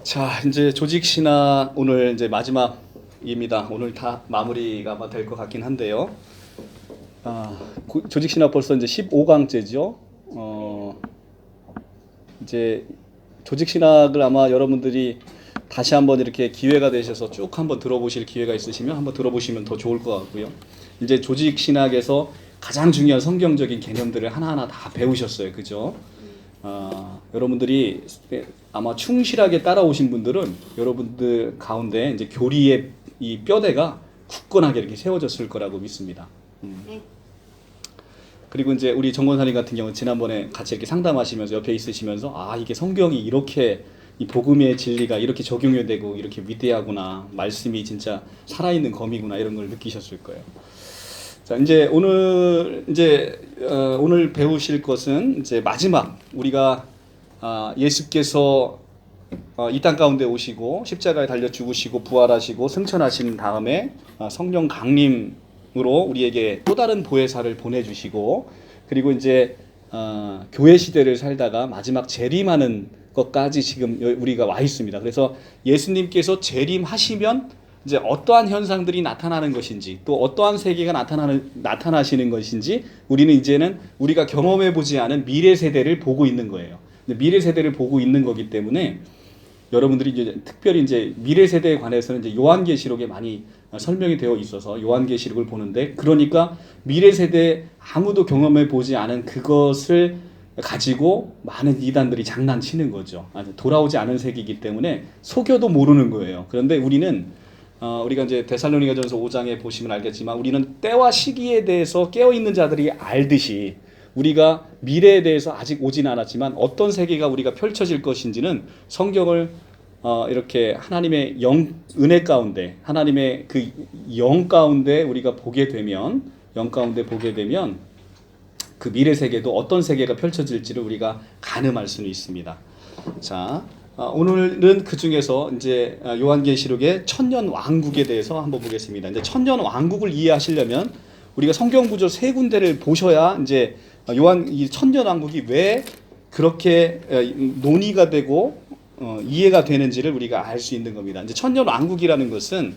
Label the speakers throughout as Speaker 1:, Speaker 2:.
Speaker 1: 자, 이제 조직 신학 오늘 이제 마지막입니다. 오늘 다 마무리가 아마 될 것 같긴 한데요. 조직 신학 벌써 이제 15강째죠. 이제 조직 신학을 아마 여러분들이 다시 한번 이렇게 기회가 되셔서 쭉 한번 들어보실 기회가 있으시면 한번 들어보시면 더 좋을 것 같고요. 이제 조직 신학에서 가장 중요한 성경적인 개념들을 하나하나 다 배우셨어요. 그죠? 여러분들이 아마 충실하게 따라오신 분들은 여러분들 가운데 이제 교리의 이 뼈대가 굳건하게 이렇게 세워졌을 거라고 믿습니다. 그리고 이제 우리 정권사님 같은 경우 지난번에 같이 이렇게 상담하시면서 옆에 있으시면서 이게 성경이 이렇게 이 복음의 진리가 이렇게 적용이 되고 이렇게 위대하구나, 말씀이 진짜 살아있는 검이구나 이런 걸 느끼셨을 거예요. 자, 이제 오늘 배우실 것은 이제 마지막 우리가 예수께서 이 땅 가운데 오시고 십자가에 달려 죽으시고 부활하시고 승천하신 다음에 성령 강림으로 우리에게 또 다른 보혜사를 보내주시고 그리고 이제 교회 시대를 살다가 마지막 재림하는 것까지 지금 우리가 와 있습니다. 그래서 예수님께서 재림하시면 이제 어떠한 현상들이 나타나는 것인지 또 어떠한 세계가 나타나시는 것인지 우리는 이제는 우리가 경험해 보지 않은 미래 세대를 보고 있는 거예요. 미래 세대를 보고 있는 거기 때문에 여러분들이 이제 특별히 이제 미래 세대에 관해서는 이제 요한계시록에 많이 설명이 되어 있어서 요한계시록을 보는데 그러니까 미래 세대 아무도 경험해 보지 않은 그것을 가지고 많은 이단들이 장난치는 거죠. 돌아오지 않은 세계이기 때문에 속여도 모르는 거예요. 그런데 우리가 이제 데살로니가전서 5장에 보시면 알겠지만 우리는 때와 시기에 대해서 깨어 있는 자들이 알듯이 우리가 미래에 대해서 아직 오진 않았지만 어떤 세계가 우리가 펼쳐질 것인지는 성경을 이렇게 하나님의 은혜 가운데 하나님의 그 영 가운데 우리가 보게 되면 그 미래 세계도 어떤 세계가 펼쳐질지를 우리가 가늠할 수는 있습니다. 자, 오늘은 그 중에서 이제 요한계시록의 천년 왕국에 대해서 한번 보겠습니다. 이제 천년 왕국을 이해하시려면 우리가 성경 구조 세 군데를 보셔야 이제 이 천년 왕국이 왜 그렇게 논의가 되고 이해가 되는지를 우리가 알 수 있는 겁니다. 이제 천년 왕국이라는 것은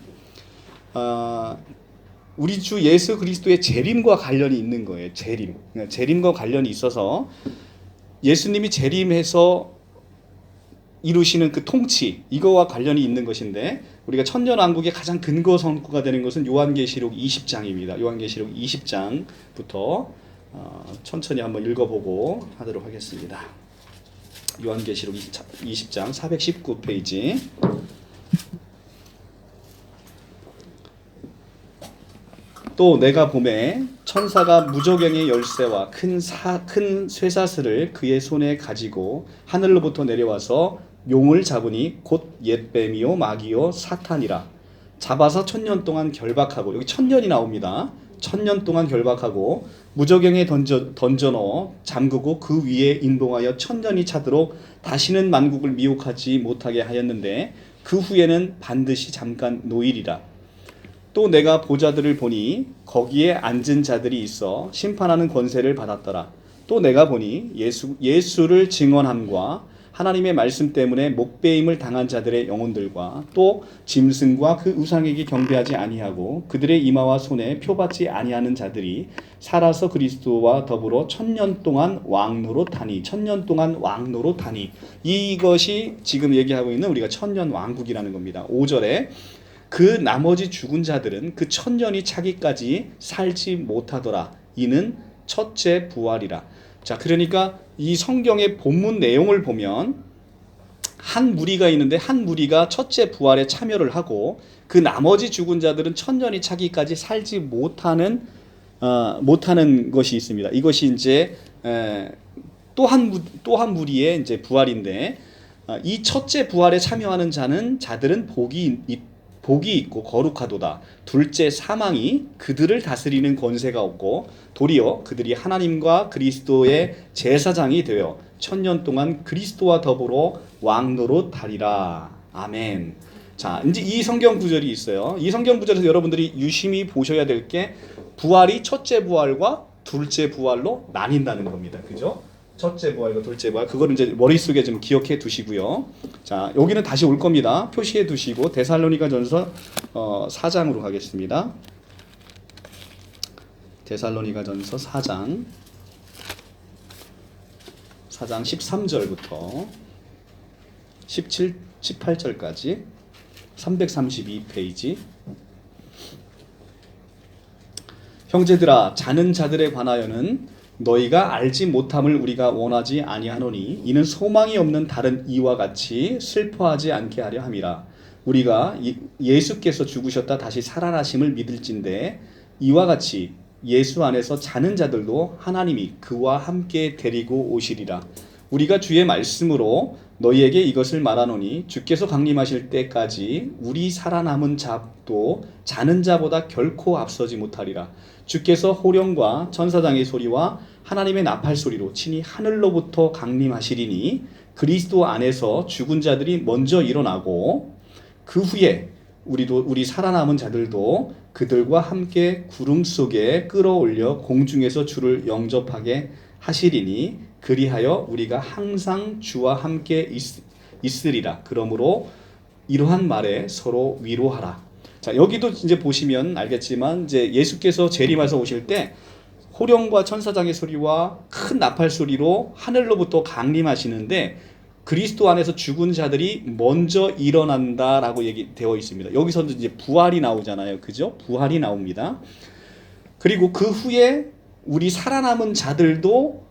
Speaker 1: 우리 주 예수 그리스도의 재림과 관련이 있는 거예요. 재림과 관련이 있어서 예수님이 재림해서 이루시는 그 통치 이거와 관련이 있는 것인데 우리가 천년왕국의 가장 근거 성구가 되는 것은 요한계시록 20장입니다. 요한계시록 20장부터 천천히 한번 읽어보고 하도록 하겠습니다. 요한계시록 20장 419페이지. 또 내가 보매 천사가 무저갱의 열쇠와 큰 쇠사슬을 그의 손에 가지고 하늘로부터 내려와서 용을 잡으니 곧 옛뱀이요 마귀요 사탄이라. 잡아서 1000년 동안 결박하고, 여기 1000년이 나옵니다. 1000년 동안 결박하고 무저갱에 던져 넣어 잠그고 그 위에 인봉하여 1000년이 차도록 다시는 만국을 미혹하지 못하게 하였는데 그 후에는 반드시 잠깐 노일이라. 또 내가 보좌들을 보니 거기에 앉은 자들이 있어 심판하는 권세를 받았더라. 또 내가 보니 예수를 증언함과 하나님의 말씀 때문에 목배임을 당한 자들의 영혼들과 또 짐승과 그 우상에게 경배하지 아니하고 그들의 이마와 손에 표받지 아니하는 자들이 살아서 그리스도와 더불어 1000년 동안 왕노릇하니. 1000년 동안 왕노릇하니. 이것이 지금 얘기하고 있는 우리가 천년 왕국이라는 겁니다. 5절에 그 나머지 죽은 자들은 그 1000년이 차기까지 살지 못하더라. 이는 첫째 부활이라. 자, 그러니까 이 성경의 본문 내용을 보면 한 무리가 있는데 한 무리가 첫째 부활에 참여를 하고 그 나머지 죽은 자들은 1000년이 차기까지 살지 못하는 것이 있습니다. 이것이 이제 또 한 무리의 이제 부활인데 이 첫째 부활에 참여하는 자들은 복이 있고 거룩하도다. 둘째 사망이 그들을 다스리는 권세가 없고 도리어 그들이 하나님과 그리스도의 제사장이 되어 1000년 동안 그리스도와 더불어 왕노릇하리라. 아멘. 자, 이제 이 성경 구절이 있어요. 이 성경 구절에서 여러분들이 유심히 보셔야 될 게 부활이 첫째 부활과 둘째 부활로 나뉜다는 겁니다. 그죠? 첫째 부활과 둘째 부활, 그거를 이제 머릿속에 좀 기억해 두시고요. 자, 여기는 다시 올 겁니다. 표시해 두시고 데살로니가전서 4장으로 가겠습니다. 데살로니가전서 4장 13절부터 18절까지 332페이지. 형제들아, 자는 자들에 관하여는 너희가 알지 못함을 우리가 원하지 아니하노니 이는 소망이 없는 다른 이와 같이 슬퍼하지 않게 하려 함이라. 우리가 예수께서 죽으셨다 다시 살아나심을 믿을진대 이와 같이 예수 안에서 자는 자들도 하나님이 그와 함께 데리고 오시리라. 우리가 주의 말씀으로 너희에게 이것을 말하노니 주께서 강림하실 때까지 우리 살아남은 자도 자는 자보다 결코 앞서지 못하리라. 주께서 호령과 천사장의 소리와 하나님의 나팔 소리로 친히 하늘로부터 강림하시리니 그리스도 안에서 죽은 자들이 먼저 일어나고 그 후에 우리 살아남은 자들도 그들과 함께 구름 속에 끌어올려 공중에서 주를 영접하게 하시리니 그리하여 우리가 항상 주와 함께 있으리라. 그러므로 이러한 말에 서로 위로하라. 자, 여기도 이제 보시면 알겠지만 이제 예수께서 재림하셔 오실 때 호령과 천사장의 소리와 큰 나팔 소리로 하늘로부터 강림하시는데 그리스도 안에서 죽은 자들이 먼저 일어난다라고 얘기되어 있습니다. 여기서 이제 부활이 나오잖아요. 그죠? 부활이 나옵니다. 그리고 그 후에 우리 살아남은 자들도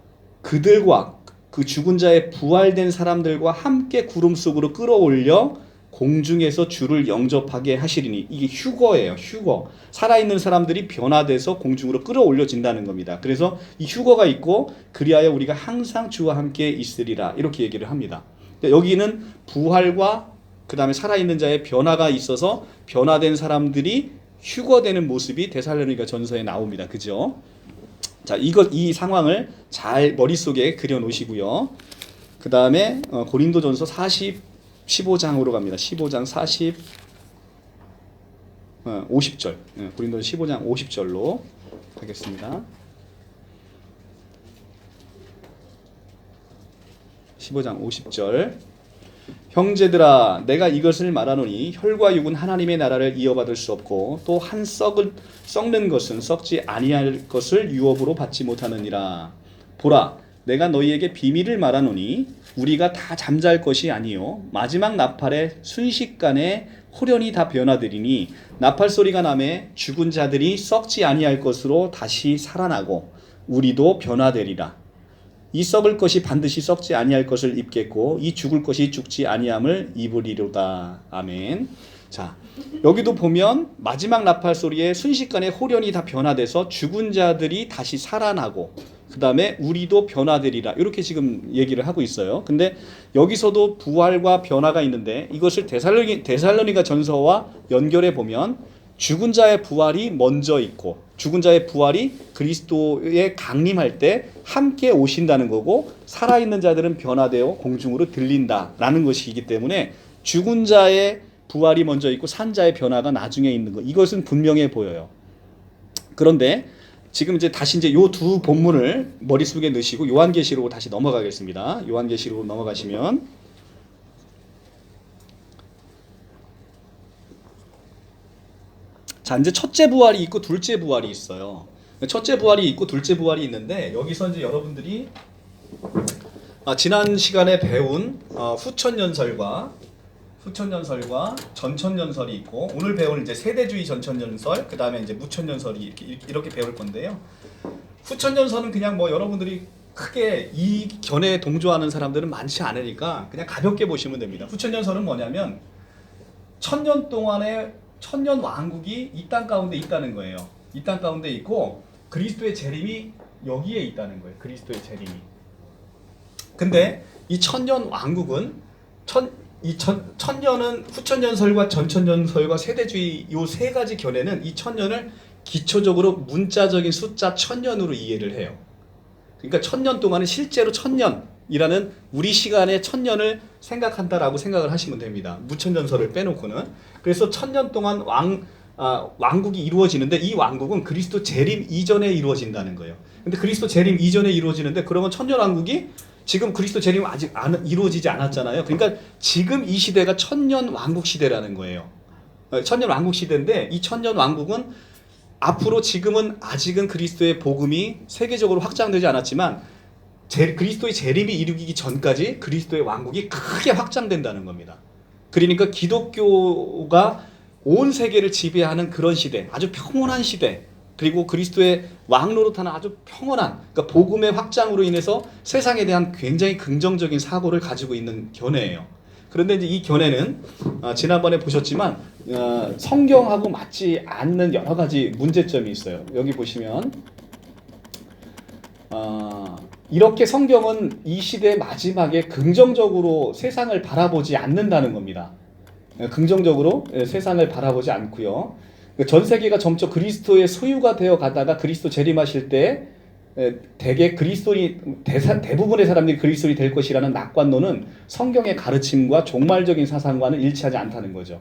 Speaker 1: 그들과 그 죽은 자의 부활된 사람들과 함께 구름 속으로 끌어올려 공중에서 주를 영접하게 하시리니 이게 휴거예요. 휴거. 살아있는 사람들이 변화돼서 공중으로 끌어올려진다는 겁니다. 그래서 이 휴거가 있고 그리하여 우리가 항상 주와 함께 있으리라 이렇게 얘기를 합니다. 여기는 부활과 그 다음에 살아있는 자의 변화가 있어서 변화된 사람들이 휴거되는 모습이 데살로니가 전서에 나옵니다. 그죠? 자, 이 상황을 잘 머릿속에 그려 놓으시고요. 그 다음에 고린도전서 15장으로 갑니다. 15장 50절. 고린도전서 15장 50절로 가겠습니다. 15장 50절. 형제들아, 내가 이것을 말하노니 혈과 육은 하나님의 나라를 이어받을 수 없고 또 한 썩는 것은 썩지 아니할 것을 유업으로 받지 못하느니라. 보라, 내가 너희에게 비밀을 말하노니 우리가 다 잠잘 것이 아니요 마지막 나팔의 순식간에 호련히 다 변화되리니 나팔 소리가 나매 죽은 자들이 썩지 아니할 것으로 다시 살아나고 우리도 변화되리라. 이 썩을 것이 반드시 썩지 아니할 것을 입겠고 이 죽을 것이 죽지 아니함을 입으리로다. 아멘. 자, 여기도 보면 마지막 나팔 소리에 순식간에 호련히 다 변화돼서 죽은 자들이 다시 살아나고 그 다음에 우리도 변화되리라 이렇게 지금 얘기를 하고 있어요. 근데 여기서도 부활과 변화가 있는데 이것을 데살로니가 전서와 연결해 보면 죽은 자의 부활이 먼저 있고 죽은 자의 부활이 그리스도의 강림할 때 함께 오신다는 거고 살아있는 자들은 변화되어 공중으로 들린다라는 것이기 때문에 죽은 자의 부활이 먼저 있고 산 자의 변화가 나중에 있는 것, 이것은 분명해 보여요. 그런데 지금 이제 다시 이제 요 두 본문을 머릿속에 넣으시고 요한계시록으로 다시 넘어가겠습니다. 요한계시록으로 넘어가시면 자, 이제 첫째 부활이 있고 둘째 부활이 있어요. 첫째 부활이 있고 둘째 부활이 있는데 여기서 이제 여러분들이 지난 시간에 배운 후천연설과 전천연설이 있고 오늘 배울 이제 세대주의 전천연설, 그 다음에 이제 무천연설이 이렇게 배울 건데요. 후천연설은 그냥 뭐 여러분들이 크게 이 견해에 동조하는 사람들은 많지 않으니까 그냥 가볍게 보시면 됩니다. 후천연설은 뭐냐면 천년 동안의 천년 왕국이 이 땅 가운데 있다는 거예요. 이 땅 가운데 있고 그리스도의 재림이 여기에 있다는 거예요. 그리스도의 재림이. 근데 이 천년 왕국은 천년은 후천년설과 전천년설과 세대주의 이 세 가지 견해는 이 천년을 기초적으로 문자적인 숫자 천년으로 이해를 해요. 그러니까 천년 동안은 실제로 천년이라는 우리 시간의 천년을 생각한다라고 생각을 하시면 됩니다. 무천년설을 빼놓고는. 그래서 천년 동안 왕국이 이루어지는데 이 왕국은 그리스도 재림 이전에 이루어진다는 거예요. 근데 그리스도 재림 이전에 이루어지는데 그러면 천년왕국이 지금 그리스도 재림 아직 이루어지지 않았잖아요. 그러니까 지금 이 시대가 천년왕국 시대라는 거예요. 천년왕국 시대인데 이 천년왕국은 앞으로 지금은 아직은 그리스도의 복음이 세계적으로 확장되지 않았지만 그리스도의 재림이 이루기 전까지 그리스도의 왕국이 크게 확장된다는 겁니다. 그러니까 기독교가 온 세계를 지배하는 그런 시대, 아주 평온한 시대, 그리고 그리스도의 왕 노릇하는 아주 평온한, 그러니까 복음의 확장으로 인해서 세상에 대한 굉장히 긍정적인 사고를 가지고 있는 견해예요. 그런데 이제 이 견해는 지난번에 보셨지만 성경하고 맞지 않는 여러 가지 문제점이 있어요. 여기 보시면 이렇게 성경은 이 시대 마지막에 긍정적으로 세상을 바라보지 않는다는 겁니다. 긍정적으로 세상을 바라보지 않고요. 전 세계가 점점 그리스도의 소유가 되어 가다가 그리스도 재림하실 때 대개 대부분의 사람들이 그리스도인이 될 것이라는 낙관론은 성경의 가르침과 종말적인 사상과는 일치하지 않다는 거죠.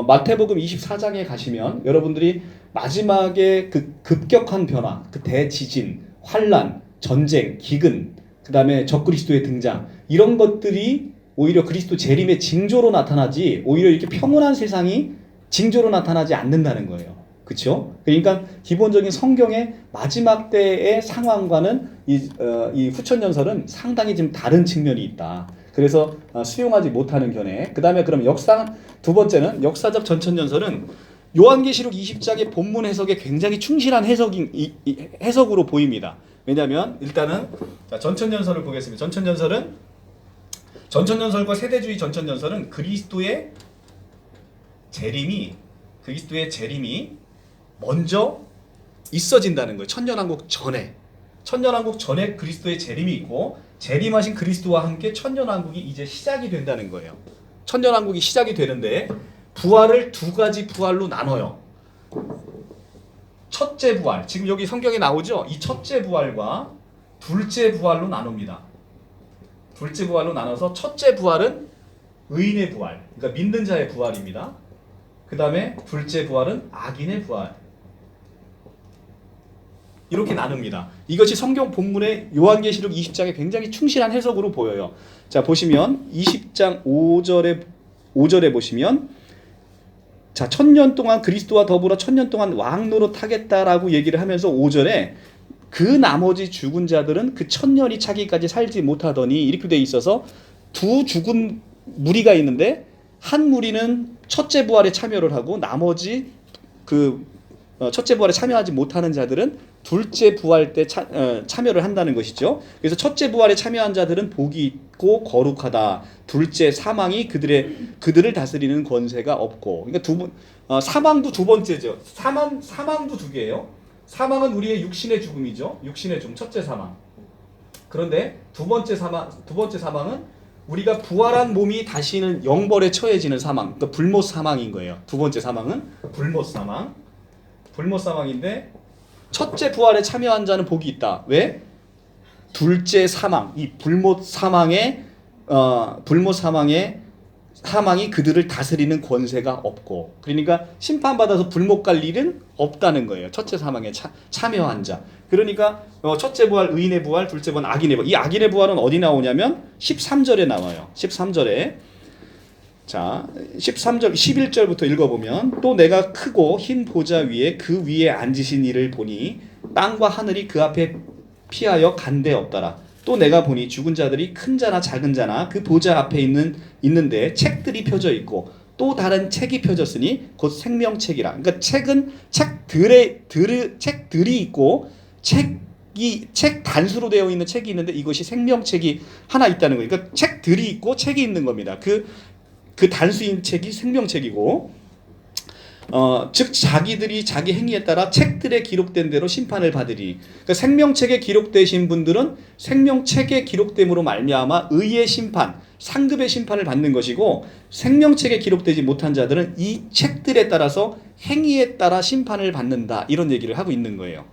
Speaker 1: 마태복음 24장에 가시면 여러분들이 마지막에 그 급격한 변화, 그 대지진, 환란, 전쟁, 기근, 그 다음에 적그리스도의 등장, 이런 것들이 오히려 그리스도 재림의 징조로 나타나지 오히려 이렇게 평온한 세상이 징조로 나타나지 않는다는 거예요. 그렇죠? 그러니까 기본적인 성경의 마지막 때의 상황과는 이 후천연설은 상당히 좀 다른 측면이 있다. 그래서 수용하지 못하는 견해. 그 다음에 그럼 두 번째는 역사적 전천연설은 요한계시록 20장의 본문 해석에 굉장히 충실한 해석으로 보입니다. 왜냐하면 일단은 전천연설을 보겠습니다. 전천연설과 세대주의 전천연설은 그리스도의 재림이 먼저 있어진다는 거예요. 천년왕국 전에 그리스도의 재림이 있고 재림하신 그리스도와 함께 천년왕국이 이제 시작이 된다는 거예요. 천년왕국이 시작이 되는데 부활을 두 가지 부활로 나눠요. 첫째 부활, 지금 여기 성경에 나오죠? 이 첫째 부활과 둘째 부활로 나눕니다. 둘째 부활로 나눠서 첫째 부활은 의인의 부활, 그러니까 믿는 자의 부활입니다. 그 다음에 둘째 부활은 악인의 부활. 이렇게 나눕니다. 이것이 성경 본문의 요한계시록 20장에 굉장히 충실한 해석으로 보여요. 자, 보시면 20장 5절에 보시면 자, 1000년 동안 그리스도와 더불어 1000년 동안 왕 노릇하겠다라고 얘기를 하면서 5절에 그 나머지 죽은 자들은 그 1000년이 차기까지 살지 못하더니 이렇게 돼 있어서 두 죽은 무리가 있는데 한 무리는 첫째 부활에 참여를 하고 나머지 첫째 부활에 참여하지 못하는 자들은 둘째 부활 때 참여를 한다는 것이죠. 그래서 첫째 부활에 참여한 자들은 복이 있고 거룩하다. 둘째 사망이 그들을 다스리는 권세가 없고. 그러니까 사망도 두 번째죠. 사망도 두 개예요. 사망은 우리의 육신의 죽음이죠. 육신의 죽음, 첫째 사망. 그런데 두 번째 사망은 우리가 부활한 몸이 다시는 영벌에 처해지는 사망, 그러니까 불못 사망인 거예요. 두 번째 사망은 불못 사망인데 첫째 부활에 참여한 자는 복이 있다. 왜? 둘째 사망, 이 불못 사망의 사망이 그들을 다스리는 권세가 없고, 그러니까 심판받아서 불못 갈 일은 없다는 거예요. 첫째 사망에 참여한 자. 그러니까 첫째 부활 의인의 부활, 둘째 부활 악인의 부활. 이 악인의 부활은 어디 나오냐면 13절에 나와요. 13절에. 자, 13절 11절부터 읽어보면 또 내가 크고 흰 보좌 위에 그 위에 앉으신 이를 보니 땅과 하늘이 그 앞에 피하여 간데 없더라. 또 내가 보니 죽은 자들이 큰 자나 작은 자나 그 보좌 앞에 있는데 책들이 펴져 있고 또 다른 책이 펴졌으니 곧 생명책이라. 그러니까 책은 책들이 있고 책 단수로 되어 있는 책이 있는데 이것이 생명책이 하나 있다는 거예요. 그러니까 책들이 있고 책이 있는 겁니다. 그 단수인 책이 생명책이고, 즉 자기들이 자기 행위에 따라 책들에 기록된 대로 심판을 받으리. 그러니까 생명책에 기록되신 분들은 생명책에 기록됨으로 말미암아 의의 심판, 상급의 심판을 받는 것이고, 생명책에 기록되지 못한 자들은 이 책들에 따라서 행위에 따라 심판을 받는다. 이런 얘기를 하고 있는 거예요.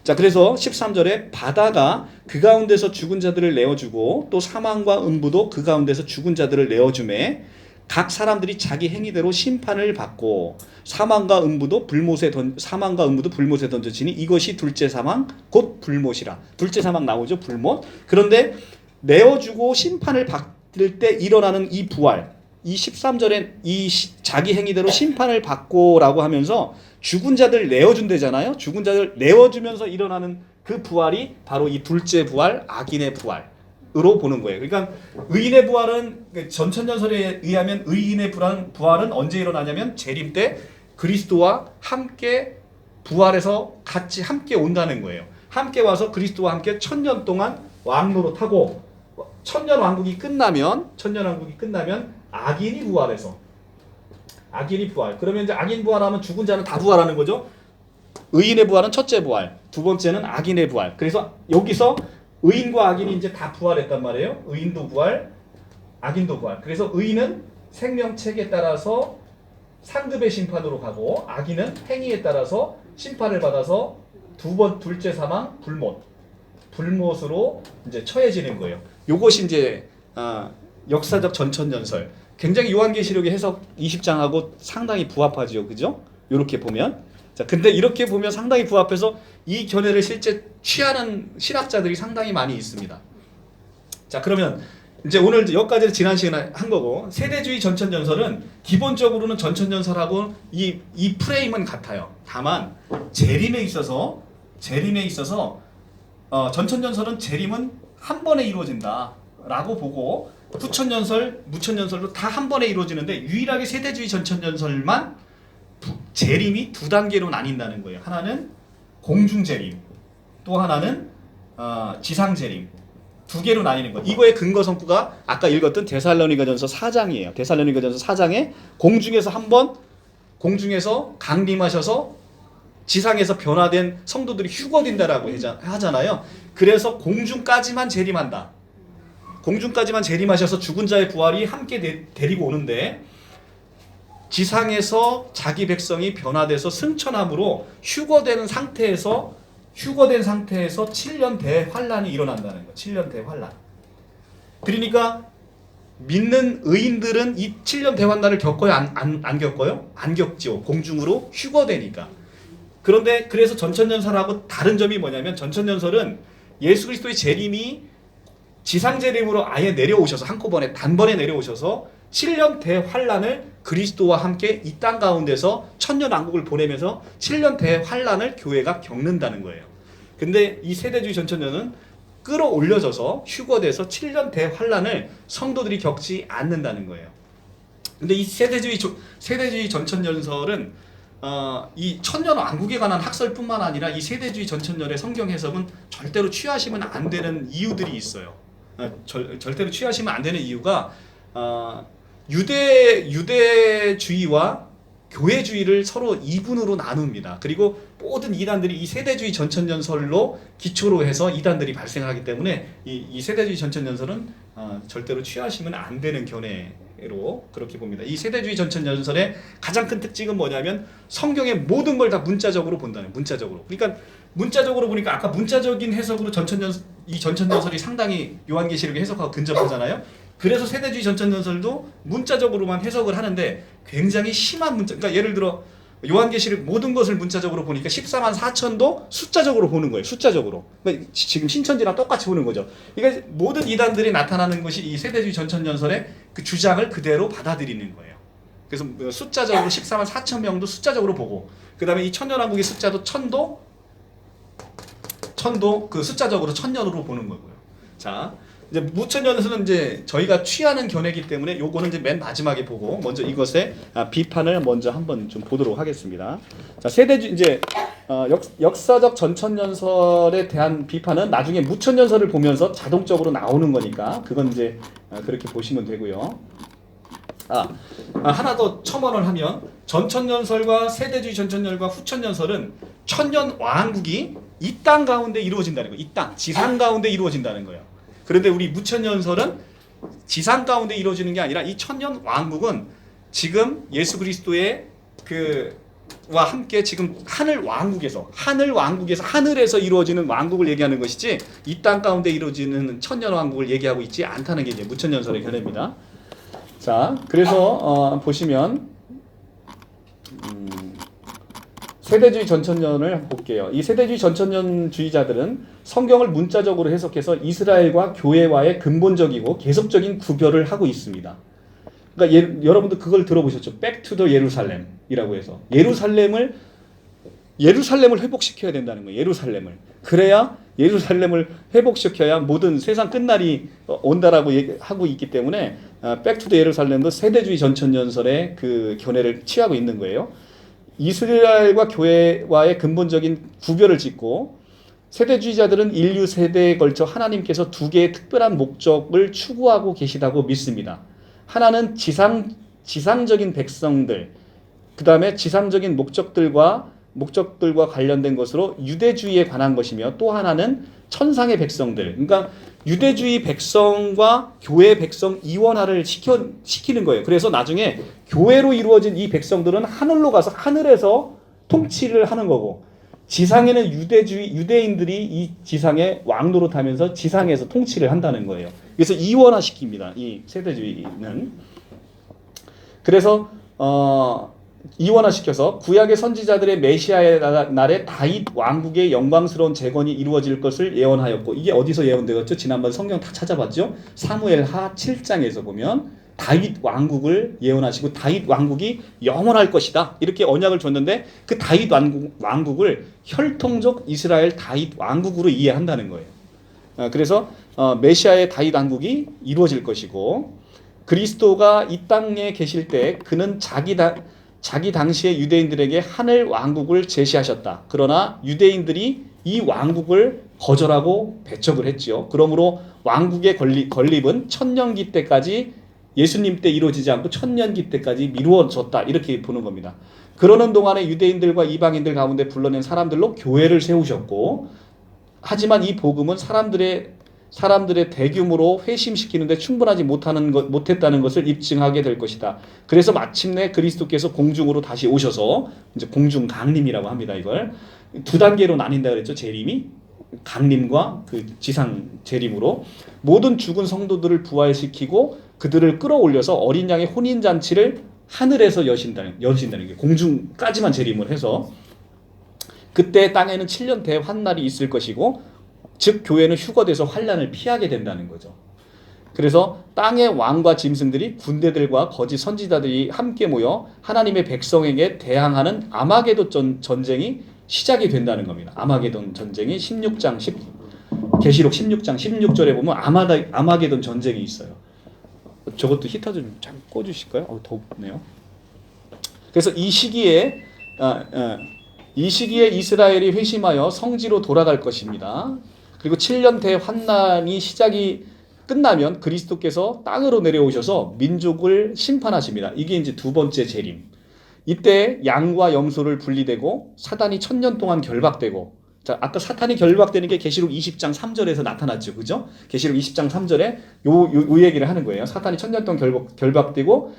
Speaker 1: 자, 그래서 13절에 바다가 그 가운데서 죽은 자들을 내어주고 또 사망과 음부도 그 가운데서 죽은 자들을 내어주매 각 사람들이 자기 행위대로 심판을 받고 사망과 음부도 불못에 던져지니 이것이 둘째 사망 곧 불못이라. 둘째 사망 나오죠. 불못. 그런데 내어주고 심판을 받을 때 일어나는 이 부활, 이 13절에 자기 행위대로 심판을 받고라고 하면서 죽은 자들 내어준대잖아요. 죽은 자들 내어주면서 일어나는 그 부활이 바로 이 둘째 부활, 악인의 부활으로 보는 거예요. 그러니까 의인의 부활은 전천전설에 의하면 의인의 부활은 언제 일어나냐면 재림 때 그리스도와 함께 부활해서 같이 함께 온다는 거예요. 함께 와서 그리스도와 함께 1000년 동안 왕노릇하고 천년 왕국이 끝나면 악인이 부활해서 악인이 부활. 그러면 이제 악인 부활하면 죽은 자는 다 부활하는 거죠. 의인의 부활은 첫째 부활, 두 번째는 악인의 부활. 그래서 여기서 의인과 악인이 이제 다 부활했단 말이에요. 의인도 부활, 악인도 부활. 그래서 의인은 생명책에 따라서 상급의 심판으로 가고 악인은 행위에 따라서 심판을 받아서 둘째 사망 불못으로 이제 처해지는 거예요. 요것이 이제 역사적 전천전설. 굉장히 요한계시록의 해석 20장하고 상당히 부합하죠. 그죠? 이렇게 보면. 자, 근데 이렇게 보면 상당히 부합해서 이 견해를 실제 취하는 신학자들이 상당히 많이 있습니다. 자, 그러면 이제 오늘 여기까지 지난 시간에 한 거고, 세대주의 전천전설은 기본적으로는 전천전설하고 이 프레임은 같아요. 다만 재림에 있어서 전천전설은 재림은 한 번에 이루어진다라고 보고, 무천전설도 다 한 번에 이루어지는데 유일하게 세대주의 전천전설만 재림이 두 단계로 나뉜다는 거예요. 하나는 공중재림, 또 하나는 지상재림. 두 개로 나뉘는 거예요. 이거의 근거 성구가 아까 읽었던 데살로니가전서 4장이에요. 데살로니가전서 4장에 공중에서 강림하셔서 지상에서 변화된 성도들이 휴거된다라고 하잖아요. 그래서 공중까지만 재림한다. 공중까지만 재림하셔서 죽은 자의 부활이 함께 데리고 오는데, 지상에서 자기 백성이 변화돼서 승천함으로 휴거된 상태에서 7년 대환란이 일어난다는 거예요. 7년 대환란. 그러니까 믿는 의인들은 이 7년 대환란을 겪어요? 안 겪어요? 안 겪죠. 공중으로 휴거되니까. 그런데 그래서 전천전설하고 다른 점이 뭐냐면, 전천전설은 예수 그리스도의 재림이 지상재림으로 아예 내려오셔서 한꺼번에 단번에 내려오셔서 7년 대환란을 그리스도와 함께 이 땅 가운데서 천년 왕국을 보내면서 7년 대환란을 교회가 겪는다는 거예요. 근데 이 세대주의 전천년은 끌어올려져서 휴거돼서 7년 대환란을 성도들이 겪지 않는다는 거예요. 근데 이 세대주의 전천전설은 이 천년 왕국에 관한 학설뿐만 아니라 이 세대주의 전천년의 성경 해석은 절대로 취하시면 안 되는 이유들이 있어요. 절대로 취하시면 안 되는 이유가 유대주의와 교회주의를 서로 이분으로 나눕니다. 그리고 모든 이단들이 이 세대주의 전천전설로 기초로 해서 이단들이 발생하기 때문에 이 세대주의 전천전설은 절대로 취하시면 안 되는 견해로 그렇게 봅니다. 이 세대주의 전천전설의 가장 큰 특징은 뭐냐면 성경의 모든 걸 다 문자적으로 본다는, 문자적으로. 그러니까 문자적으로 보니까 아까 문자적인 해석으로 이 전천전설이 상당히 요한계시록에 해석하고 근접하잖아요. 그래서 세대주의 전천전설도 문자적으로만 해석을 하는데 굉장히 심한 문자. 그러니까 예를 들어 요한계시록 모든 것을 문자적으로 보니까 14만 4천도 숫자적으로 보는 거예요. 숫자적으로. 그러니까 지금 신천지랑 똑같이 보는 거죠. 그러니까 모든 이단들이 나타나는 것이 이 세대주의 전천전설의 그 주장을 그대로 받아들이는 거예요. 그래서 숫자적으로 14만 4천 명도 숫자적으로 보고, 그 다음에 이 천년왕국의 숫자도 천도 그 숫자적으로 천년으로 보는 거고요. 자, 이제 무천년에서는 이제 저희가 취하는 견해이기 때문에 요거는 이제 맨 마지막에 보고 먼저 이것의 비판을 먼저 한번 좀 보도록 하겠습니다. 자, 이제 역사적 전천년설에 대한 비판은 나중에 무천년설을 보면서 자동적으로 나오는 거니까 그건 이제 그렇게 보시면 되고요. 하나 더 첨언을 하면, 전천년설과 세대주의 전천년과 후천년설은 천년 왕국이 이 땅 가운데 이루어진다는 거예요. 이 땅, 지상 가운데 이루어진다는 거예요. 그런데 우리 무천년설은 지상 가운데 이루어지는 게 아니라 이 천년 왕국은 지금 예수 그리스도의 와 함께 지금 하늘에서 이루어지는 왕국을 얘기하는 것이지 이 땅 가운데 이루어지는 천년 왕국을 얘기하고 있지 않다는 게 이제 무천년설의 견해입니다. 자, 그래서 보시면 세대주의 전천년을 볼게요. 이 세대주의 전천년주의자들은 성경을 문자적으로 해석해서 이스라엘과 교회와의 근본적이고 계속적인 구별을 하고 있습니다. 그러니까 여러분도 그걸 들어보셨죠? Back to the 예루살렘이라고 해서 예루살렘을 회복시켜야 된다는 거예요. 예루살렘을. 그래야 예루살렘을 회복시켜야 모든 세상 끝날이 온다라고 하고 있기 때문에 Back to the 예루살렘도 세대주의 전천년설의 그 견해를 취하고 있는 거예요. 이스라엘과 교회와의 근본적인 구별을 짓고 세대주의자들은 인류 세대에 걸쳐 하나님께서 두 개의 특별한 목적을 추구하고 계시다고 믿습니다. 하나는 지상적인 백성들, 그 다음에 지상적인 목적들과 관련된 것으로 유대주의에 관한 것이며 또 하나는 천상의 백성들, 그러니까 유대주의 백성과 교회 백성 이원화를 시키는 거예요. 그래서 나중에 교회로 이루어진 이 백성들은 하늘로 가서 하늘에서 통치를 하는 거고 지상에는 유대인들이 이 지상에 왕노릇하면서 지상에서 통치를 한다는 거예요. 그래서 이원화시킵니다. 이 세대주의는. 그래서 이원화시켜서 구약의 선지자들의 메시아의 날에 다윗 왕국의 영광스러운 재건이 이루어질 것을 예언하였고, 이게 어디서 예언되었죠? 지난번 성경 다 찾아봤죠? 사무엘하 7장에서 보면 다윗 왕국을 예언하시고 다윗 왕국이 영원할 것이다 이렇게 언약을 줬는데 그 다윗 왕국을 혈통적 이스라엘 다윗 왕국으로 이해한다는 거예요. 그래서 메시아의 다윗 왕국이 이루어질 것이고 그리스도가 이 땅에 계실 때 그는 자기 당시의 유대인들에게 하늘 왕국을 제시하셨다. 그러나 유대인들이 이 왕국을 거절하고 배척을 했지요. 그러므로 왕국의 건립은 천년기 때까지 예수님 때 이루어지지 않고 천년기 때까지 미루어졌다. 이렇게 보는 겁니다. 그러는 동안에 유대인들과 이방인들 가운데 불러낸 사람들로 교회를 세우셨고 하지만 이 복음은 사람들의 대규모로 회심시키는데 충분하지 못했다는 것을 입증하게 될 것이다. 그래서 마침내 그리스도께서 공중으로 다시 오셔서 이제 공중 강림이라고 합니다. 이걸 두 단계로 나뉜다 그랬죠. 재림이 강림과 그 지상 재림으로 모든 죽은 성도들을 부활시키고 그들을 끌어올려서 어린 양의 혼인 잔치를 하늘에서 여신다는 게 공중까지만 재림을 해서 그때 땅에는 7년 대환난이 있을 것이고 즉 교회는 휴거돼서 환난을 피하게 된다는 거죠. 그래서 땅의 왕과 짐승들이 군대들과 거짓 선지자들이 함께 모여 하나님의 백성에게 대항하는 아마게돈 전쟁이 시작이 된다는 겁니다. 아마게돈 전쟁이 계시록 16장 16절에 보면 아마게돈 전쟁이 있어요. 저것도 히터 좀 잘 꺼주실까요? 덥네요. 그래서 이 시기에 이스라엘이 회심하여 성지로 돌아갈 것입니다. 그리고 7년 대환난이 시작이 끝나면 그리스도께서 땅으로 내려오셔서 민족을 심판하십니다. 이게 이제 두 번째 재림. 이때 양과 염소를 분리되고 사단이 1000년 동안 결박되고, 자, 아까 사탄이 결박되는 게 계시록 20장 3절에서 나타났죠. 그죠? 계시록 20장 3절에 요 얘기를 하는 거예요. 사탄이 1000년 동안 결박되고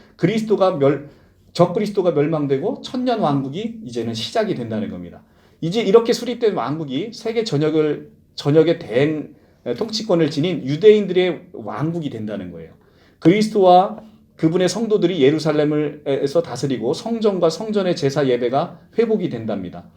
Speaker 1: 적그리스도가 멸망되고 천년 왕국이 이제는 시작이 된다는 겁니다. 이제 이렇게 수립된 왕국이 세계 전역의 대행 통치권을 지닌 유대인들의 왕국이 된다는 거예요. 그리스도와 그분의 성도들이 예루살렘에서 다스리고 성전과 성전의 제사 예배가 회복이 된답니다.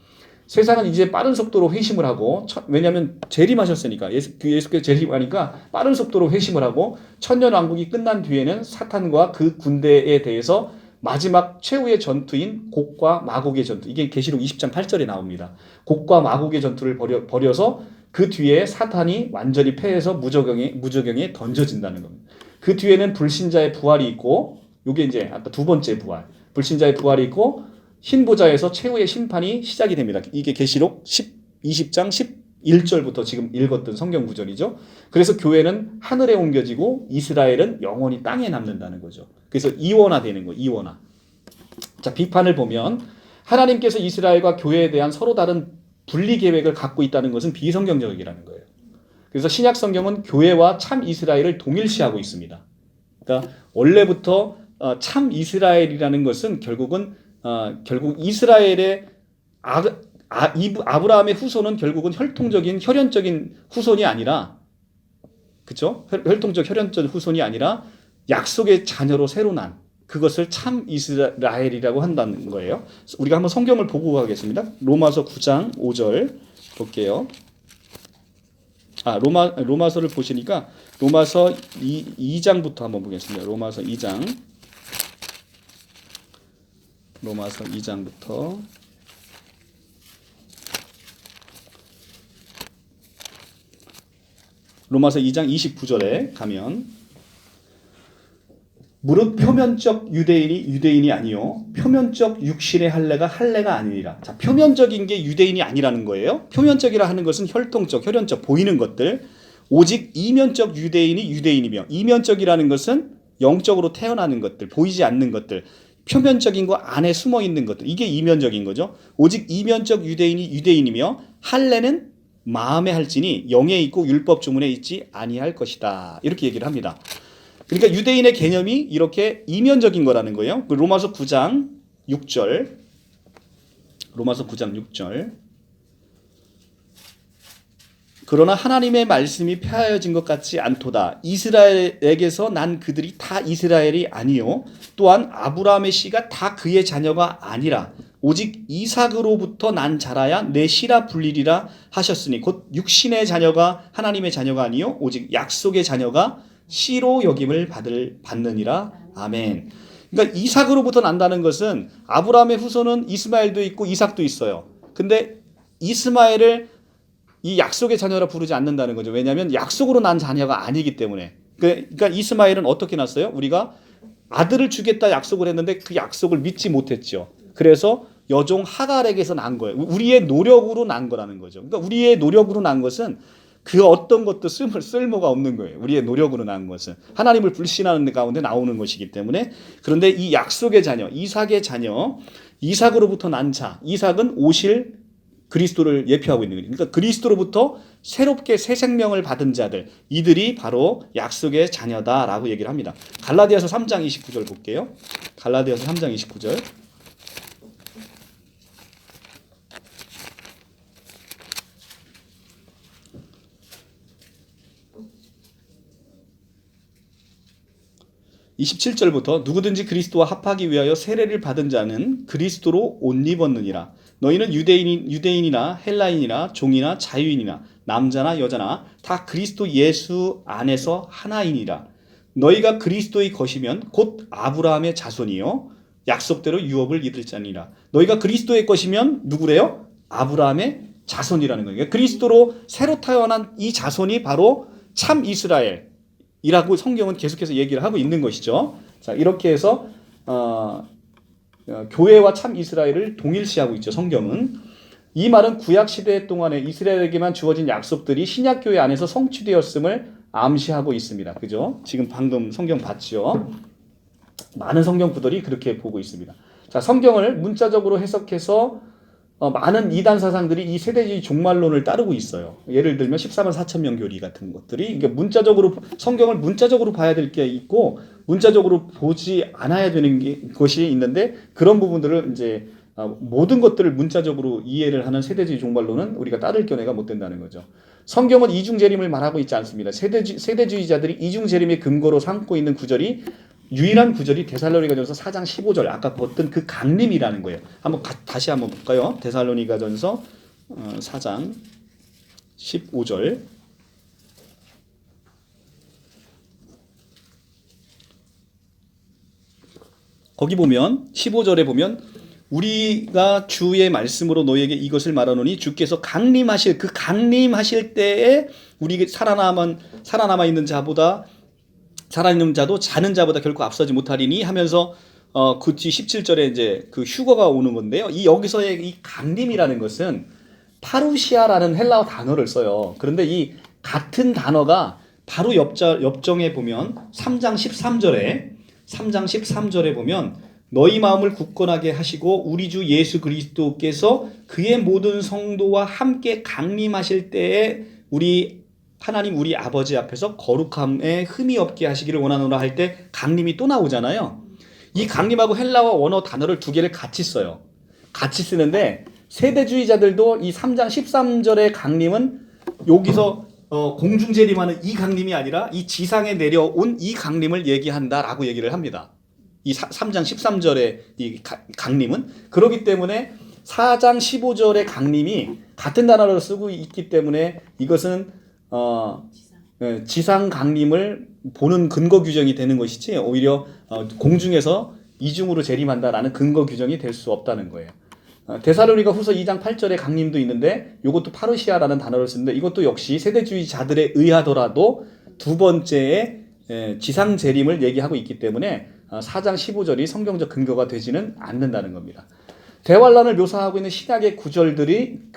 Speaker 1: 세상은 이제 빠른 속도로 회심을 하고 왜냐하면 재림하셨으니까 예수께서 재림하니까 빠른 속도로 회심을 하고 천년 왕국이 끝난 뒤에는 사탄과 그 군대에 대해서 마지막 최후의 전투인 곡과 마곡의 전투, 이게 계시록 20장 8절에 나옵니다. 곡과 마곡의 전투를 벌여서 그 뒤에 사탄이 완전히 패해서 무저경에 던져진다는 겁니다. 그 뒤에는 불신자의 부활이 있고, 이게 이제 아까 두 번째 부활, 불신자의 부활이 있고 흰 보좌에서 최후의 심판이 시작이 됩니다. 이게 계시록 20장 11절부터 지금 읽었던 성경 구절이죠. 그래서 교회는 하늘에 옮겨지고 이스라엘은 영원히 땅에 남는다는 거죠. 그래서 이원화되는 거예요. 이원화. 자, 비판을 보면 하나님께서 이스라엘과 교회에 대한 서로 다른 분리 계획을 갖고 있다는 것은 비성경적이라는 거예요. 그래서 신약 성경은 교회와 참 이스라엘을 동일시하고 있습니다. 그러니까 원래부터 참 이스라엘이라는 것은 결국 이스라엘의 아브라함의 후손은 결국은 혈연적인 후손이 아니라, 그렇죠? 혈통적 혈연적 후손이 아니라 약속의 자녀로 새로 난 그것을 참 이스라엘이라고 한다는 거예요. 우리가 한번 성경을 보고 가겠습니다. 로마서 9장 5절 볼게요. 로마서를 보시니까 로마서 2장부터 한번 보겠습니다. 로마서 2장. 로마서 2장부터 로마서 2장 29절에 가면 무릇 표면적 유대인이 아니요 표면적 육신의 할례가 아니니라. 자, 표면적인 게 유대인이 아니라는 거예요. 표면적이라 하는 것은 혈연적 보이는 것들. 오직 이면적 유대인이 유대인이며, 이면적이라는 것은 영적으로 태어나는 것들, 보이지 않는 것들, 표면적인 거 안에 숨어 있는 것들, 이게 이면적인 거죠. 오직 이면적 유대인이 유대인이며 할례는 마음에 할지니 영에 있고 율법 주문에 있지 아니할 것이다. 이렇게 얘기를 합니다. 그러니까 유대인의 개념이 이렇게 이면적인 거라는 거예요. 로마서 9장 6절. 로마서 9장 6절. 그러나 하나님의 말씀이 폐하여진 것 같지 않도다. 이스라엘에게서 난 그들이 다 이스라엘이 아니요 또한 아브라함의 씨가 다 그의 자녀가 아니라 오직 이삭으로부터 난 자라야 내 씨라 불리리라 하셨으니 곧 육신의 자녀가 하나님의 자녀가 아니요 오직 약속의 자녀가 씨로 여김을 받느니라. 아멘. 그러니까 이삭으로부터 난다는 것은 아브라함의 후손은 이스마엘도 있고 이삭도 있어요. 근데 이스마엘을 이 약속의 자녀라 부르지 않는다는 거죠. 왜냐하면 약속으로 난 자녀가 아니기 때문에. 그러니까 이스마엘은 어떻게 났어요? 우리가 아들을 주겠다 약속을 했는데 그 약속을 믿지 못했죠. 그래서 여종 하갈에게서 난 거예요. 우리의 노력으로 난 거라는 거죠. 그러니까 우리의 노력으로 난 것은 그 어떤 것도 쓸모가 없는 거예요. 우리의 노력으로 난 것은 하나님을 불신하는 가운데 나오는 것이기 때문에. 그런데 이 약속의 자녀, 이삭의 자녀, 이삭으로부터 난 자, 이삭은 오실 그리스도를 예표하고 있는 거예요. 그러니까 그리스도로부터 새롭게 새 생명을 받은 자들, 이들이 바로 약속의 자녀다라고 얘기를 합니다. 갈라디아서 3장 29절 볼게요. 갈라디아서 3장 29절. (27절부터) 누구든지 그리스도와 합하기 위하여 세례를 받은 자는 그리스도로 옷 입었느니라. 너희는 유대인이나 헬라인이나 종이나 자유인이나 남자나 여자나 다 그리스도 예수 안에서 하나이니라. 너희가 그리스도의 것이면 곧 아브라함의 자손이요 약속대로 유업을 얻을 자니라. 너희가 그리스도의 것이면 누구래요? 아브라함의 자손이라는 거예요. 그리스도로 새로 태어난 이 자손이 바로 참 이스라엘이라고 성경은 계속해서 얘기를 하고 있는 것이죠. 자, 이렇게 해서 교회와 참 이스라엘을 동일시하고 있죠. 성경은. 이 말은 구약 시대 동안에 이스라엘에게만 주어진 약속들이 신약 교회 안에서 성취되었음을 암시하고 있습니다. 그죠? 지금 방금 성경 봤죠? 많은 성경 구들이 그렇게 보고 있습니다. 자, 성경을 문자적으로 해석해서 많은 이단 사상들이 이 세대주의 종말론을 따르고 있어요. 예를 들면 14만 4천 명 교리 같은 것들이 이게 문자적으로 성경을 문자적으로 봐야 될 게 있고 문자적으로 보지 않아야 되는 것이 있는데 그런 부분들을 이제 모든 것들을 문자적으로 이해를 하는 세대주의 종말론은 우리가 따를 견해가 못 된다는 거죠. 성경은 이중 재림을 말하고 있지 않습니다. 세대주의자들이 이중 재림의 근거로 삼고 있는 구절이 유일한 구절이 데살로니가전서 4장 15절 아까 봤던 그 강림이라는 거예요. 다시 한번 볼까요? 데살로니가전서 4장 15절. 거기 보면 15절에 보면 우리가 주의 말씀으로 너희에게 이것을 말하노니 주께서 강림하실 그 강림하실 때에 우리 살아남아 있는 자보다 살아있는 자도 자는 자보다 결코 앞서지 못하리니 하면서 그 뒤 17절에 이제 그 휴거가 오는 건데요. 여기서의 이 강림이라는 것은 파루시아라는 헬라어 단어를 써요. 그런데 이 같은 단어가 바로 옆정에 보면 3장 13절에 보면 너희 마음을 굳건하게 하시고 우리 주 예수 그리스도께서 그의 모든 성도와 함께 강림하실 때에 하나님 우리 아버지 앞에서 거룩함에 흠이 없게 하시기를 원하노라 할 때 강림이 또 나오잖아요. 이 강림하고 헬라어 원어 단어를 두 개를 같이 써요. 같이 쓰는데 세대주의자들도 이 3장 13절의 강림은 여기서 공중 재림하는 이 강림이 아니라 이 지상에 내려온 이 강림을 얘기한다라고 얘기를 합니다. 이 3장 13절의 이 강림은 그렇기 때문에 4장 15절의 강림이 같은 단어를 쓰고 있기 때문에 이것은 지상 강림을 보는 근거 규정이 되는 것이지 오히려 공중에서 이중으로 재림한다라는 근거 규정이 될 수 없다는 거예요. 데살로니가 후서 2장 8절의 강림도 있는데 이것도 파르시아라는 단어를 쓰는데 이것도 역시 세대주의자들에 의하더라도 두 번째의 지상 재림을 얘기하고 있기 때문에 4장 15절이 성경적 근거가 되지는 않는다는 겁니다. 대환란을 묘사하고 있는 신약의 구절들은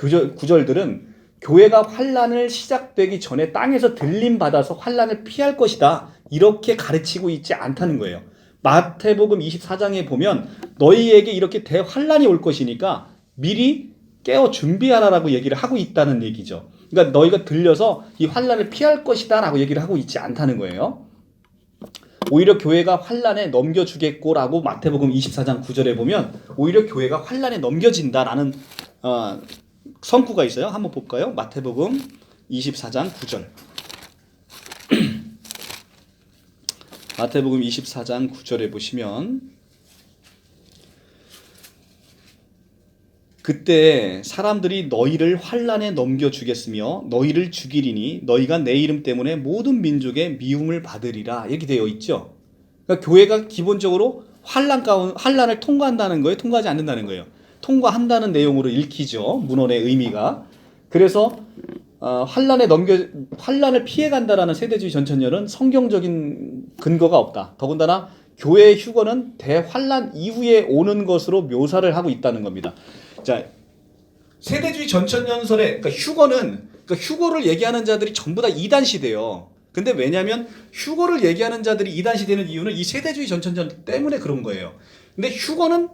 Speaker 1: 교회가 환란을 시작되기 전에 땅에서 들림 받아서 환란을 피할 것이다 이렇게 가르치고 있지 않다는 거예요. 마태복음 24장에 보면 너희에게 이렇게 대환란이 올 것이니까 미리 깨어 준비하라라고 얘기를 하고 있다는 얘기죠. 그러니까 너희가 들려서 이 환란을 피할 것이다라고 얘기를 하고 있지 않다는 거예요. 오히려 교회가 환란에 넘겨주겠고라고 마태복음 24장 9절에 보면 오히려 교회가 환란에 넘겨진다라는 성구가 있어요. 한번 볼까요? 마태복음 24장 9절. 마태복음 24장 9절에 보시면 그때 사람들이 너희를 환란에 넘겨주겠으며 너희를 죽이리니 너희가 내 이름 때문에 모든 민족의 미움을 받으리라 이렇게 되어 있죠. 그러니까 교회가 기본적으로 환란을 통과한다는 거예요? 통과하지 않는다는 거예요? 통과한다는 내용으로 읽히죠. 문헌의 의미가. 그래서 환란을 피해간다라는 세대주의 전천년은 성경적인 근거가 없다. 더군다나 교회의 휴거는 대환란 이후에 오는 것으로 묘사를 하고 있다는 겁니다. 자, 세대주의 전천년설에 그러니까 휴거를 얘기하는 자들이 전부 다 이단 시대예요. 근데 왜냐하면 휴거를 얘기하는 자들이 이단 시대는 이유는 이 세대주의 전천년 때문에 그런 거예요. 근데 휴거는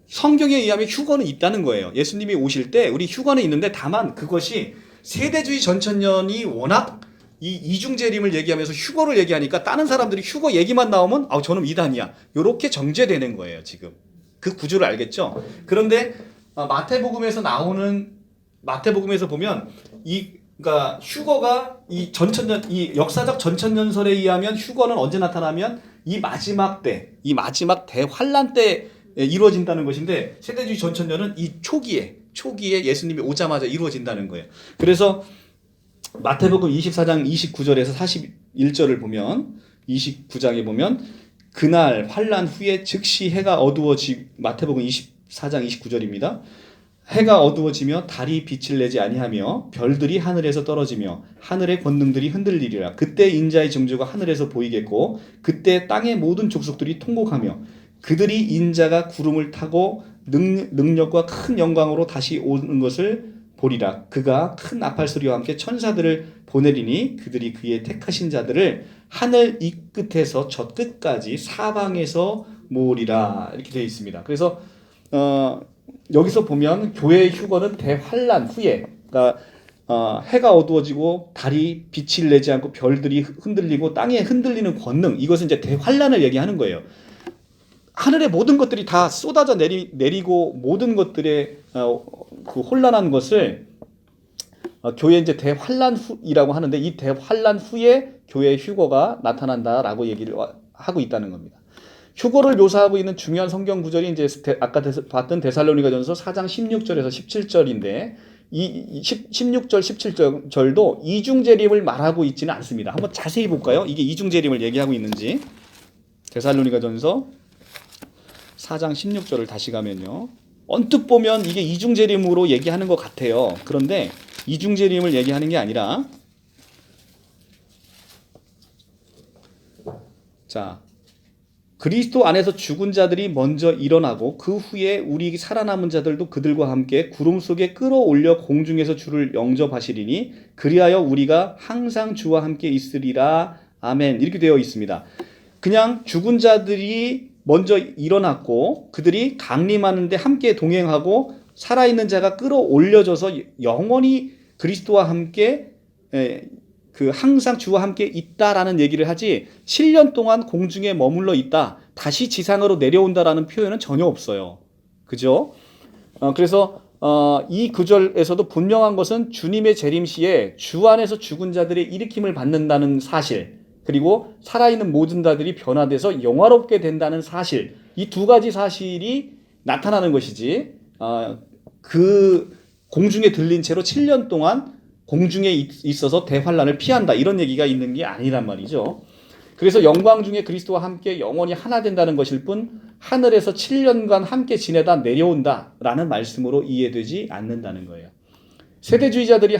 Speaker 1: 성경에 의하면 휴거는 있다는 거예요. 예수님이 오실 때 우리 휴거는 있는데 다만 그것이 세대주의 전천년이 워낙 이 이중재림을 얘기하면서 휴거를 얘기하니까 다른 사람들이 휴거 얘기만 나오면 저는 이단이야. 이렇게 정죄되는 거예요. 지금 그 구조를 알겠죠? 그런데 마태복음에서 보면 그러니까 휴거가 이 역사적 전천년설에 의하면 휴거는 언제 나타나면 이 마지막 대환란 때 이루어진다는 것인데 세대주의 전천년은 이 초기에 예수님이 오자마자 이루어진다는 거예요. 그래서 마태복음 24장 29절에서 41절을 보면 29장에 보면 그날 환란 후에 즉시 해가 마태복음 24장 29절입니다. 해가 어두워지며 달이 빛을 내지 아니하며 별들이 하늘에서 떨어지며 하늘의 권능들이 흔들리리라. 그때 인자의 정조가 하늘에서 보이겠고 그때 땅의 모든 족속들이 통곡하며 그들이 인자가 구름을 타고 능력과 큰 영광으로 다시 오는 것을 보리라. 그가 큰 나팔 소리와 함께 천사들을 보내리니 그들이 그의 택하신 자들을 하늘 이 끝에서 저 끝까지 사방에서 모으리라. 이렇게 되어 있습니다. 그래서 여기서 보면 교회의 휴거는 대환란 후에, 그러니까 해가 어두워지고 달이 빛을 내지 않고 별들이 흔들리고 땅에 흔들리는 권능, 이것은 이제 대환란을 얘기하는 거예요. 하늘의 모든 것들이 다 쏟아져 내리고 모든 것들의 그 혼란한 것을 교회 이제 대환란 후이라고 하는데 이 대환란 후에 교회의 휴거가 나타난다라고 얘기를 하고 있다는 겁니다. 휴거를 묘사하고 있는 중요한 성경 구절이 이제 아까 봤던 데살로니가전서 4장 16절에서 17절인데 이 16절, 17절도 이중재림을 말하고 있지는 않습니다. 한번 자세히 볼까요? 이게 이중재림을 얘기하고 있는지. 데살로니가전서 4장 16절을 다시 가면요. 언뜻 보면 이게 이중재림으로 얘기하는 것 같아요. 그런데 이중재림을 얘기하는 게 아니라 자, 그리스도 안에서 죽은 자들이 먼저 일어나고 그 후에 우리 살아남은 자들도 그들과 함께 구름 속에 끌어올려 공중에서 주를 영접하시리니 그리하여 우리가 항상 주와 함께 있으리라. 아멘. 이렇게 되어 있습니다. 그냥 죽은 자들이 먼저 일어났고 그들이 강림하는데 함께 동행하고 살아있는 자가 끌어올려져서 영원히 그리스도와 함께 항상 주와 함께 있다라는 얘기를 하지 7년 동안 공중에 머물러 있다 다시 지상으로 내려온다라는 표현은 전혀 없어요. 그죠? 그래서 이 구절에서도 분명한 것은 주님의 재림 시에 주 안에서 죽은 자들의 일으킴을 받는다는 사실, 그리고 살아있는 모든 자들이 변화돼서 영화롭게 된다는 사실, 이 두 가지 사실이 나타나는 것이지, 그 공중에 들린 채로 7년 동안 공중에 있어서 대환란을 피한다, 이런 얘기가 있는 게 아니란 말이죠. 그래서 영광 중에 그리스도와 함께 영원히 하나 된다는 것일 뿐 하늘에서 7년간 함께 지내다 내려온다라는 말씀으로 이해되지 않는다는 거예요. 세대주의자들은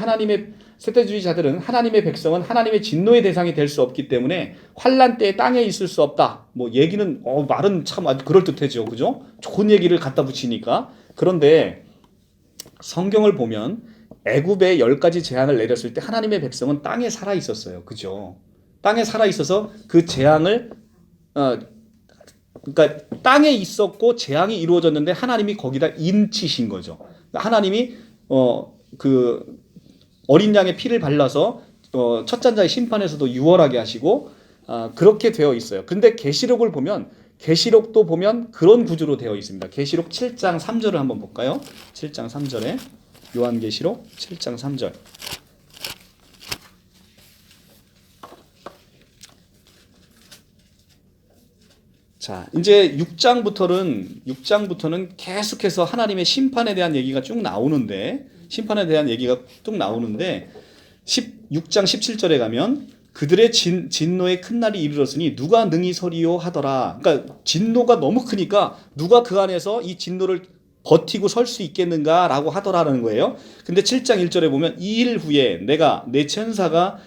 Speaker 1: 하나님의 백성은 하나님의 진노의 대상이 될 수 없기 때문에 환란 때에 땅에 있을 수 없다. 뭐 얘기는 말은 참 아주 그럴듯해죠, 그죠? 좋은 얘기를 갖다 붙이니까. 그런데 성경을 보면 애굽에 10가지 재앙을 내렸을 때 하나님의 백성은 땅에 살아 있었어요, 그죠? 땅에 살아 있어서 그 재앙을 그러니까 땅에 있었고 재앙이 이루어졌는데 하나님이 거기다 인치신 거죠. 하나님이 그 어린 양의 피를 발라서 첫 잔자의 심판에서도 유월하게 하시고 그렇게 되어 있어요. 근데 계시록도 보면 그런 구조로 되어 있습니다. 계시록 7장 3절을 한번 볼까요? 7장 3절에 요한계시록 7장 3절. 자, 이제 6장부터는 계속해서 하나님의 심판에 대한 얘기가 쭉 나오는데 6장 17절에 가면 그들의 진노의 큰 날이 이르렀으니 누가 능히 서리요 하더라. 그러니까 진노가 너무 크니까 누가 그 안에서 이 진노를 버티고 설 수 있겠는가라고 하더라는 거예요. 근데 7장 1절에 보면 이 일 후에 내가 내 천사가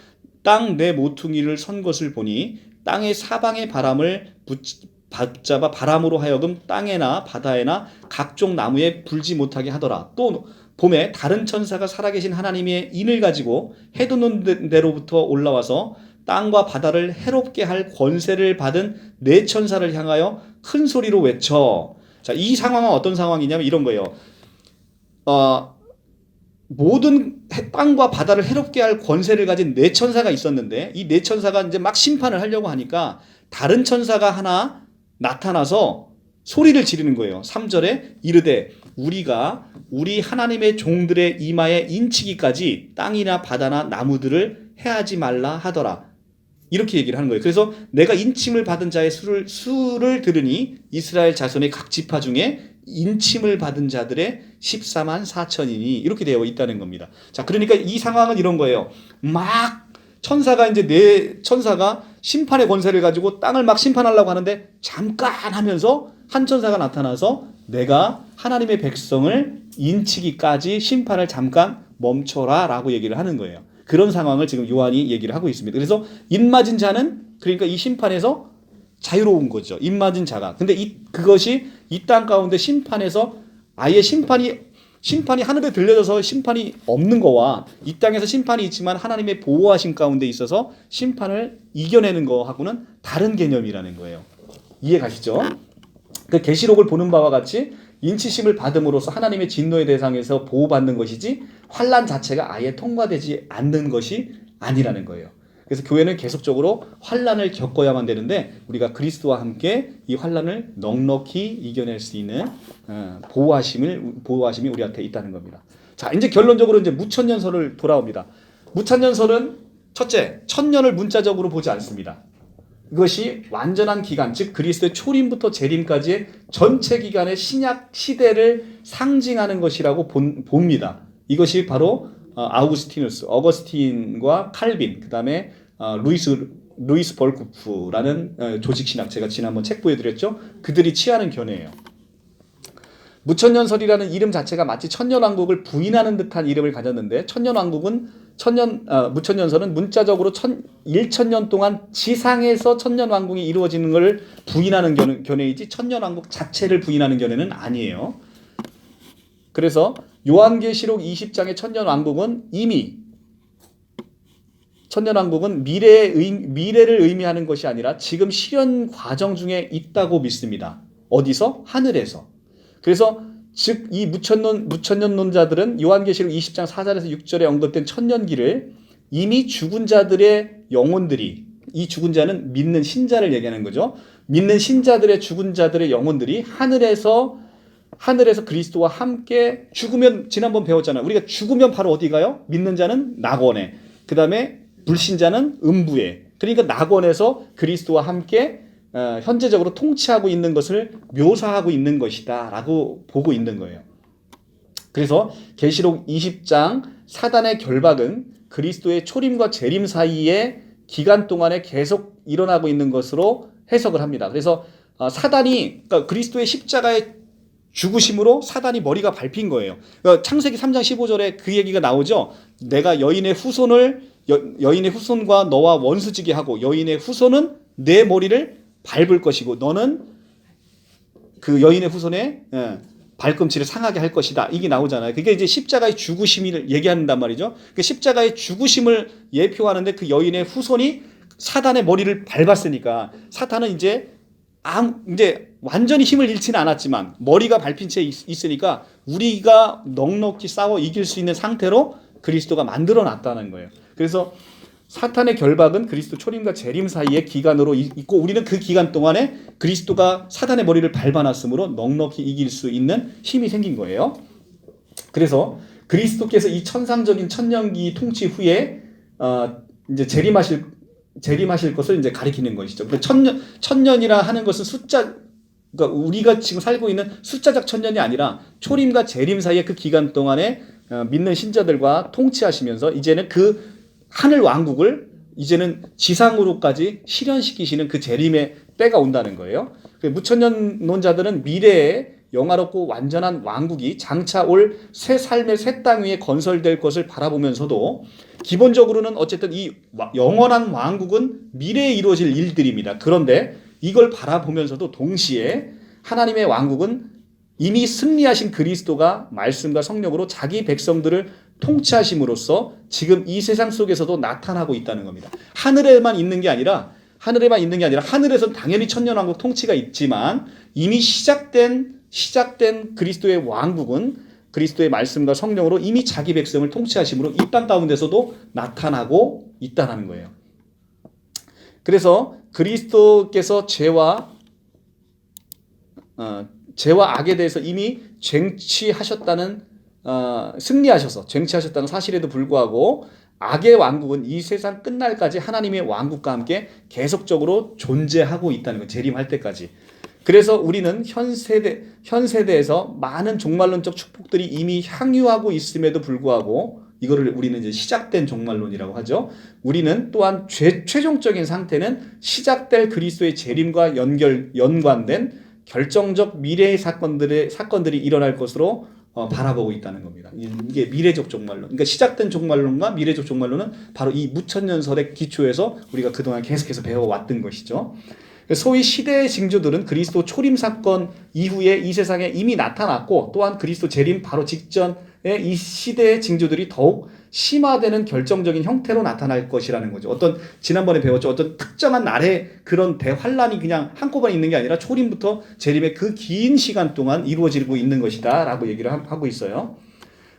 Speaker 1: 땅 내 모퉁이를 선 것을 보니 땅의 사방의 바람을 붙잡아 바람으로 하여금 땅에나 바다에나 각종 나무에 불지 못하게 하더라. 또 봄에 다른 천사가 살아계신 하나님의 인을 가지고 해돋는 데로부터 올라와서 땅과 바다를 해롭게 할 권세를 받은 네 천사를 향하여 큰 소리로 외쳐. 자, 이 상황은 어떤 상황이냐면 이런 거예요. 모든 땅과 바다를 해롭게 할 권세를 가진 네 천사가 있었는데 이 네 천사가 이제 막 심판을 하려고 하니까 다른 천사가 하나 나타나서 소리를 지르는 거예요. 3절에 이르되 우리가 우리 하나님의 종들의 이마에 인치기까지 땅이나 바다나 나무들을 해하지 말라 하더라. 이렇게 얘기를 하는 거예요. 그래서 내가 인침을 받은 자의 수를 들으니 이스라엘 자손의 각 지파 중에 인침을 받은 자들의 14만 4천이니 이렇게 되어 있다는 겁니다. 자, 그러니까 이 상황은 이런 거예요. 막 천사가 이제 네 천사가 심판의 권세를 가지고 땅을 막 심판하려고 하는데 잠깐 하면서 한 천사가 나타나서 내가 하나님의 백성을 인치기까지 심판을 잠깐 멈춰라 라고 얘기를 하는 거예요. 그런 상황을 지금 요한이 얘기를 하고 있습니다. 그래서 입맞은 자는 그러니까 이 심판에서 자유로운 거죠. 입맞은 자가. 근데 그것이 이 땅 가운데 심판에서 아예 심판이 하늘에 들려져서 심판이 없는 거와 이 땅에서 심판이 있지만 하나님의 보호하심 가운데 있어서 심판을 이겨내는 거하고는 다른 개념이라는 거예요. 이해 가시죠? 그 계시록을 보는 바와 같이 인치심을 받음으로써 하나님의 진노의 대상에서 보호받는 것이지 환난 자체가 아예 통과되지 않는 것이 아니라는 거예요. 그래서 교회는 계속적으로 환난을 겪어야만 되는데 우리가 그리스도와 함께 이 환난을 넉넉히 이겨낼 수 있는 보호하심이 우리한테 있다는 겁니다. 자, 이제 결론적으로 이제 무천년설을 돌아옵니다. 무천년설은 첫째, 천년을 문자적으로 보지 않습니다. 이것이 완전한 기간, 즉 그리스도의 초림부터 재림까지의 전체 기간의 신약 시대를 상징하는 것이라고 봅니다. 이것이 바로 어거스틴과 칼빈, 그 다음에 루이스 벌쿠프라는 조직 신학, 제가 지난번 책 보여드렸죠. 그들이 취하는 견해예요. 무천년설이라는 이름 자체가 마치 천년왕국을 부인하는 듯한 이름을 가졌는데 무천년설은 문자적으로 1000년 동안 지상에서 천년왕국이 이루어지는 것을 부인하는 견해이지 천년왕국 자체를 부인하는 견해는 아니에요. 그래서 요한계시록 20장의 천년왕국은 이미 천년왕국은 미래를 의미하는 것이 아니라 지금 실현 과정 중에 있다고 믿습니다. 어디서? 하늘에서. 그래서 즉 이 무천년론자들은 요한계시록 20장 4절에서 6절에 언급된 천년기를 이미 죽은 자들의 영혼들이, 이 죽은 자는 믿는 신자를 얘기하는 거죠. 믿는 신자들의 죽은 자들의 영혼들이 하늘에서 그리스도와 함께 죽으면 지난번 배웠잖아요. 우리가 죽으면 바로 어디 가요? 믿는 자는 낙원에, 그 다음에 불신자는 음부에. 그러니까 낙원에서 그리스도와 함께 현재적으로 통치하고 있는 것을 묘사하고 있는 것이다 라고 보고 있는 거예요. 그래서 계시록 20장 사단의 결박은 그리스도의 초림과 재림 사이의 기간 동안에 계속 일어나고 있는 것으로 해석을 합니다. 그래서 사단이, 그러니까 그리스도의 십자가의 죽으심으로 사단이 머리가 밟힌 거예요. 그러니까 창세기 3장 15절에 그 얘기가 나오죠. 내가 여인의 후손과 너와 원수지게 하고 여인의 후손은 내 머리를 밟을 것이고 너는 그 여인의 후손의 발꿈치를 상하게 할 것이다. 이게 나오잖아요. 그게 이제 십자가의 죽으심을 얘기한단 말이죠. 그 십자가의 죽으심을 예표하는데 그 여인의 후손이 사단의 머리를 밟았으니까 사탄은 이제 완전히 힘을 잃지는 않았지만 머리가 밟힌 채 있으니까 우리가 넉넉히 싸워 이길 수 있는 상태로 그리스도가 만들어 놨다는 거예요. 그래서 사탄의 결박은 그리스도 초림과 재림 사이의 기간으로 있고 우리는 그 기간 동안에 그리스도가 사탄의 머리를 밟아놨으므로 넉넉히 이길 수 있는 힘이 생긴 거예요. 그래서 그리스도께서 이 천상적인 천년기 통치 후에 이제 재림하실 것을 이제 가리키는 것이죠. 천년이라 하는 것은 그러니까 우리가 지금 살고 있는 숫자적 천년이 아니라 초림과 재림 사이의 그 기간 동안에 믿는 신자들과 통치하시면서 이제는 그 하늘 왕국을 이제는 지상으로까지 실현시키시는 그 재림의 때가 온다는 거예요. 무천년론자들은 미래에 영화롭고 완전한 왕국이 장차 올 새 삶의 새 땅 위에 건설될 것을 바라보면서도 기본적으로는 어쨌든 이 영원한 왕국은 미래에 이루어질 일들입니다. 그런데 이걸 바라보면서도 동시에 하나님의 왕국은 이미 승리하신 그리스도가 말씀과 성령으로 자기 백성들을 통치하심으로써 지금 이 세상 속에서도 나타나고 있다는 겁니다. 하늘에만 있는 게 아니라 하늘에서는 당연히 천년왕국 통치가 있지만 이미 시작된 그리스도의 왕국은 그리스도의 말씀과 성령으로 이미 자기 백성을 통치하심으로 이 땅 가운데서도 나타나고 있다는 거예요. 그래서 그리스도께서 죄와 악에 대해서 이미 쟁취하셨다는 사실에도 불구하고 악의 왕국은 이 세상 끝날까지 하나님의 왕국과 함께 계속적으로 존재하고 있다는 거예요. 재림할 때까지. 그래서 우리는 현 세대에서 많은 종말론적 축복들이 이미 향유하고 있음에도 불구하고 이거를 우리는 이제 시작된 종말론이라고 하죠. 우리는 또한 최종적인 상태는 시작될 그리스도의 재림과 연관된 결정적 미래의 사건들이 일어날 것으로 바라보고 있다는 겁니다. 이게 미래적 종말론. 그러니까 시작된 종말론과 미래적 종말론은 바로 이 무천년설의 기초에서 우리가 그동안 계속해서 배워왔던 것이죠. 소위 시대의 징조들은 그리스도 초림 사건 이후에 이 세상에 이미 나타났고 또한 그리스도 재림 바로 직전에 이 시대의 징조들이 더욱 심화되는 결정적인 형태로 나타날 것이라는 거죠. 지난번에 배웠죠. 어떤 특정한 날에 그런 대환란이 그냥 한꺼번에 있는 게 아니라 초림부터 재림의 그 긴 시간 동안 이루어지고 있는 것이다 라고 얘기를 하고 있어요.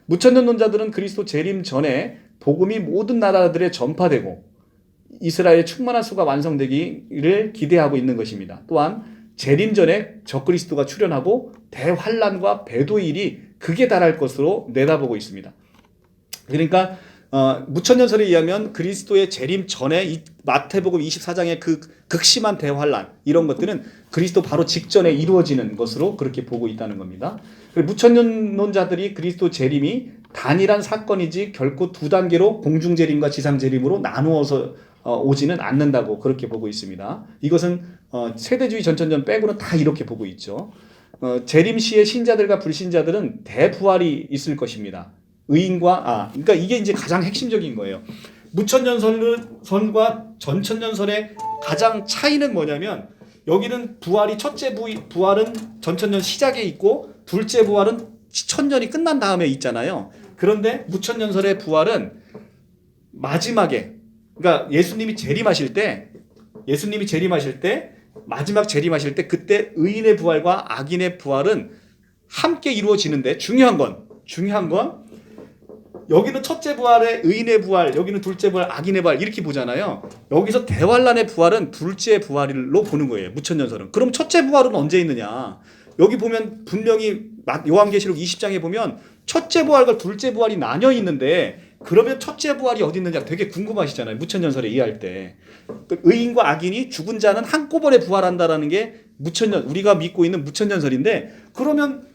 Speaker 1: 무천년론자들은 그리스도 재림 전에 복음이 모든 나라들에 전파되고 이스라엘의 충만한 수가 완성되기를 기대하고 있는 것입니다. 또한 재림 전에 적그리스도가 출현하고 대환란과 배도의 일이 극에 달할 것으로 내다보고 있습니다. 그러니까 무천년설에 의하면 그리스도의 재림 전에 이 마태복음 24장의 그 극심한 대환란 이런 것들은 그리스도 바로 직전에 이루어지는 것으로 그렇게 보고 있다는 겁니다. 무천년론자들이 그리스도 재림이 단일한 사건이지 결코 두 단계로 공중재림과 지상재림으로 나누어서 오지는 않는다고 그렇게 보고 있습니다. 이것은 세대주의 전천년 빼고는 다 이렇게 보고 있죠. 재림 시의 신자들과 불신자들은 대부활이 있을 것입니다. 그러니까 이게 이제 가장 핵심적인 거예요. 무천년설과 전천년설의 가장 차이는 뭐냐면 여기는 첫째 부활은 전천년 시작에 있고 둘째 부활은 천년이 끝난 다음에 있잖아요. 그런데 무천년설의 부활은 마지막에, 그러니까 예수님이 재림하실 때 마지막 재림하실 때 그때 의인의 부활과 악인의 부활은 함께 이루어지는데 중요한 건 여기는 첫째 부활에 의인의 부활, 여기는 둘째 부활, 악인의 부활 이렇게 보잖아요. 여기서 대환란의 부활은 둘째 부활로 보는 거예요. 무천년설은. 그럼 첫째 부활은 언제 있느냐? 여기 보면 분명히 요한계시록 20장에 보면 첫째 부활과 둘째 부활이 나뉘어 있는데 그러면 첫째 부활이 어디 있느냐 되게 궁금하시잖아요. 무천년설에 이해할 때. 의인과 악인이 죽은 자는 한꺼번에 부활한다라는 게 우리가 믿고 있는 무천년설인데 그러면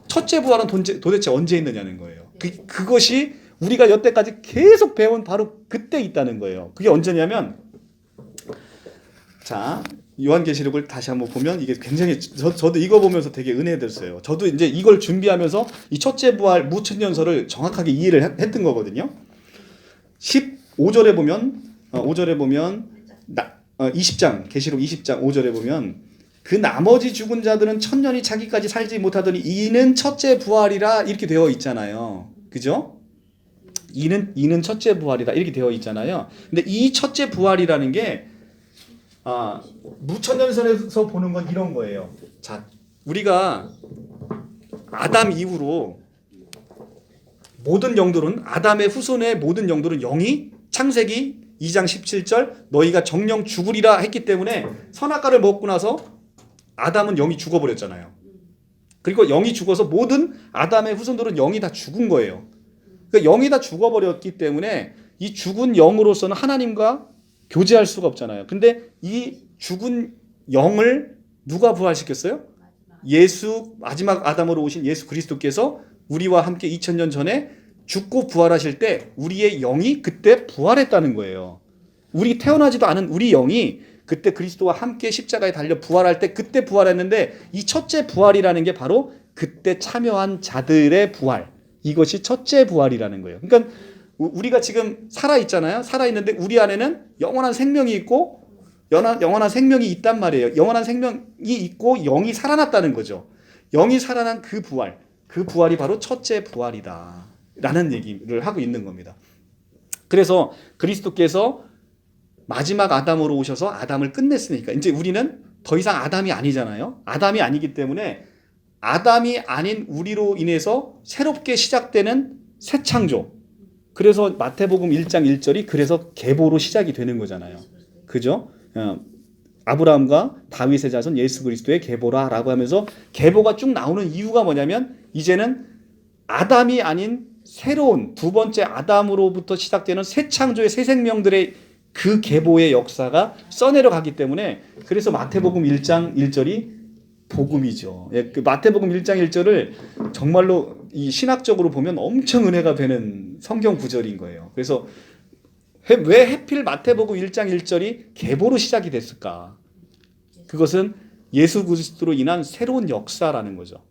Speaker 1: 첫째 부활은 도대체 언제 있느냐는 거예요. 그것이 우리가 여태까지 계속 배운 바로 그때 있다는 거예요. 그게 언제냐면 자 요한계시록을 다시 한번 보면 이게 굉장히 저도 이거 보면서 되게 은혜됐어요. 저도 이제 이걸 준비하면서 이 첫째 부활 무천년설을 정확하게 이해를 했던 거거든요. 15절에 보면 20장 계시록 20장 5절에 보면 그 나머지 죽은 자들은 천년이 차기까지 살지 못하더니 이는 첫째 부활이라 이렇게 되어 있잖아요. 그죠? 이는 첫째 부활이다 이렇게 되어 있잖아요. 근데 이 첫째 부활이라는 게 무천년설에서 보는 건 이런 거예요. 자, 우리가 아담 이후로 모든 영들은 아담의 후손의 모든 영들은 영이 창세기 2장 17절 너희가 정령 죽으리라 했기 때문에 선악과를 먹고 나서 아담은 영이 죽어버렸잖아요. 그리고 영이 죽어서 모든 아담의 후손들은 영이 다 죽은 거예요. 그러니까 영이 다 죽어버렸기 때문에 이 죽은 영으로서는 하나님과 교제할 수가 없잖아요. 근데 이 죽은 영을 누가 부활시켰어요? 마지막 아담으로 오신 예수 그리스도께서 우리와 함께 2000년 전에 죽고 부활하실 때 우리의 영이 그때 부활했다는 거예요. 우리 태어나지도 않은 우리 영이 그때 그리스도와 함께 십자가에 달려 부활할 때 그때 부활했는데 이 첫째 부활이라는 게 바로 그때 참여한 자들의 부활. 이것이 첫째 부활이라는 거예요. 그러니까 우리가 지금 살아있잖아요. 살아있는데 우리 안에는 영원한 생명이 있고 영원한 생명이 있단 말이에요. 영원한 생명이 있고 영이 살아났다는 거죠. 영이 살아난 그 부활이 바로 첫째 부활이다 라는 얘기를 하고 있는 겁니다. 그래서 그리스도께서 마지막 아담으로 오셔서 아담을 끝냈으니까 이제 우리는 더 이상 아담이 아니잖아요. 아담이 아니기 때문에 아담이 아닌 우리로 인해서 새롭게 시작되는 새 창조. 그래서 마태복음 1장 1절이 그래서 계보로 시작이 되는 거잖아요. 그죠? 아브라함과 다윗의 자손 예수 그리스도의 계보라라고 하면서 계보가 쭉 나오는 이유가 뭐냐면 이제는 아담이 아닌 새로운 두 번째 아담으로부터 시작되는 새 창조의 새 생명들의 그 계보의 역사가 써내려가기 때문에 그래서 마태복음 1장 1절이 복음이죠. 그 마태복음 1장 1절을 정말로 이 신학적으로 보면 엄청 은혜가 되는 성경 구절인 거예요. 그래서 왜 하필 마태복음 1장 1절이 계보로 시작이 됐을까? 그것은 예수 그리스도로 인한 새로운 역사라는 거죠.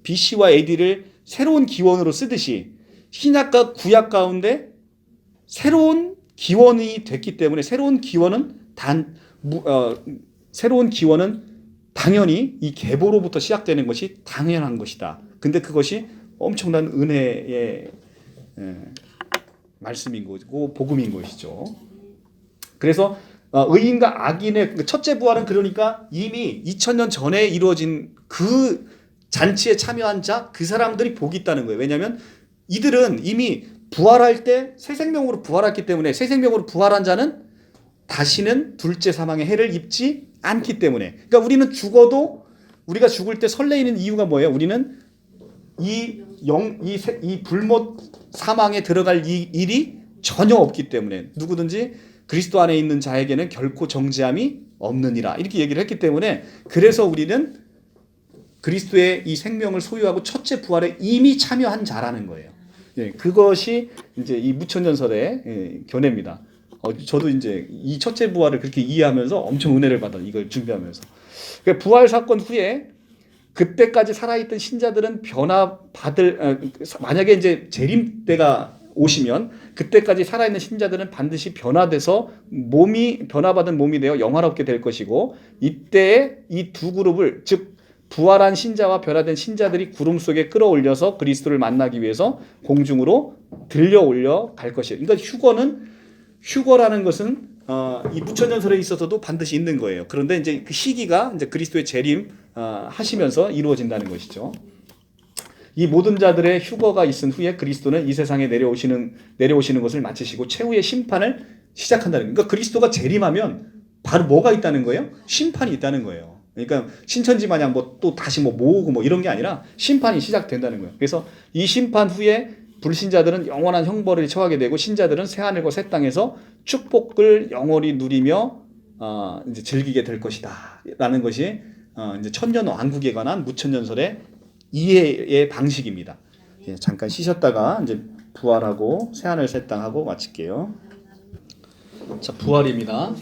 Speaker 1: BC와 AD를 새로운 기원으로 쓰듯이 신약과 구약 가운데 새로운 기원이 됐기 때문에 새로운 기원은 당연히 이 계보로부터 시작되는 것이 당연한 것이다. 근데 그것이 엄청난 은혜의 말씀인 거고 복음인 것이죠. 그래서 의인과 악인의 첫째 부활은 그러니까 이미 2000년 전에 이루어진 그 잔치에 참여한 자 그 사람들이 복이 있다는 거예요. 왜냐하면 이들은 이미 부활할 때 새 생명으로 부활했기 때문에 새 생명으로 부활한 자는 다시는 둘째 사망의 해를 입지 않기 때문에 그러니까 우리는 죽어도 우리가 죽을 때 설레이는 이유가 뭐예요? 우리는 이 불못 사망에 들어갈 일이 전혀 없기 때문에 누구든지 그리스도 안에 있는 자에게는 결코 정죄함이 없느니라 이렇게 얘기를 했기 때문에 그래서 우리는 그리스도의 이 생명을 소유하고 첫째 부활에 이미 참여한 자라는 거예요. 예, 그것이 이제 이 무천년설의 견해입니다. 저도 이제 이 첫째 부활을 그렇게 이해하면서 엄청 은혜를 받아 이걸 준비하면서 부활 사건 후에 그때까지 살아있던 신자들은 만약에 이제 재림 때가 오시면 그때까지 살아있는 신자들은 반드시 변화돼서 변화받은 몸이 되어 영화롭게 될 것이고 이때에 이 두 그룹을 즉 부활한 신자와 변화된 신자들이 구름 속에 끌어올려서 그리스도를 만나기 위해서 공중으로 들려 올려 갈 것이에요. 그러니까 휴거라는 것은 이 무천년설에 있어서도 반드시 있는 거예요. 그런데 이제 그 시기가 이제 그리스도의 재림 하시면서 이루어진다는 것이죠. 이 모든 자들의 휴거가 있은 후에 그리스도는 이 세상에 내려오시는 것을 마치시고 최후의 심판을 시작한다는 거예요. 그러니까 그리스도가 재림하면 바로 뭐가 있다는 거예요? 심판이 있다는 거예요. 그러니까 신천지 마냥 뭐 또 다시 뭐 모으고 뭐 이런 게 아니라 심판이 시작된다는 거예요. 그래서 이 심판 후에 불신자들은 영원한 형벌을 처하게 되고 신자들은 새 하늘과 새 땅에서 축복을 영원히 누리며 이제 즐기게 될 것이다라는 것이 이제 천년 왕국에 관한 무천년설의 이해의 방식입니다. 예, 잠깐 쉬셨다가 이제 부활하고 새 하늘 새 땅 하고 마칠게요. 자, 부활입니다.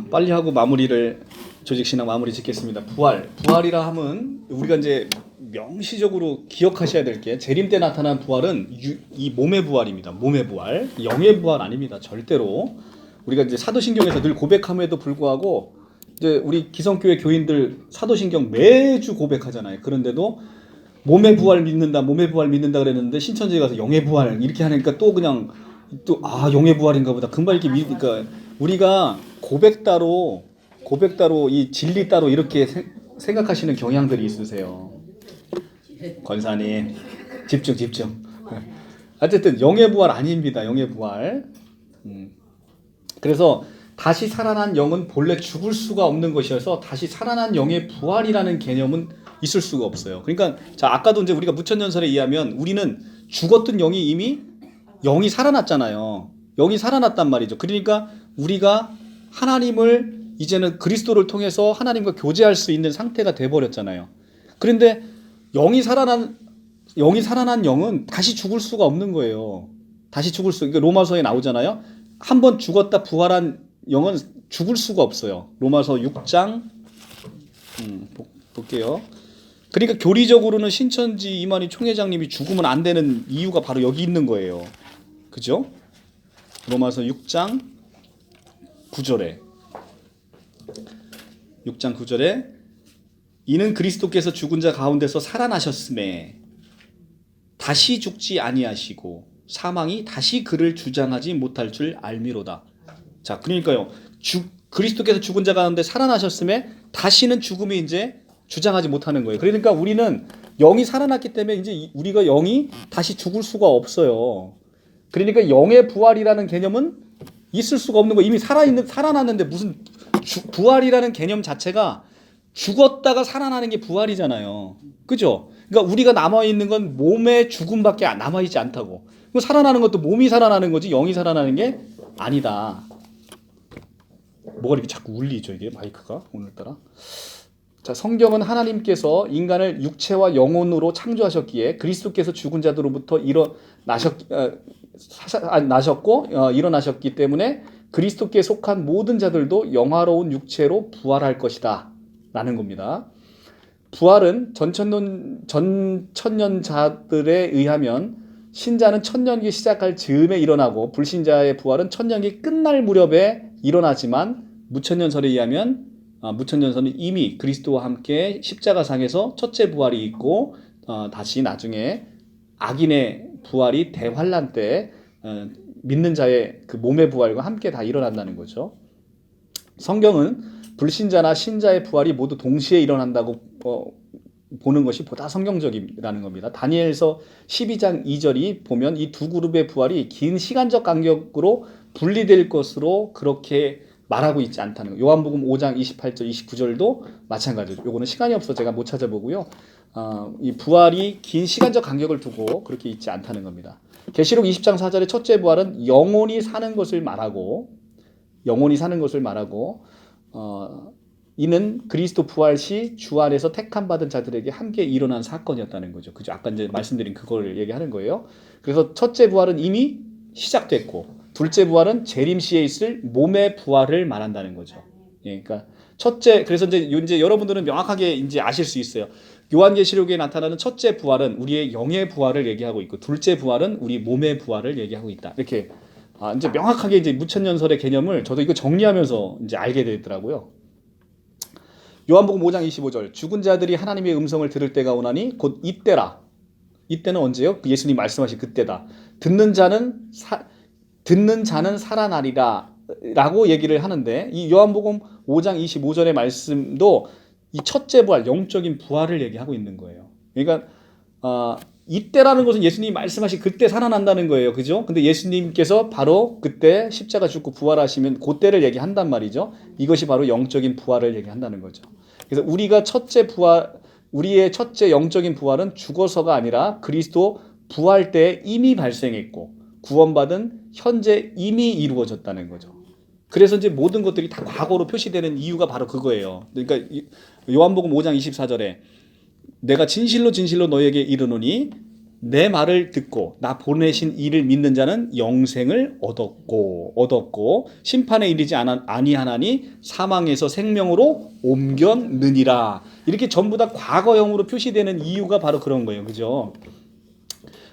Speaker 1: 빨리 하고 마무리를 조직신앙 마무리 짓겠습니다. 부활이라 하면 우리가 이제 명시적으로 기억하셔야 될 게 재림 때 나타난 부활은 이 몸의 부활입니다. 몸의 부활, 영의 부활 아닙니다. 절대로. 우리가 이제 사도신경에서 늘 고백함에도 불구하고 이제 우리 기성교회 교인들 사도신경 매주 고백하잖아요. 그런데도 몸의 부활 믿는다, 몸의 부활 믿는다 그랬는데 신천지에 가서 영의 부활 이렇게 하니까 또 그냥 또 영의 부활인가 보다. 금방 이렇게 믿으니까 우리가 고백 따로 이 진리 따로 이렇게 생각하시는 경향들이 있으세요. 권사님 집중. 어쨌든 영의 부활 아닙니다. 영의 부활. 그래서 다시 살아난 영은 본래 죽을 수가 없는 것이어서 다시 살아난 영의 부활이라는 개념은 있을 수가 없어요. 그러니까 자 아까도 이제 우리가 무천년설에 의하면 우리는 죽었던 영이 이미 영이 살아났잖아요. 영이 살아났단 말이죠. 그러니까 우리가 하나님을 이제는 그리스도를 통해서 하나님과 교제할 수 있는 상태가 돼 버렸잖아요. 그런데 영이 살아난 영은 다시 죽을 수가 없는 거예요. 그러니까 로마서에 나오잖아요. 한번 죽었다 부활한 영은 죽을 수가 없어요. 로마서 6장 볼게요. 그러니까 교리적으로는 신천지 이만희 총회장님이 죽으면 안 되는 이유가 바로 여기 있는 거예요. 그죠? 로마서 6장 9절에 이는 그리스도께서 죽은 자 가운데서 살아나셨음에 다시 죽지 아니하시고 사망이 다시 그를 주장하지 못할 줄 알미로다. 자, 그러니까요. 그리스도께서 죽은 자 가운데 살아나셨음에 다시는 죽음이 이제 주장하지 못하는 거예요. 그러니까 우리는 영이 살아났기 때문에 이제 우리가 영이 다시 죽을 수가 없어요. 그러니까 영의 부활이라는 개념은 있을 수가 없는 거예요. 이미 살아났는데 무슨 부활이라는 개념 자체가 죽었다가 살아나는 게 부활이잖아요. 그죠? 그러니까 우리가 남아있는 건 몸의 죽음밖에 남아있지 않다고. 살아나는 것도 몸이 살아나는 거지 영이 살아나는 게 아니다. 뭐가 이렇게 자꾸 울리죠 이게 마이크가 오늘따라. 자, 성경은 하나님께서 인간을 육체와 영혼으로 창조하셨기에 그리스도께서 죽은 자들로부터 일어나셨기 때문에 그리스도께 속한 모든 자들도 영화로운 육체로 부활할 것이다 라는 겁니다. 부활은 전천년자들에 의하면 신자는 천년기 시작할 즈음에 일어나고 불신자의 부활은 천년기 끝날 무렵에 일어나지만 무천년설에 의하면 무천년설은 이미 그리스도와 함께 십자가상에서 첫째 부활이 있고 다시 나중에 악인의 부활이 대환란 때 믿는 자의 그 몸의 부활과 함께 다 일어난다는 거죠. 성경은 불신자나 신자의 부활이 모두 동시에 일어난다고 보는 것이 보다 성경적이라는 겁니다. 다니엘서 12장 2절이 보면 이 두 그룹의 부활이 긴 시간적 간격으로 분리될 것으로 그렇게 말하고 있지 않다는 거예요. 요한복음 5장 28절 29절도 마찬가지죠. 요거는 시간이 없어서 제가 못 찾아보고요. 이 부활이 긴 시간적 간격을 두고 그렇게 있지 않다는 겁니다. 계시록 20장 4절의 첫째 부활은 영원히 사는 것을 말하고 이는 그리스도 부활 시 주 안에서 택함 받은 자들에게 함께 일어난 사건이었다는 거죠. 그죠? 아까 이제 말씀드린 그걸 얘기하는 거예요. 그래서 첫째 부활은 이미 시작됐고 둘째 부활은 재림 시에 있을 몸의 부활을 말한다는 거죠. 예, 그러니까 그래서 이제 여러분들은 명확하게 이제 아실 수 있어요. 요한계시록에 나타나는 첫째 부활은 우리의 영의 부활을 얘기하고 있고 둘째 부활은 우리 몸의 부활을 얘기하고 있다. 이렇게 이제 명확하게 이제 무천년설의 개념을 저도 이거 정리하면서 이제 알게 되더라고요. 요한복음 5장 25절 죽은 자들이 하나님의 음성을 들을 때가 오나니 곧 이때라. 이때는 언제요? 예수님 말씀하신 그때다. 듣는 자는 살아나리라 라고 얘기를 하는데 이 요한복음 5장 25절의 말씀도 이 첫째 부활, 영적인 부활을 얘기하고 있는 거예요. 그러니까 이때라는 것은 예수님이 말씀하신 그때 살아난다는 거예요. 그죠? 근데 예수님께서 바로 그때 십자가 죽고 부활하시면 그때를 얘기한단 말이죠. 이것이 바로 영적인 부활을 얘기한다는 거죠. 그래서 우리의 첫째 영적인 부활은 죽어서가 아니라 그리스도 부활 때 이미 발생했고 구원받은 현재 이미 이루어졌다는 거죠. 그래서 이제 모든 것들이 다 과거로 표시되는 이유가 바로 그거예요. 그러니까 요한복음 5장 24절에 내가 진실로 진실로 너에게 이르노니 내 말을 듣고 나 보내신 이를 믿는 자는 영생을 얻었고 심판에 이르지 아니하나니 사망에서 생명으로 옮겼느니라. 이렇게 전부 다 과거형으로 표시되는 이유가 바로 그런 거예요. 그죠?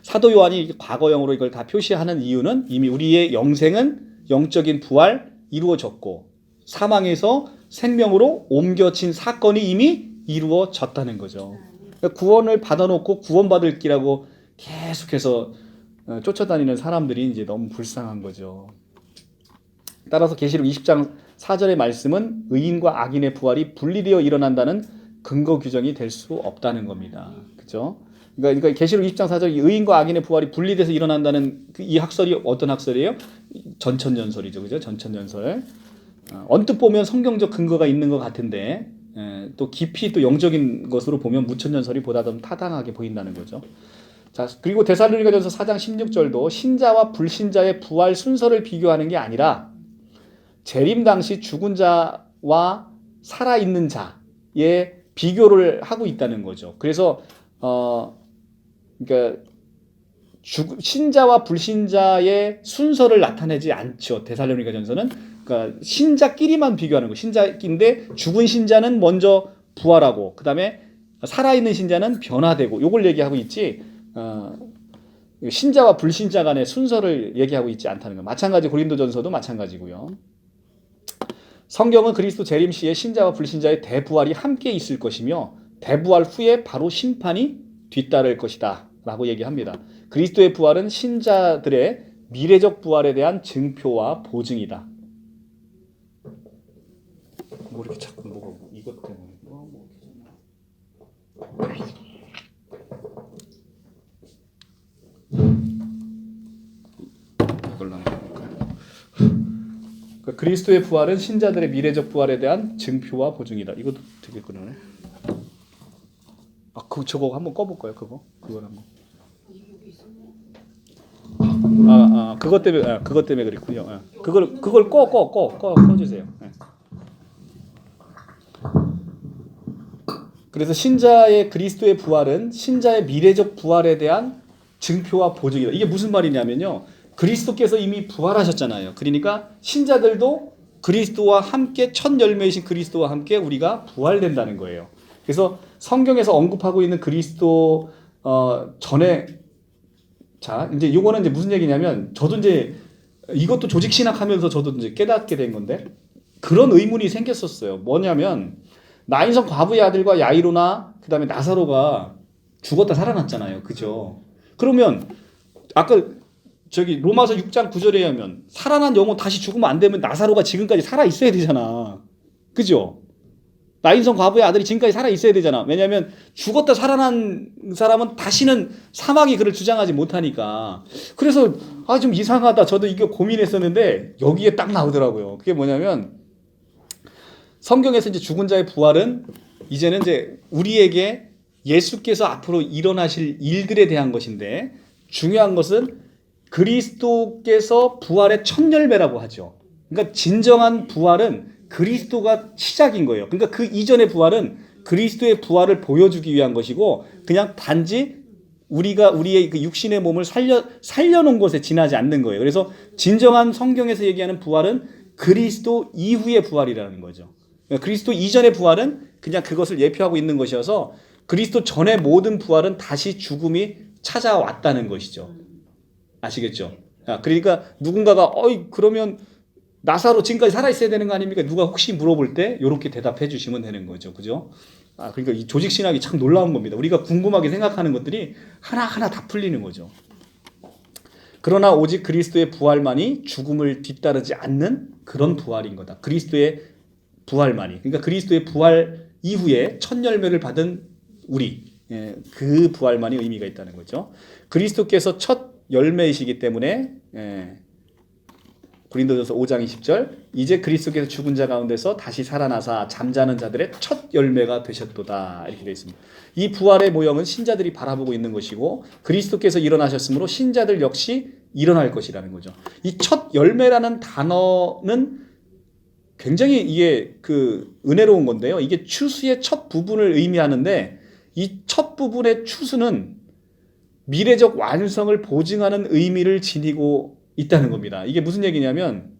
Speaker 1: 사도 요한이 과거형으로 이걸 다 표시하는 이유는 이미 우리의 영적인 부활 이루어졌고 사망에서 생명으로 옮겨진 사건이 이미 이루어졌다는 거죠. 그러니까 구원을 받아놓고 구원받을 기라고 계속해서 쫓아다니는 사람들이 이제 너무 불쌍한 거죠. 따라서 계시록 20장 4절의 말씀은 의인과 악인의 부활이 분리되어 일어난다는 근거 규정이 될 수 없다는 겁니다. 그렇죠? 그러니까 계시록 20장 4절 의인과 악인의 부활이 분리돼서 일어난다는 이 학설이 어떤 학설이에요? 전천연설이죠. 그죠? 전천연설. 언뜻 보면 성경적 근거가 있는 것 같은데 또 깊이 또 영적인 것으로 보면 무천연설이 보다 더 타당하게 보인다는 거죠. 자, 그리고 데살로니가전서 4장 16절도 신자와 불신자의 부활 순서를 비교하는 게 아니라 재림 당시 죽은 자와 살아있는 자의 비교를 하고 있다는 거죠. 그래서 그러니까 신자와 불신자의 순서를 나타내지 않죠. 데살로니가전서는 그러니까 신자끼리만 비교하는 거. 신자인데 죽은 신자는 먼저 부활하고 그다음에 살아있는 신자는 변화되고 요걸 얘기하고 있지. 신자와 불신자 간의 순서를 얘기하고 있지 않다는 거. 마찬가지 고린도전서도 마찬가지고요. 성경은 그리스도 재림 시에 신자와 불신자의 대부활이 함께 있을 것이며 대부활 후에 바로 심판이 뒤따를 것이다 라고 얘기합니다. 그리스도의 부활은 신자들의 미래적 부활에 대한 증표와 보증이다. 뭐 이렇게 자꾸 뭐가 이것 때문에 이걸로 한번 해볼까요? 그리스도의 부활은 신자들의 미래적 부활에 대한 증표와 보증이다. 이것도 되게 그러네. 저거 한번 꺼볼까요? 그거 한번. 그것 때문에 그랬군요. 그걸 꺼주세요. 네. 그래서 신자의 그리스도의 부활은 신자의 미래적 부활에 대한 증표와 보증이다. 이게 무슨 말이냐면요. 그리스도께서 이미 부활하셨잖아요. 그러니까 신자들도 그리스도와 함께 첫 열매이신 그리스도와 함께 우리가 부활된다는 거예요. 그래서 성경에서 언급하고 있는 그리스도 전에 자 이제 요거는 이제 무슨 얘기냐면 저도 이제 이것도 조직 신학하면서 저도 이제 깨닫게 된 건데 그런 의문이 생겼었어요. 뭐냐면 나인성 과부의 아들과 야이로나 그다음에 나사로가 죽었다 살아났잖아요. 그죠? 그러면 아까 저기 로마서 6장 9절에 하면 살아난 영혼 다시 죽으면 안 되면 나사로가 지금까지 살아 있어야 되잖아. 그죠? 나인성 과부의 아들이 지금까지 살아 있어야 되잖아. 왜냐하면 죽었다 살아난 사람은 다시는 사망이 그를 주장하지 못하니까. 그래서 좀 이상하다. 저도 이거 고민했었는데 여기에 딱 나오더라고요. 그게 뭐냐면 성경에서 이제 죽은 자의 부활은 이제는 이제 우리에게 예수께서 앞으로 일어나실 일들에 대한 것인데 중요한 것은 그리스도께서 부활의 첫 열매라고 하죠. 그러니까 진정한 부활은 그리스도가 시작인 거예요. 그러니까 그 이전의 부활은 그리스도의 부활을 보여주기 위한 것이고 그냥 단지 우리가 우리의 그 육신의 몸을 살려놓은 것에 지나지 않는 거예요. 그래서 진정한 성경에서 얘기하는 부활은 그리스도 이후의 부활이라는 거죠. 그러니까 그리스도 이전의 부활은 그냥 그것을 예표하고 있는 것이어서 그리스도 전의 모든 부활은 다시 죽음이 찾아왔다는 것이죠. 아시겠죠? 그러니까 누군가가 그러면 나사로 지금까지 살아있어야 되는 거 아닙니까? 누가 혹시 물어볼 때 이렇게 대답해 주시면 되는 거죠. 그죠? 그러니까 이 조직신학이 참 놀라운 겁니다. 우리가 궁금하게 생각하는 것들이 하나하나 다 풀리는 거죠. 그러나 오직 그리스도의 부활만이 죽음을 뒤따르지 않는 그런 부활인 거다. 그리스도의 부활만이. 그러니까 그리스도의 부활 이후에 첫 열매를 받은 우리. 그 부활만이 의미가 있다는 거죠. 그리스도께서 첫 열매이시기 때문에 고린도전서 5장 20절 이제 그리스도께서 죽은 자 가운데서 다시 살아나사 잠자는 자들의 첫 열매가 되셨도다 이렇게 되어 있습니다. 이 부활의 모형은 신자들이 바라보고 있는 것이고 그리스도께서 일어나셨으므로 신자들 역시 일어날 것이라는 거죠. 이 첫 열매라는 단어는 굉장히 이게 은혜로운 건데요. 이게 추수의 첫 부분을 의미하는데 이 첫 부분의 추수는 미래적 완성을 보증하는 의미를 지니고 있다는 겁니다. 이게 무슨 얘기냐면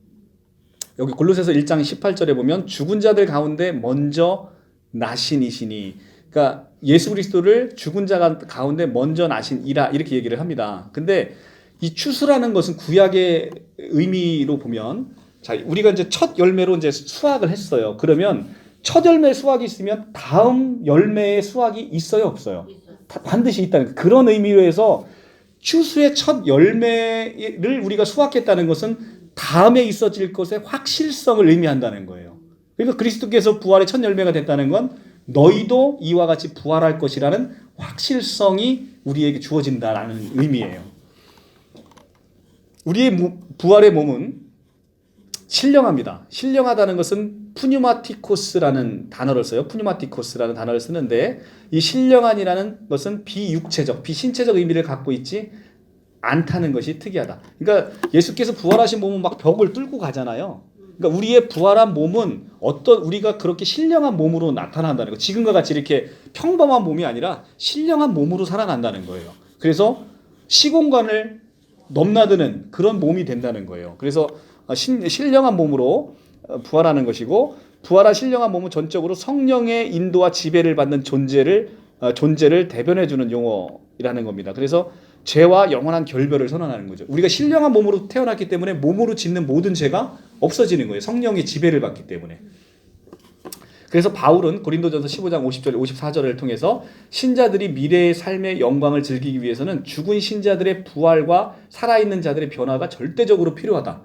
Speaker 1: 여기 골로새서 1장 18절에 보면 죽은 자들 가운데 먼저 나신 이시니, 그러니까 예수 그리스도를 죽은 자 가운데 먼저 나신 이라 이렇게 얘기를 합니다. 근데 이 추수라는 것은 구약의 의미로 보면 자, 우리가 이제 첫 열매로 이제 수확을 했어요. 그러면 첫 열매 수확이 있으면 다음 열매의 수확이 있어요, 없어요? 반드시 있다는 그런 의미로 해서 추수의 첫 열매를 우리가 수확했다는 것은 다음에 있어질 것의 확실성을 의미한다는 거예요. 그러니까 그리스도께서 부활의 첫 열매가 됐다는 건 너희도 이와 같이 부활할 것이라는 확실성이 우리에게 주어진다라는 의미예요. 우리의 부활의 몸은 신령합니다. 신령하다는 것은 푸뉴마티코스라는 단어를 써요. 푸뉴마티코스라는 단어를 쓰는데 이 신령한이라는 것은 비육체적, 비신체적 의미를 갖고 있지 않다는 것이 특이하다. 그러니까 예수께서 부활하신 몸은 막 벽을 뚫고 가잖아요. 그러니까 우리의 부활한 몸은 우리가 그렇게 신령한 몸으로 나타난다는 거. 지금과 같이 이렇게 평범한 몸이 아니라 신령한 몸으로 살아난다는 거예요. 그래서 시공간을 넘나드는 그런 몸이 된다는 거예요. 그래서 신령한 몸으로 부활하는 것이고 부활한 신령한 몸은 전적으로 성령의 인도와 지배를 받는 존재를 대변해주는 용어라는 겁니다. 그래서 죄와 영원한 결별을 선언하는 거죠. 우리가 신령한 몸으로 태어났기 때문에 몸으로 짓는 모든 죄가 없어지는 거예요. 성령의 지배를 받기 때문에. 그래서 바울은 고린도전서 15장 50절 54절을 통해서 신자들이 미래의 삶의 영광을 즐기기 위해서는 죽은 신자들의 부활과 살아있는 자들의 변화가 절대적으로 필요하다.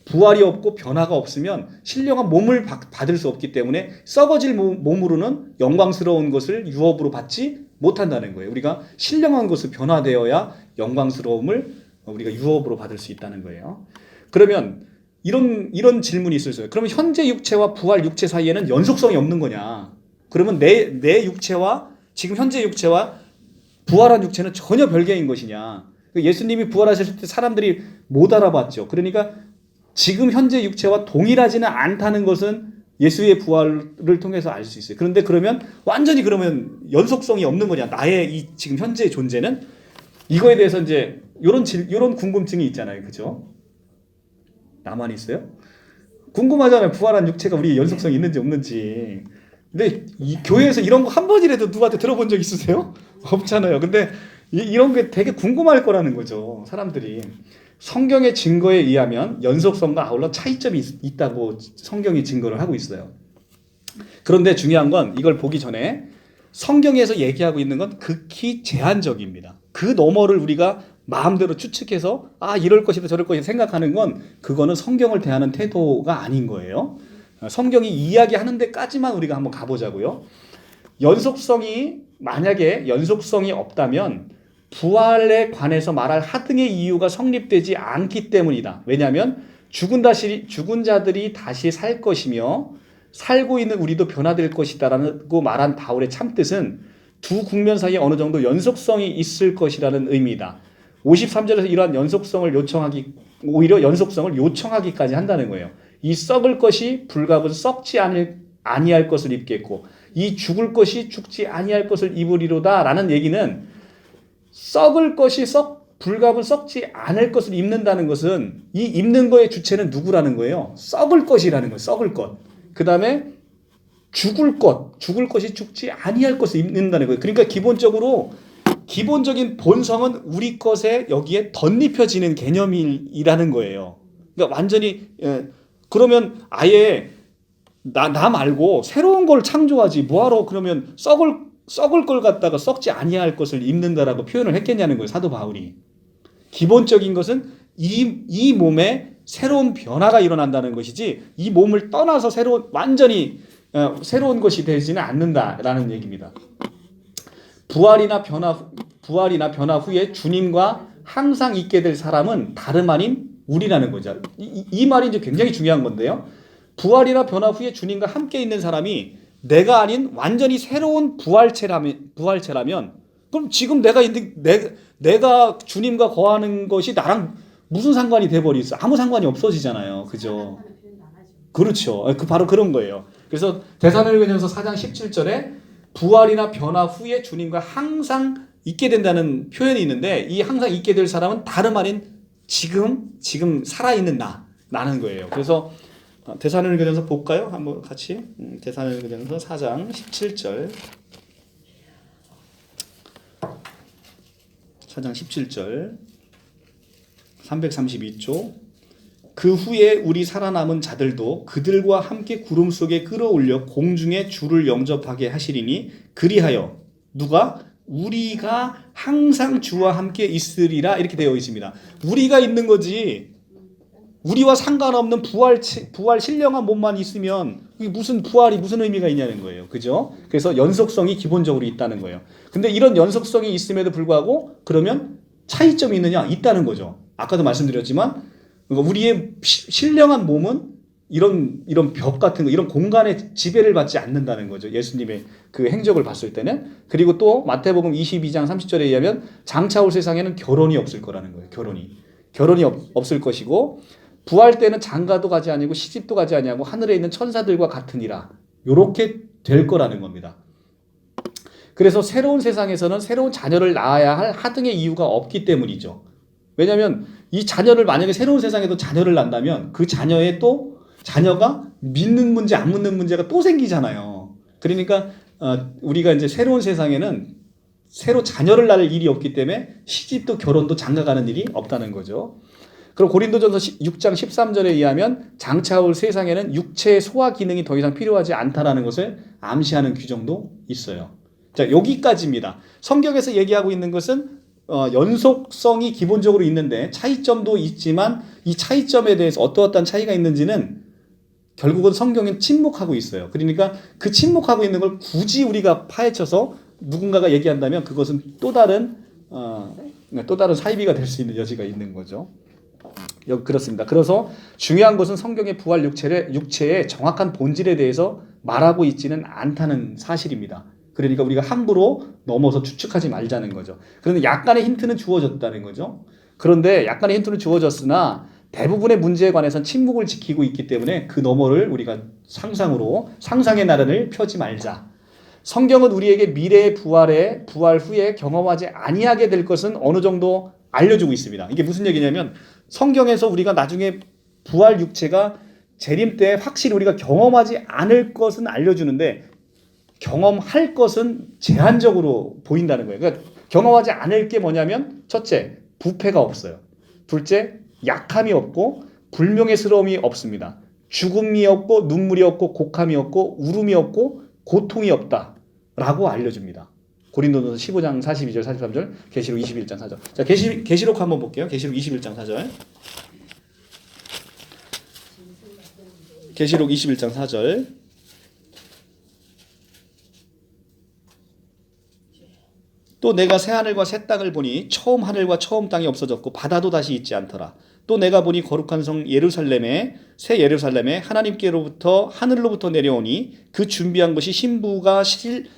Speaker 1: 부활이 없고 변화가 없으면 신령한 몸을 받을 수 없기 때문에 썩어질 몸으로는 영광스러운 것을 유업으로 받지 못한다는 거예요. 우리가 신령한 것을 변화되어야 영광스러움을 우리가 유업으로 받을 수 있다는 거예요. 그러면 이런 질문이 있을 수 있어요. 그러면 현재 육체와 부활 육체 사이에는 연속성이 없는 거냐? 그러면 내 육체와 지금 현재 육체와 부활한 육체는 전혀 별개인 것이냐? 예수님이 부활하셨을 때 사람들이 못 알아봤죠. 그러니까 지금 현재 육체와 동일하지는 않다는 것은 예수의 부활을 통해서 알 수 있어요. 그런데 그러면 완전히 그러면 연속성이 없는 거냐? 나의 이 지금 현재의 존재는 이거에 대해서 이제 이런 궁금증이 있잖아요. 그죠? 나만 있어요? 궁금하잖아요. 부활한 육체가 우리 연속성이 있는지 없는지. 근데 이 교회에서 이런 거 한 번이라도 누구한테 들어본 적 있으세요? 없잖아요. 근데 이런 게 되게 궁금할 거라는 거죠. 사람들이. 성경의 증거에 의하면 연속성과 아울러 차이점이 있다고 성경이 증거를 하고 있어요. 그런데 중요한 건 이걸 보기 전에 성경에서 얘기하고 있는 건 극히 제한적입니다. 그 너머를 우리가 마음대로 추측해서 이럴 것이다 저럴 것이다 생각하는 건 그거는 성경을 대하는 태도가 아닌 거예요. 성경이 이야기하는 데까지만 우리가 한번 가보자고요. 만약에 연속성이 없다면 부활에 관해서 말할 하등의 이유가 성립되지 않기 때문이다. 왜냐하면 죽은 자들이 다시 살 것이며 살고 있는 우리도 변화될 것이다라고 말한 바울의 참뜻은 두 국면 사이에 어느 정도 연속성이 있을 것이라는 의미이다. 53절에서 이러한 오히려 연속성을 요청하기까지 한다는 거예요. 이 썩을 것이 불갑은 썩지 아니할 것을 입겠고 이 죽을 것이 죽지 아니할 것을 입으리로다라는 얘기는 썩을 것이 불갑은 썩지 않을 것을 입는다는 것은 이 입는 거의 주체는 누구라는 거예요? 썩을 것이라는 거예요. 썩을 것. 그 다음에 죽을 것이 죽지 아니할 것을 입는다는 거예요. 그러니까 기본적인 본성은 우리 것에 여기에 덧입혀지는 개념이라는 거예요. 그러니까 완전히 그러면 아예 나 말고 새로운 걸 창조하지 뭐하러 그러면 썩을 걸 갖다가 썩지 아니할 것을 입는다라고 표현을 했겠냐는 거예요. 사도 바울이. 기본적인 것은 이 몸에 새로운 변화가 일어난다는 것이지 이 몸을 떠나서 완전히 새로운 것이 되지는 않는다라는 얘기입니다. 부활이나 변화 후에 주님과 항상 있게 될 사람은 다름 아닌 우리라는 거죠. 이 말이 이제 굉장히 중요한 건데요. 부활이나 변화 후에 주님과 함께 있는 사람이 내가 아닌 완전히 새로운 부활체라면 그럼 지금 내가 주님과 거하는 것이 나랑 무슨 상관이 돼버리 있어? 아무 상관이 없어지잖아요. 그죠? 그렇죠. 바로 그런 거예요. 그래서 데살로니가전서 4장 17절에 부활이나 변화 후에 주님과 항상 있게 된다는 표현이 있는데 이 항상 있게 될 사람은 다름 아닌 지금 살아있는 나는 거예요. 그래서 데살로니가전서 볼까요? 한번 같이. 데살로니가전서 4장 17절. 4장 17절. 332조. 그 후에 우리 살아남은 자들도 그들과 함께 구름 속에 끌어올려 공중에 주를 영접하게 하시리니 그리하여 누가? 우리가 항상 주와 함께 있으리라 이렇게 되어 있습니다. 우리가 있는 거지. 우리와 상관없는 부활 신령한 몸만 있으면 무슨 부활이 무슨 의미가 있냐는 거예요. 그죠? 그래서 연속성이 기본적으로 있다는 거예요. 근데 이런 연속성이 있음에도 불구하고 그러면 차이점이 있느냐? 있다는 거죠. 아까도 말씀드렸지만 우리의 신령한 몸은 이런 벽 같은 거, 이런 공간에 지배를 받지 않는다는 거죠. 예수님의 그 행적을 봤을 때는. 그리고 또 마태복음 22장 30절에 의하면 장차 올 세상에는 결혼이 없을 거라는 거예요. 결혼이 없을 것이고 부활 때는 장가도 가지 아니고 시집도 가지 아니하고 하늘에 있는 천사들과 같으니라. 요렇게 될 거라는 겁니다. 그래서 새로운 세상에서는 새로운 자녀를 낳아야 할 하등의 이유가 없기 때문이죠. 왜냐하면 이 자녀를 만약에 새로운 세상에도 자녀를 낳는다면 그 자녀가 믿는 문제 안 믿는 문제가 또 생기잖아요. 그러니까 우리가 이제 새로운 세상에는 새로 자녀를 낳을 일이 없기 때문에 시집도 결혼도 장가가는 일이 없다는 거죠. 그리고 고린도전서 6장 13절에 의하면 장차 올 세상에는 육체의 소화 기능이 더 이상 필요하지 않다라는 것을 암시하는 규정도 있어요. 자, 여기까지입니다. 성경에서 얘기하고 있는 것은 연속성이 기본적으로 있는데 차이점도 있지만 이 차이점에 대해서 어떠한 차이가 있는지는 결국은 성경은 침묵하고 있어요. 그러니까 그 침묵하고 있는 걸 굳이 우리가 파헤쳐서 누군가가 얘기한다면 그것은 또 다른 사이비가 될 수 있는 여지가 있는 거죠. 그렇습니다. 그래서 중요한 것은 성경의 부활 육체의 정확한 본질에 대해서 말하고 있지는 않다는 사실입니다. 그러니까 우리가 함부로 넘어서 추측하지 말자는 거죠. 그런데 약간의 힌트는 주어졌다는 거죠. 그런데 약간의 힌트는 주어졌으나 대부분의 문제에 관해서는 침묵을 지키고 있기 때문에 그 너머를 우리가 상상의 나래를 펴지 말자. 성경은 우리에게 미래의 부활 후에 경험하지 아니하게 될 것은 어느 정도 알려주고 있습니다. 이게 무슨 얘기냐면 성경에서 우리가 나중에 부활 육체가 재림 때 확실히 우리가 경험하지 않을 것은 알려주는데 경험할 것은 제한적으로 보인다는 거예요. 그러니까 경험하지 않을 게 뭐냐면 첫째, 부패가 없어요. 둘째, 약함이 없고 불명예스러움이 없습니다. 죽음이 없고 눈물이 없고 곡함이 없고 울음이 없고 고통이 없다라고 알려줍니다. 고린도전서 15장 42절 43절, 계시록 21장 4절. 자, 계시록 한번 볼게요. 계시록 21장 4절. 계시록 21장 4절. 또 내가 새 하늘과 새 땅을 보니 처음 하늘과 처음 땅이 없어졌고 바다도 다시 있지 않더라. 또 내가 보니 거룩한 성 새 예루살렘에 하나님께로부터 하늘로부터 내려오니 그 준비한 것이 신부가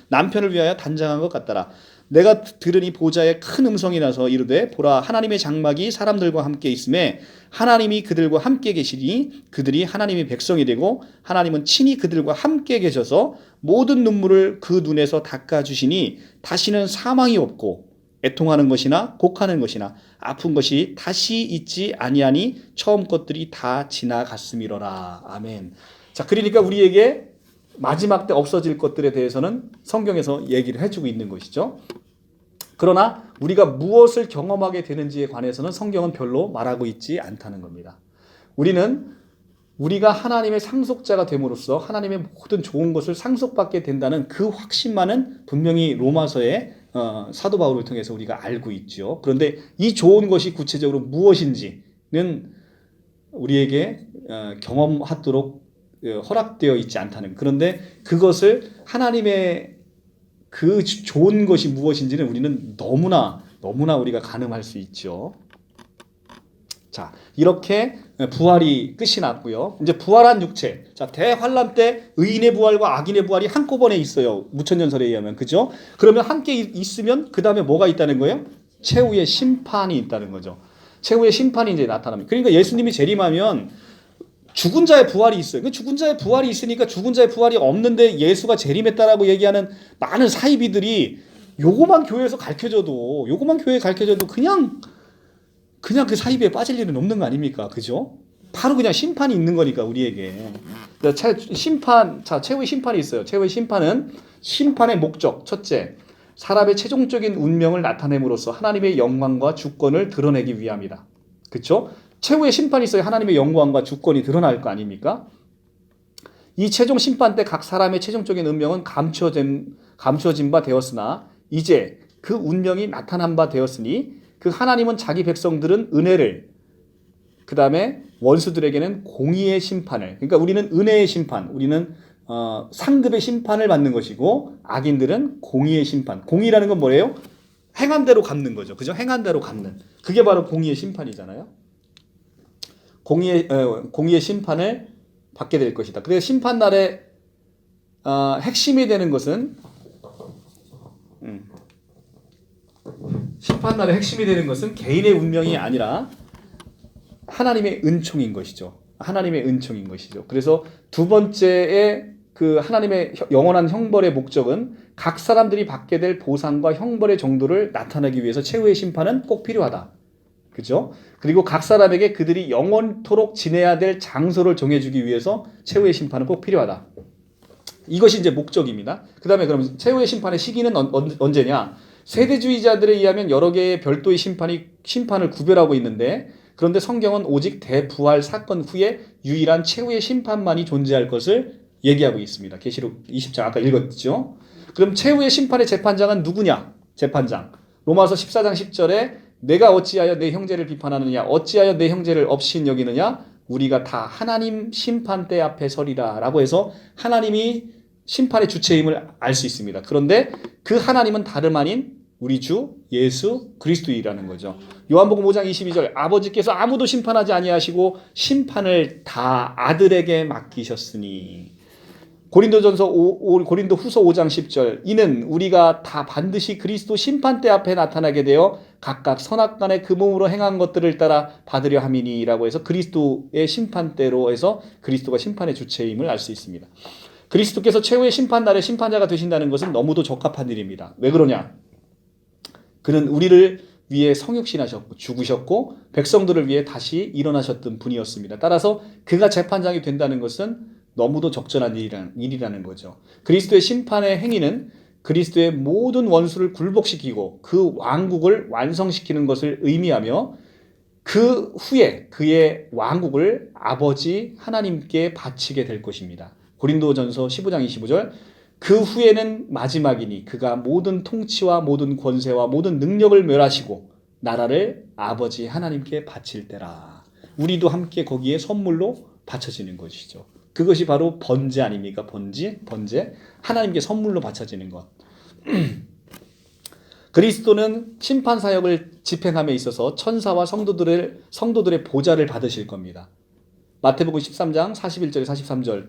Speaker 1: 남편을 위하여 단장한 것 같더라. 내가 들으니 보좌에 큰 음성이 나서 이르되 보라 하나님의 장막이 사람들과 함께 있음에 하나님이 그들과 함께 계시니 그들이 하나님의 백성이 되고 하나님은 친히 그들과 함께 계셔서 모든 눈물을 그 눈에서 닦아주시니 다시는 사망이 없고 애통하는 것이나 곡하는 것이나 아픈 것이 다시 있지 아니하니 처음 것들이 다 지나갔음이로라. 아멘. 자, 그러니까 우리에게 마지막 때 없어질 것들에 대해서는 성경에서 얘기를 해주고 있는 것이죠. 그러나 우리가 무엇을 경험하게 되는지에 관해서는 성경은 별로 말하고 있지 않다는 겁니다. 우리가 하나님의 상속자가 됨으로써 하나님의 모든 좋은 것을 상속받게 된다는 그 확신만은 분명히 로마서의 사도 바울을 통해서 우리가 알고 있죠. 그런데 이 좋은 것이 구체적으로 무엇인지는 우리에게 경험하도록 허락되어 있지 않다는. 그런데 그것을 하나님의 그 좋은 것이 무엇인지는 우리는 너무나 우리가 가늠할 수 있죠. 자, 이렇게 부활이 끝이 났고요. 이제 부활한 육체. 자, 대환란 때 의인의 부활과 악인의 부활이 한꺼번에 있어요. 무천년설에 의하면. 그죠? 그러면 함께 있으면 그 다음에 뭐가 있다는 거예요? 최후의 심판이 있다는 거죠. 최후의 심판이 이제 나타납니다. 그러니까 예수님이 재림하면 죽은 자의 부활이 있어요. 그 죽은 자의 부활이 있으니까 죽은 자의 부활이 없는데 예수가 재림했다라고 얘기하는 많은 사이비들이 요거만 교회에서 가르쳐줘도 그냥 그 사이비에 빠질 일은 없는 거 아닙니까? 그죠? 바로 그냥 심판이 있는 거니까 우리에게. 최후의 심판이 있어요. 최후의 심판은 심판의 목적. 첫째, 사람의 최종적인 운명을 나타냄으로써 하나님의 영광과 주권을 드러내기 위함이다. 그렇죠? 최후의 심판이 있어야 하나님의 영광과 주권이 드러날 거 아닙니까? 이 최종 심판 때 각 사람의 최종적인 운명은 감추어진 바 되었으나 이제 그 운명이 나타난 바 되었으니 그 하나님은 자기 백성들은 은혜를, 그 다음에 원수들에게는 공의의 심판을, 그러니까 우리는 은혜의 심판, 우리는 상급의 심판을 받는 것이고 악인들은 공의의 심판. 공의라는 건 뭐예요? 행한 대로 갚는 거죠. 그죠? 행한 대로 갚는. 그게 바로 공의의 심판이잖아요. 공의의 심판을 받게 될 것이다. 그래서 심판날에 핵심이 되는 것은 심판날의 핵심이 되는 것은 개인의 운명이 아니라 하나님의 은총인 것이죠. 하나님의 은총인 것이죠. 그래서 두 번째의 그 하나님의 영원한 형벌의 목적은 각 사람들이 받게 될 보상과 형벌의 정도를 나타내기 위해서 최후의 심판은 꼭 필요하다. 그죠? 그리고 각 사람에게 그들이 영원토록 지내야 될 장소를 정해주기 위해서 최후의 심판은 꼭 필요하다. 이것이 이제 목적입니다. 그 다음에 그럼 최후의 심판의 시기는 언제냐? 세대주의자들에 의하면 여러 개의 별도의 심판을 구별하고 있는데, 그런데 성경은 오직 대부활 사건 후에 유일한 최후의 심판만이 존재할 것을 얘기하고 있습니다. 계시록 20장 아까 읽었죠? 그럼 최후의 심판의 재판장은 누구냐? 재판장. 로마서 14장 10절에 내가 어찌하여 내 형제를 비판하느냐? 어찌하여 내 형제를 업신 여기느냐? 우리가 다 하나님 심판대 앞에 서리라 라고 해서 하나님이 심판의 주체임을 알 수 있습니다. 그런데 그 하나님은 다름 아닌 우리 주 예수 그리스도이라는 거죠. 요한복음 5장 22절 아버지께서 아무도 심판하지 아니하시고 심판을 다 아들에게 맡기셨으니. 고린도 후서 5장 10절 이는 우리가 다 반드시 그리스도 심판대 앞에 나타나게 되어 각각 선악간에 그 몸으로 행한 것들을 따라 받으려 함이니라고 해서 그리스도의 심판대로 해서 그리스도가 심판의 주체임을 알 수 있습니다. 그리스도께서 최후의 심판날에 심판자가 되신다는 것은 너무도 적합한 일입니다. 왜 그러냐? 그는 우리를 위해 성육신하셨고 죽으셨고 백성들을 위해 다시 일어나셨던 분이었습니다. 따라서 그가 재판장이 된다는 것은 너무도 적절한 일이라는 거죠. 그리스도의 심판의 행위는 그리스도의 모든 원수를 굴복시키고 그 왕국을 완성시키는 것을 의미하며 그 후에 그의 왕국을 아버지 하나님께 바치게 될 것입니다. 고린도전서 15장 25절 그 후에는 마지막이니 그가 모든 통치와 모든 권세와 모든 능력을 멸하시고 나라를 아버지 하나님께 바칠 때라. 우리도 함께 거기에 선물로 바쳐지는 것이죠. 그것이 바로 번제 아닙니까? 번제. 하나님께 선물로 바쳐지는 것. 그리스도는 심판 사역을 집행함에 있어서 천사와 성도들의 보좌를 받으실 겁니다. 마태복음 13장 41절에 43절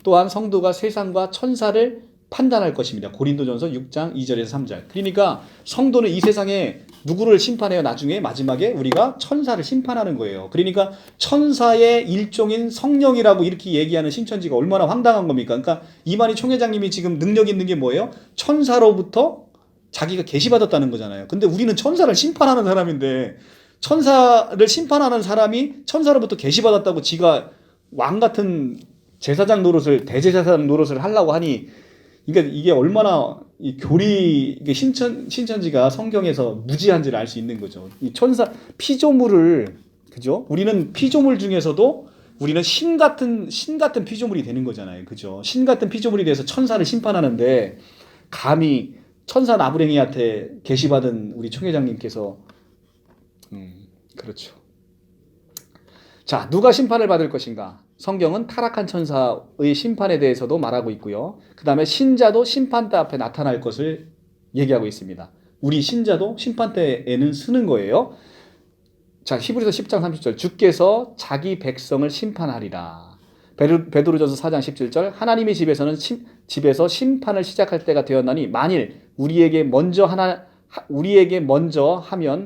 Speaker 1: 또한 성도가 세상과 천사를 판단할 것입니다. 고린도전서 6장 2절에서 3절. 그러니까 성도는 이 세상에 누구를 심판해요? 나중에 마지막에 우리가 천사를 심판하는 거예요. 그러니까 천사의 일종인 성령이라고 이렇게 얘기하는 신천지가 얼마나 황당한 겁니까? 그러니까 이만희 총회장님이 지금 능력 있는 게 뭐예요? 천사로부터 자기가 계시받았다는 거잖아요. 근데 우리는 천사를 심판하는 사람인데 천사를 심판하는 사람이 천사로부터 계시받았다고 지가 왕 같은 제사장 노릇을 대제사장 노릇을 하려고 하니, 그러니까 이게 얼마나 이게 신천지가 성경에서 무지한지를 알 수 있는 거죠. 이 천사 피조물을, 그죠? 우리는 피조물 중에서도 우리는 신 같은 피조물이 되는 거잖아요. 그죠? 신 같은 피조물이 돼서 천사를 심판하는데 감히 천사 나부랭이한테 계시받은 우리 총회장님께서 그렇죠. 자, 누가 심판을 받을 것인가? 성경은 타락한 천사의 심판에 대해서도 말하고 있고요. 그 다음에 신자도 심판대 앞에 나타날 것을 얘기하고 있습니다. 우리 신자도 심판대에는 서는 거예요. 자, 히브리서 10장 30절 주께서 자기 백성을 심판하리라. 베드로전서 4장 17절 하나님의 집에서 심판을 시작할 때가 되었나니 만일 우리에게 먼저 하면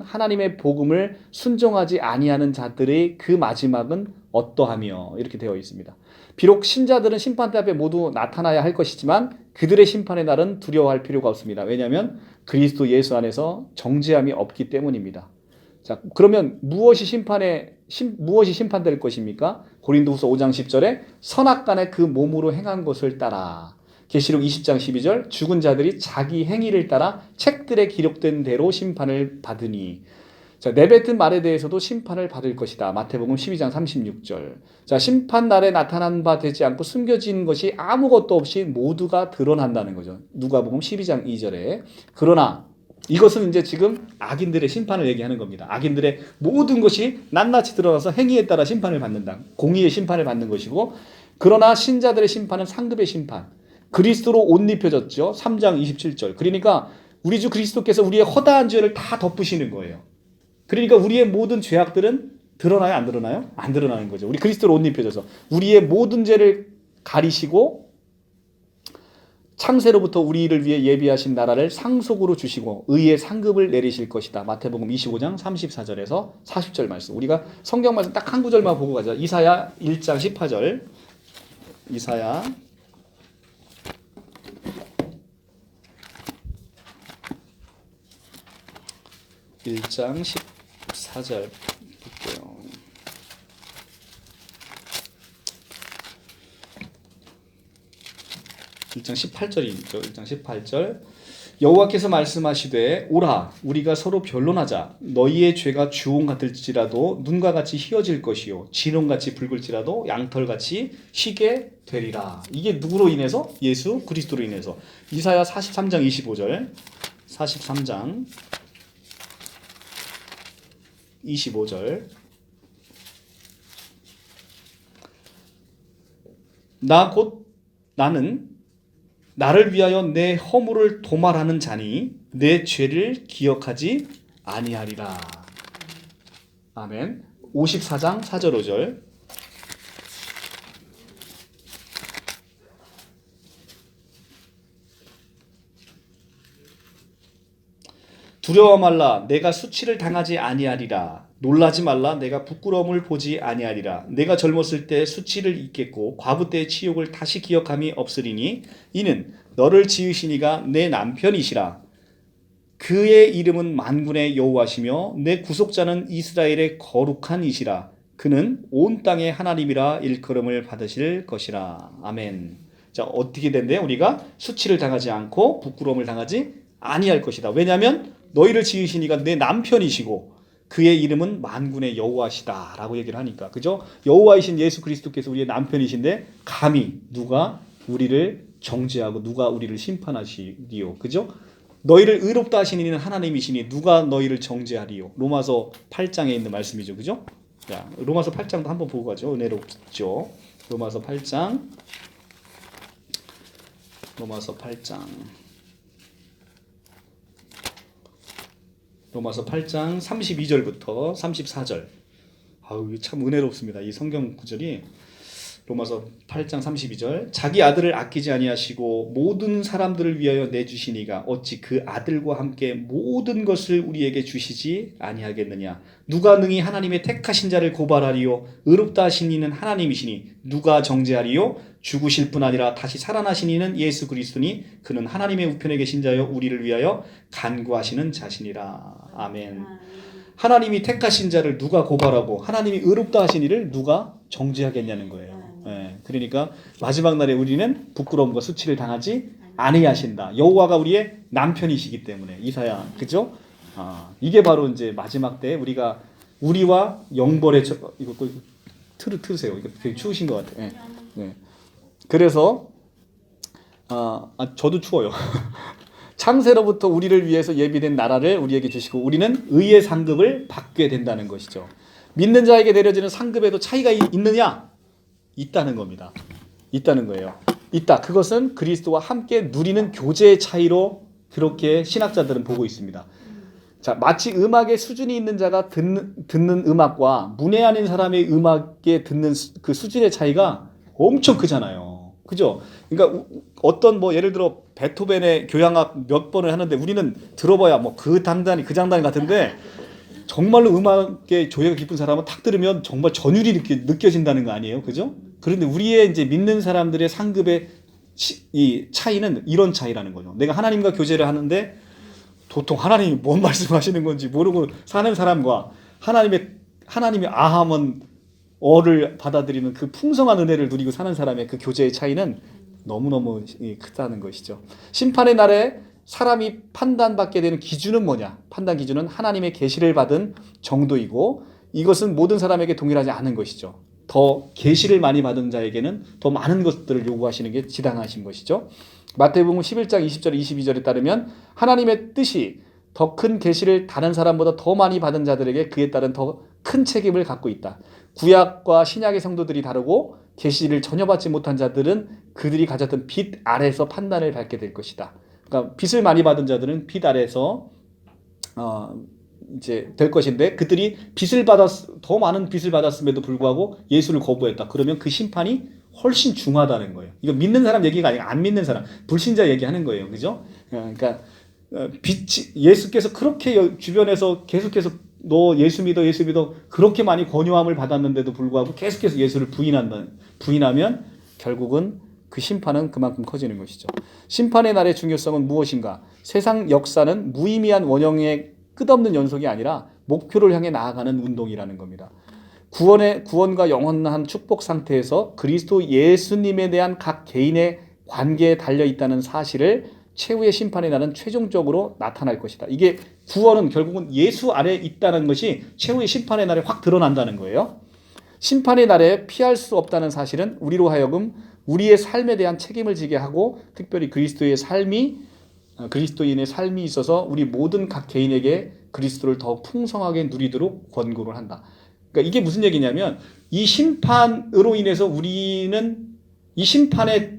Speaker 1: 하나님의 복음을 순종하지 아니하는 자들의 그 마지막은 어떠하며 이렇게 되어 있습니다. 비록 신자들은 심판대 앞에 모두 나타나야 할 것이지만 그들의 심판의 날은 두려워할 필요가 없습니다. 왜냐하면 그리스도 예수 안에서 정죄함이 없기 때문입니다. 자, 그러면 무엇이 심판될 것입니까? 고린도후서 5장 10절에 선악간에 그 몸으로 행한 것을 따라 계시록 20장 12절 죽은 자들이 자기 행위를 따라 책들에 기록된 대로 심판을 받으니 자, 내뱉은 말에 대해서도 심판을 받을 것이다. 마태복음 12장 36절. 자, 심판 날에 나타난 바 되지 않고 숨겨진 것이 아무것도 없이 모두가 드러난다는 거죠. 누가복음 12장 2절에. 그러나 이것은 이제 지금 악인들의 심판을 얘기하는 겁니다. 악인들의 모든 것이 낱낱이 드러나서 행위에 따라 심판을 받는다. 공의의 심판을 받는 것이고 그러나 신자들의 심판은 상급의 심판. 그리스도로 옷 입혀졌죠. 3장 27절. 그러니까 우리 주 그리스도께서 우리의 허다한 죄를 다 덮으시는 거예요. 그러니까 우리의 모든 죄악들은 드러나요? 안 드러나요? 안 드러나는 거죠. 우리 그리스도로 옷 입혀져서 우리의 모든 죄를 가리시고 창세로부터 우리를 위해 예비하신 나라를 상속으로 주시고 의의 상급을 내리실 것이다. 마태복음 25장 34절에서 40절 말씀. 우리가 성경 말씀 딱 한 구절만 보고 가자. 이사야 1장 18절. 이사야 1장 14절 볼게요. (1장 18절이죠) 1장 18절 여호와께서 말씀하시되 오라 우리가 서로 변론하자 너희의 죄가 주홍 같을지라도 눈과 같이 희어질 것이요 진홍같이 붉을지라도 양털같이 희게 되리라. 이게 누구로 인해서? 예수 그리스도로 인해서. 이사야 43장 25절 43장 25절 나는 나를 위하여 내 허물을 도말하는 자니 내 죄를 기억하지 아니하리라. 아멘. 54장 4절 5절 두려워 말라 내가 수치를 당하지 아니하리라. 놀라지 말라 내가 부끄러움을 보지 아니하리라. 내가 젊었을 때 수치를 잊겠고 과부 때의 치욕을 다시 기억함이 없으리니 이는 너를 지으시니가 내 남편이시라. 그의 이름은 만군의 여호와시며 내 구속자는 이스라엘의 거룩한 이시라. 그는 온 땅의 하나님이라 일컬음을 받으실 것이라. 아멘. 자, 어떻게 된대요? 우리가 수치를 당하지 않고 부끄러움을 당하지 아니할 것이다. 왜냐하면 너희를 지으시니가 내 남편이시고 그의 이름은 만군의 여호와시다 라고 얘기를 하니까, 그죠? 여호와이신 예수 그리스도께서 우리의 남편이신데 감히 누가 우리를 정죄하고 누가 우리를 심판하시리요, 그죠? 너희를 의롭다 하신 이는 하나님이시니 누가 너희를 정죄하리요. 로마서 8장에 있는 말씀이죠, 그죠? 자, 로마서 8장도 한번 보고 가죠. 은혜롭죠. 로마서 8장 로마서 8장 32절부터 34절. 아우, 참 은혜롭습니다. 이 성경 구절이. 로마서 8장 32절. 자기 아들을 아끼지 아니하시고 모든 사람들을 위하여 내주시니가 어찌 그 아들과 함께 모든 것을 우리에게 주시지 아니하겠느냐. 누가 능히 하나님의 택하신 자를 고발하리요. 의롭다 하신 이는 하나님이시니 누가 정죄하리요. 죽으실 뿐 아니라 다시 살아나신 이는 예수 그리스도니 그는 하나님의 우편에 계신 자여 우리를 위하여 간구하시는 자신이라. 아멘. 하나님이 택하신 자를 누가 고발하고 하나님이 의롭다 하신 이를 누가 정죄하겠냐는 거예요. 예, 그러니까 마지막 날에 우리는 부끄러움과 수치를 당하지 아니하신다. 여호와가 우리의 남편이시기 때문에. 이사야, 그죠? 이게 바로 이제 마지막 때 우리와 영벌의 이거 틀으세요. 이거 되게 추우신 것 같아요. 예, 예. 그래서 저도 추워요. 창세로부터 우리를 위해서 예비된 나라를 우리에게 주시고 우리는 의의 상급을 받게 된다는 것이죠. 믿는 자에게 내려지는 상급에도 차이가 있느냐? 있다는 겁니다. 있다는 거예요. 있다. 그것은 그리스도와 함께 누리는 교제의 차이로 그렇게 신학자들은 보고 있습니다. 자, 마치 음악의 수준이 있는 자가 듣는 음악과 문외한인 사람의 음악에 듣는 그 수준의 차이가 엄청 크잖아요. 그죠? 그러니까 어떤 뭐 예를 들어 베토벤의 교향악 몇 번을 하는데 우리는 들어봐야 뭐 그 장단 같은데 정말로 음악의 조예가 깊은 사람은 탁 들으면 정말 전율이 느껴진다는 거 아니에요? 그죠? 그런데 우리의 이제 믿는 사람들의 상급의 이 차이는 이런 차이라는 거죠. 내가 하나님과 교제를 하는데 도통 하나님이 뭔 말씀하시는 건지 모르고 사는 사람과 하나님이 아하면 어를 받아들이는 그 풍성한 은혜를 누리고 사는 사람의 그 교제의 차이는 너무너무 크다는 것이죠. 심판의 날에 사람이 판단받게 되는 기준은 뭐냐? 판단 기준은 하나님의 계시를 받은 정도이고 이것은 모든 사람에게 동일하지 않은 것이죠. 더 계시를 많이 받은 자에게는 더 많은 것들을 요구하시는 게 지당하신 것이죠. 마태복음 11장 20절 22절에 따르면 하나님의 뜻이 더 큰 계시를 다른 사람보다 더 많이 받은 자들에게 그에 따른 더 큰 책임을 갖고 있다. 구약과 신약의 성도들이 다르고 계시를 전혀 받지 못한 자들은 그들이 가졌던 빛 아래서 판단을 받게 될 것이다. 그러니까 빛을 많이 받은 자들은 빛 아래서 이제 될 것인데 그들이 더 많은 빛을 받았음에도 불구하고 예수를 거부했다. 그러면 그 심판이 훨씬 중하다는 거예요. 이거 믿는 사람 얘기가 아니라 안 믿는 사람, 불신자 얘기하는 거예요. 그죠? 그러니까 예수께서 그렇게 주변에서 계속해서 너 예수 믿어 그렇게 많이 권유함을 받았는데도 불구하고 계속해서 예수를 부인하면 결국은 그 심판은 그만큼 커지는 것이죠. 심판의 날의 중요성은 무엇인가? 세상 역사는 무의미한 원형의 끝없는 연속이 아니라 목표를 향해 나아가는 운동이라는 겁니다. 구원과 영원한 축복 상태에서 그리스도 예수님에 대한 각 개인의 관계에 달려 있다는 사실을 최후의 심판의 날은 최종적으로 나타날 것이다. 이게 구원은 결국은 예수 안에 있다는 것이 최후의 심판의 날에 확 드러난다는 거예요. 심판의 날에 피할 수 없다는 사실은 우리로 하여금 우리의 삶에 대한 책임을 지게 하고 특별히 그리스도인의 삶이 있어서 우리 모든 각 개인에게 그리스도를 더 풍성하게 누리도록 권고를 한다. 그러니까 이게 무슨 얘기냐면 이 심판으로 인해서 우리는 이 심판의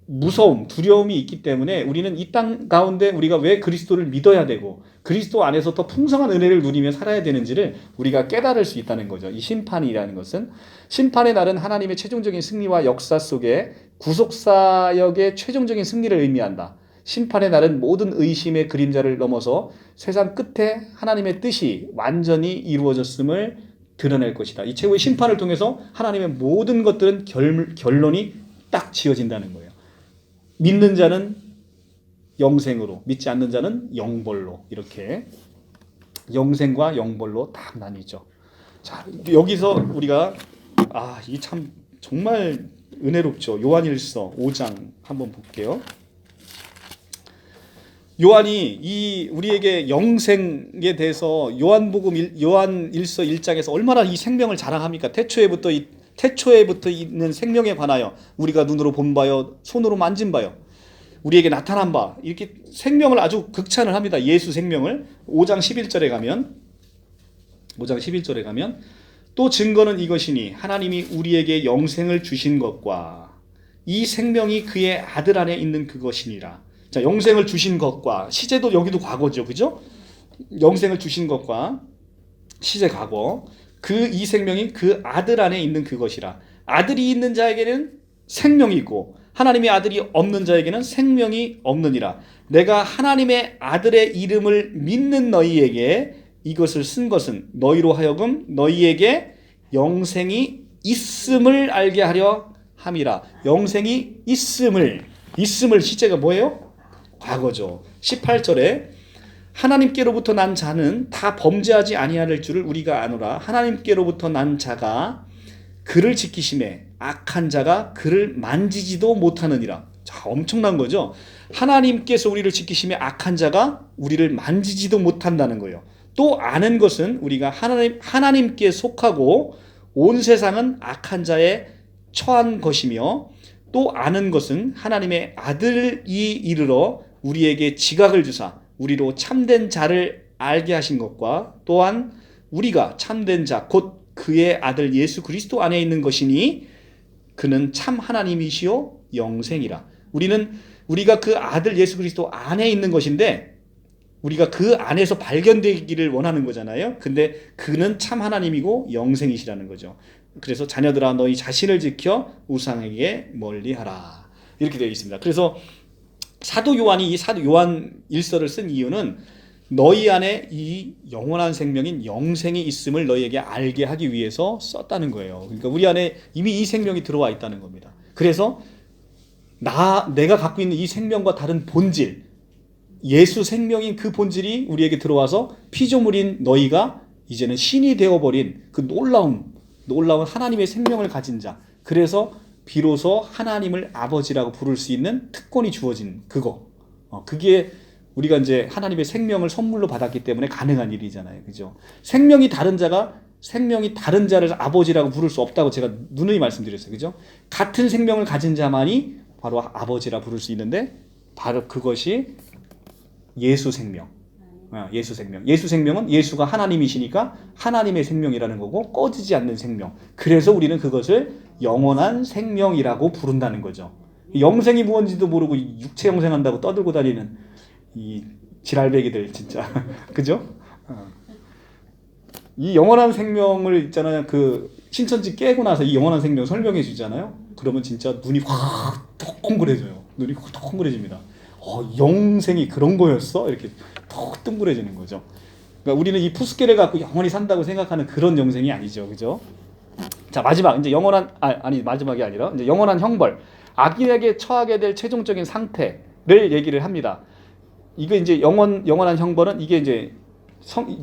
Speaker 1: 무서움, 두려움이 있기 때문에 우리는 이 땅 가운데 우리가 왜 그리스도를 믿어야 되고 그리스도 안에서 더 풍성한 은혜를 누리며 살아야 되는지를 우리가 깨달을 수 있다는 거죠. 이 심판이라는 것은 심판의 날은 하나님의 최종적인 승리와 역사 속에 구속사역의 최종적인 승리를 의미한다. 심판의 날은 모든 의심의 그림자를 넘어서 세상 끝에 하나님의 뜻이 완전히 이루어졌음을 드러낼 것이다. 이 최후의 심판을 통해서 하나님의 모든 것들은 결론이 딱 지어진다는 거예요. 믿는 자는 영생으로, 믿지 않는 자는 영벌로, 이렇게 영생과 영벌로 딱 나뉘죠. 자, 여기서 우리가 이게 참 정말 은혜롭죠. 요한일서 5장 한번 볼게요. 요한이 우리에게 영생에 대해서 요한일서 1장에서 얼마나 이 생명을 자랑합니까? 태초에부터 있는 생명에 관하여 우리가 눈으로 본 바요 손으로 만진 바요 우리에게 나타난 바 이렇게 생명을 아주 극찬을 합니다. 예수 생명을 5장 11절에 가면 또 증거는 이것이니 하나님이 우리에게 영생을 주신 것과 이 생명이 그의 아들 안에 있는 그것이니라. 자, 영생을 주신 것과 시제도 여기도 과거죠. 그죠? 영생을 주신 것과 시제 과거 이 생명이 그 아들 안에 있는 그것이라. 아들이 있는 자에게는 생명이 있고 하나님의 아들이 없는 자에게는 생명이 없느니라. 내가 하나님의 아들의 이름을 믿는 너희에게 이것을 쓴 것은 너희로 하여금 너희에게 영생이 있음을 알게 하려 함이라. 영생이 있음을 시제가 뭐예요? 과거죠. 18절에 하나님께로부터 난 자는 다 범죄하지 아니할 줄을 우리가 아노라. 하나님께로부터 난 자가 그를 지키심에 악한 자가 그를 만지지도 못하느니라. 자, 엄청난 거죠. 하나님께서 우리를 지키심에 악한 자가 우리를 만지지도 못한다는 거예요. 또 아는 것은 우리가 하나님께 속하고 온 세상은 악한 자에 처한 것이며 또 아는 것은 하나님의 아들이 이르러 우리에게 지각을 주사 우리로 참된 자를 알게 하신 것과 또한 우리가 참된 자 곧 그의 아들 예수 그리스도 안에 있는 것이니 그는 참 하나님이시요 영생이라. 우리가 그 아들 예수 그리스도 안에 있는 것인데 우리가 그 안에서 발견되기를 원하는 거잖아요. 근데 그는 참 하나님이고 영생이시라는 거죠. 그래서 자녀들아 너희 자신을 지켜 우상에게 멀리하라. 이렇게 되어 있습니다. 그래서 사도 요한이 이 사도 요한 일서를 쓴 이유는 너희 안에 이 영원한 생명인 영생이 있음을 너희에게 알게 하기 위해서 썼다는 거예요. 그러니까 우리 안에 이미 이 생명이 들어와 있다는 겁니다. 그래서 내가 갖고 있는 이 생명과 다른 본질, 예수 생명인 그 본질이 우리에게 들어와서 피조물인 너희가 이제는 신이 되어버린 그 놀라운 하나님의 생명을 가진 자. 그래서 비로소 하나님을 아버지라고 부를 수 있는 특권이 주어진 그거. 그게 우리가 이제 하나님의 생명을 선물로 받았기 때문에 가능한 일이잖아요. 그죠? 생명이 다른 자를 아버지라고 부를 수 없다고 제가 누누이 말씀드렸어요. 그죠? 같은 생명을 가진 자만이 바로 아버지라 부를 수 있는데 바로 그것이 예수 생명. 예수 생명. 예수 생명은 예수가 하나님이시니까 하나님의 생명이라는 거고 꺼지지 않는 생명. 그래서 우리는 그것을 영원한 생명이라고 부른다는 거죠. 영생이 무엇인지도 모르고 육체 영생한다고 떠들고 다니는 이 지랄배기들 진짜. 그죠? 이 영원한 생명을 있잖아요. 그 신천지 깨고 나서 이 영원한 생명 설명해 주잖아요. 그러면 진짜 눈이 확 덩그레져요. 눈이 확 덩그레집니다. 영생이 그런 거였어? 이렇게 턱 둥그레지는 거죠. 그러니까 우리는 이 푸스케를 갖고 영원히 산다고 생각하는 그런 영생이 아니죠. 그죠? 자, 마지막 이제 마지막이 아니라 이제 영원한 형벌. 악인에게 처하게 될 최종적인 상태를 얘기를 합니다. 이거 이제 영원한 형벌은 이게 이제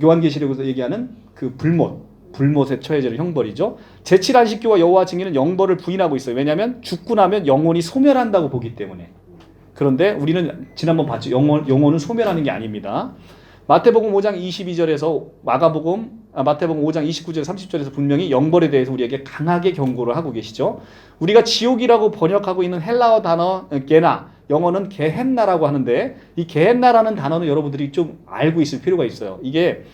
Speaker 1: 요한계시록에서 얘기하는 그 불못에 처해질 형벌이죠. 제7안식교와 여호와 증인은 영벌을 부인하고 있어요. 왜냐하면 죽고 나면 영혼이 소멸한다고 보기 때문에. 그런데 우리는 지난번 봤죠. 영혼은 소멸하는 게 아닙니다. 마태복음 5장 22절에서 마태복음 5장 29절 30절에서 분명히 영벌에 대해서 우리에게 강하게 경고를 하고 계시죠. 우리가 지옥이라고 번역하고 있는 헬라어 단어 게나, 영어는 게헨나라고 하는데 이 게헨나라는 단어는 여러분들이 좀 알고 있을 필요가 있어요. 이게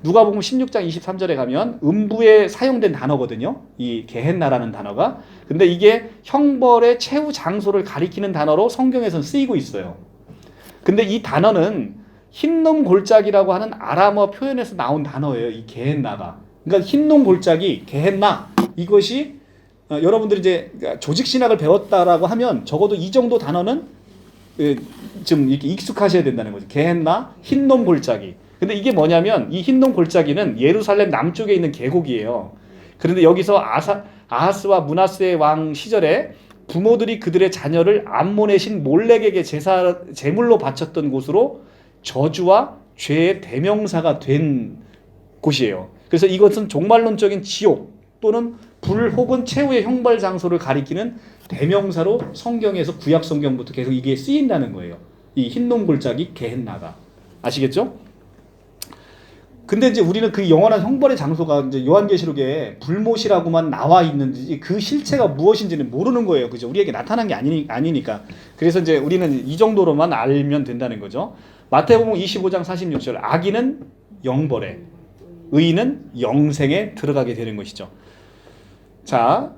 Speaker 1: 누가복음 16장 23절에 가면 음부에 사용된 단어거든요. 이 게헨나라는 단어가. 근데 이게 형벌의 최후 장소를 가리키는 단어로 성경에서는 쓰이고 있어요. 근데 이 단어는 흰놈 골짜기라고 하는 아람어 표현에서 나온 단어예요. 이 게헨나가. 그러니까 흰놈 골짜기, 게헨나, 이것이 여러분들이 이제 조직 신학을 배웠다라고 하면 적어도 이 정도 단어는 좀 이렇게 익숙하셔야 된다는 거죠. 게헨나, 흰놈 골짜기. 근데 이게 뭐냐면 이 흰놈 골짜기는 예루살렘 남쪽에 있는 계곡이에요. 그런데 여기서 아하스와 므낫세 왕 시절에 부모들이 그들의 자녀를 암몬의 신 몰렉에게 제물로 바쳤던 곳으로 저주와 죄의 대명사가 된 곳이에요. 그래서 이것은 종말론적인 지옥 또는 불 혹은 최후의 형벌 장소를 가리키는 대명사로 성경에서 구약 성경부터 계속 이게 쓰인다는 거예요. 이 흰놈 골짜기 게헨나가. 아시겠죠? 근데 이제 우리는 그 영원한 형벌의 장소가 이제 요한계시록에 불못이라고만 나와 있는지 그 실체가 무엇인지는 모르는 거예요. 그죠? 우리에게 나타난 게 아니니까. 그래서 이제 우리는 이 정도로만 알면 된다는 거죠. 마태복음 25장 46절. 악인은 영벌에, 의인은 영생에 들어가게 되는 것이죠. 자,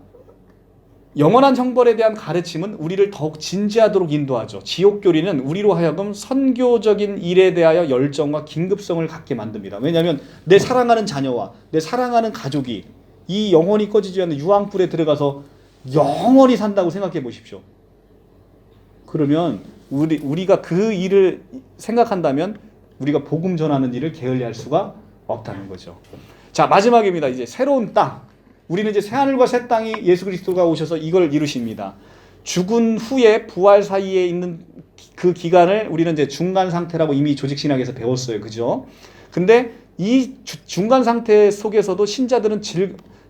Speaker 1: 영원한 형벌에 대한 가르침은 우리를 더욱 진지하도록 인도하죠. 지옥교리는 우리로 하여금 선교적인 일에 대하여 열정과 긴급성을 갖게 만듭니다. 왜냐하면 내 사랑하는 자녀와 내 사랑하는 가족이 이 영원히 꺼지지 않는 유황불에 들어가서 영원히 산다고 생각해 보십시오. 그러면 우리가 그 일을 생각한다면 우리가 복음 전하는 일을 게을리할 수가 없다는 거죠. 자, 마지막입니다. 이제 새로운 땅. 우리는 이제 새하늘과 새 땅이 예수 그리스도가 오셔서 이걸 이루십니다. 죽은 후에 부활 사이에 있는 그 기간을 우리는 이제 중간 상태라고 이미 조직신학에서 배웠어요. 그죠? 근데 이 중간 상태 속에서도 신자들은